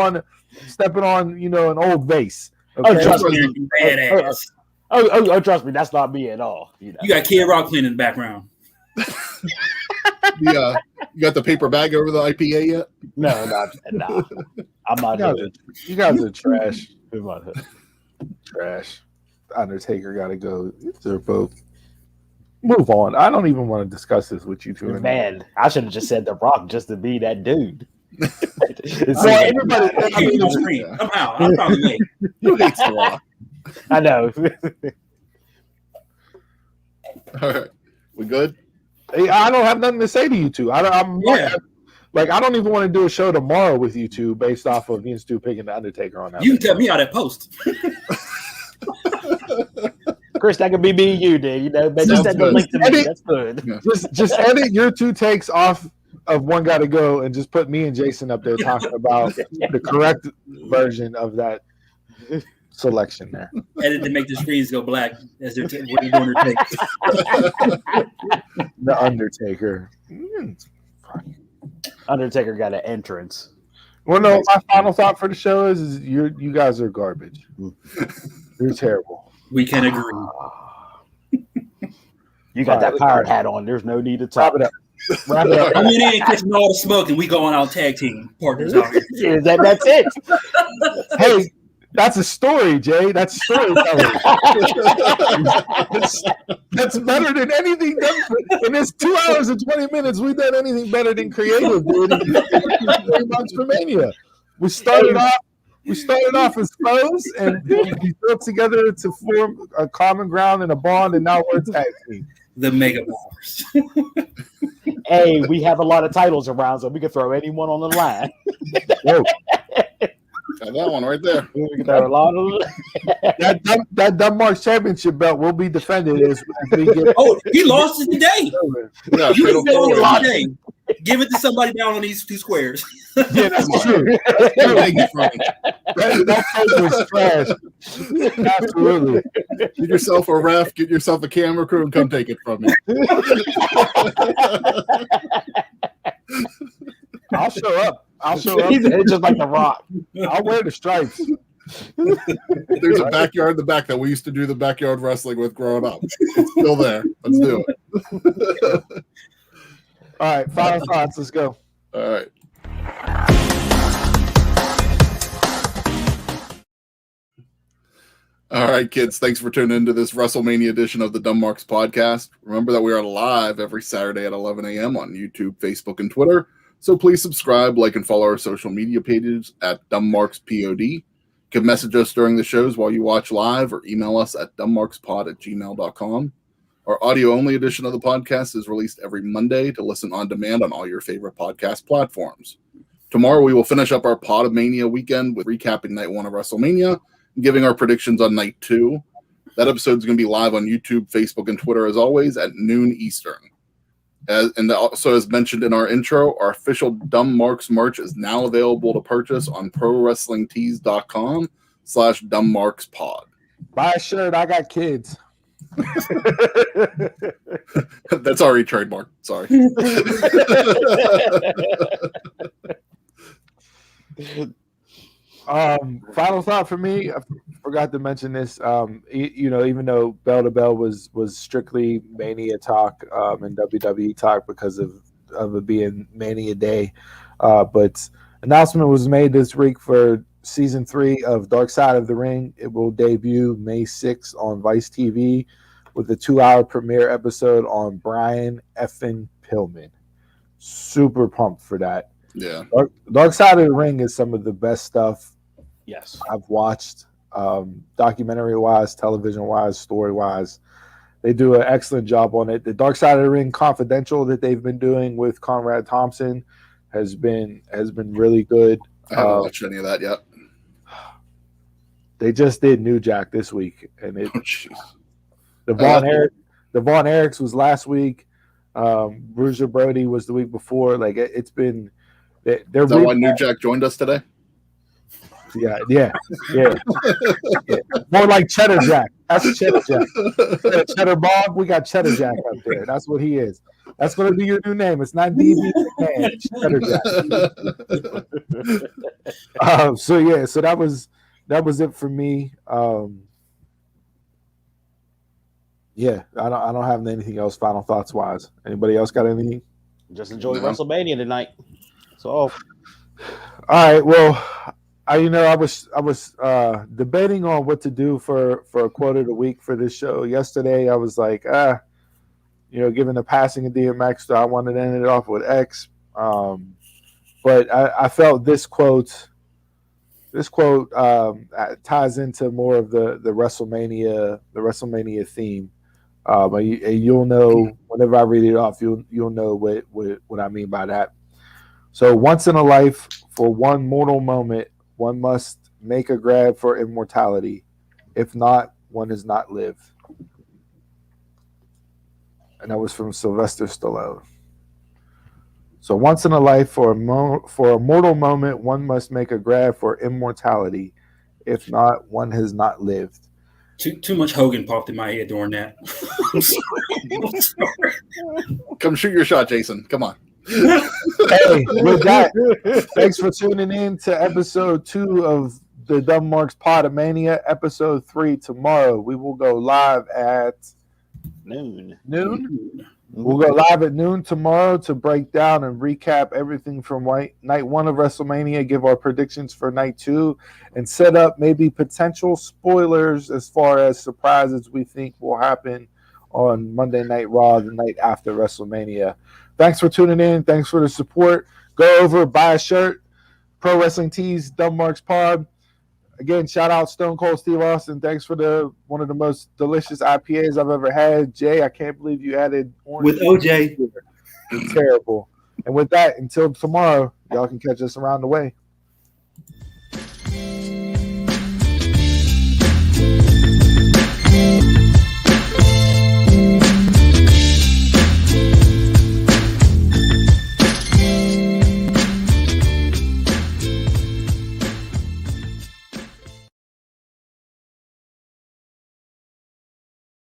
on, an old vase. Oh, Okay? trust me. Badass. Oh, trust me. That's not me at all. You got Kid Rock playing in the background. Yeah, you got the paper bag over the IPA yet? No. I'm not here. You guys are trash. I'm not here. Trash. Undertaker got to go. They're both. Move on. I don't even want to discuss this with you two. anymore. Man, I should have just said The Rock just to be that dude. Well, everybody. I mean, On screen. Somehow, I found a way. Who hates The Rock? I know. All right, we good? I don't have nothing to say to you two. I'm Yeah. like I don't even want to do a show tomorrow with you two based off of me and Stu picking the Undertaker on that. You can cut me out at post. Chris, that could be me and you, dude. But just Sounds send the good. link to me. Edit. That's good. Just edit your two takes off of One Gotta Go and just put me and Jason up there talking about the correct version of that selection there. Edit to make the screens go black as they're doing their takes. The Undertaker. Undertaker got an entrance. Well, no, my final thought for the show is you guys are garbage. You're terrible. We can agree. You got that pirate hat on. There's no need to talk. Wrap it up. Wrap it up. I mean, they ain't catching all the smoke, and we going out tag team partners out here. Yeah, that's it. Hey, that's a story, Jay. That's storytelling. That's better than anything done. In this 2 hours and 20 minutes, we've done anything better than creative did in 3 months for Mania. We started off as foes, and we built together to form a common ground and a bond, and now we're tag team. The Mega Bars. Hey, we have a lot of titles around, so we can throw anyone on the line. Whoa. Got that one right there. We can throw a lot of That Denmark championship belt will be defended as we get. Oh, he lost it today. Yeah, He fatal lost four-way. it today. Give it to somebody down on these two squares. Yeah, that's true. Take it from me. That fight was trash. Absolutely. Get yourself a ref, get yourself a camera crew, and come take it from me. I'll show up. He's just like The Rock. I'll wear the stripes. There's a backyard in the back that we used to do the backyard wrestling with growing up. It's still there. Let's do it. All right, final thoughts. Let's go. All right. All right, kids. Thanks for tuning into this WrestleMania edition of the Dumb Marks podcast. Remember that we are live every Saturday at 11 a.m. on YouTube, Facebook, and Twitter. So please subscribe, like, and follow our social media pages at DumbMarksPod. You can message us during the shows while you watch live or email us at dumbmarkspod@gmail.com. Our audio-only edition of the podcast is released every Monday to listen on demand on all your favorite podcast platforms. Tomorrow we will finish up our Pod of Mania weekend with recapping Night 1 of WrestleMania and giving our predictions on Night 2. That episode is going to be live on YouTube, Facebook, and Twitter as always at noon Eastern. And also, as mentioned in our intro, our official Dumb Marks merch is now available to purchase on ProWrestlingTees.com. facebook.com/dumbmarkspod. Buy a shirt. I got kids. That's already trademarked. Sorry. Final thought for me. I forgot to mention this. Even though Bell to Bell was strictly Mania talk and WWE talk because of it being Mania Day, but announcement was made this week for season 3 of Dark Side of the Ring. It will debut May 6th on Vice TV with a 2-hour premiere episode on Brian effing Pillman. Super pumped for that. Yeah. Dark Side of the Ring is some of the best stuff Yes. I've watched, documentary wise, television wise, story wise. They do an excellent job on it. The Dark Side of the Ring Confidential that they've been doing with Conrad Thompson has been really good. I haven't watched any of that yet. They just did New Jack this week, and Oh, jeez. the Von Erichs was last week. Bruiser Brody was the week before. Like it's been. They're Is that why New Jack joined us today? Yeah. More like Cheddar Jack. That's Cheddar Jack. Cheddar Bob, we got Cheddar Jack up there. That's what he is. That's going to be your new name. It's not DB Man. It's Cheddar Jack. So that was it for me. I don't have anything else. Final thoughts wise. Anybody else got anything? Just enjoy WrestleMania tonight. So, all right. Well, I was debating on what to do for a quote of the week for this show. Yesterday, I was like, given the passing of DMX, I wanted to end it off with X. But I felt this quote ties into more of the WrestleMania theme. You'll know whenever I read it off, you'll know what I mean by that. So once in a life, for one mortal moment, one must make a grab for immortality. If not, one has not lived. And that was from Sylvester Stallone. So once in a life, for a mortal moment, one must make a grab for immortality. If not, one has not lived. Too much Hogan popped in my head during that. I'm sorry. Come shoot your shot, Jason. Come on. Hey, with that, thanks for tuning in to episode 2 of the Dumb Marks Podomania. Episode 3 tomorrow. We will go live at noon. We'll go live at noon tomorrow to break down and recap everything from night 1 of WrestleMania, give our predictions for night 2, and set up maybe potential spoilers as far as surprises we think will happen on Monday Night Raw, the night after WrestleMania. Thanks for tuning in. Thanks for the support. Go over, buy a shirt. Pro Wrestling Tees, Dumb Marks Pod. Again, shout out Stone Cold Steve Austin. Thanks for one of the most delicious IPAs I've ever had. Jay, I can't believe you added orange. With OJ. It's terrible. And with that, until tomorrow, y'all can catch us around the way.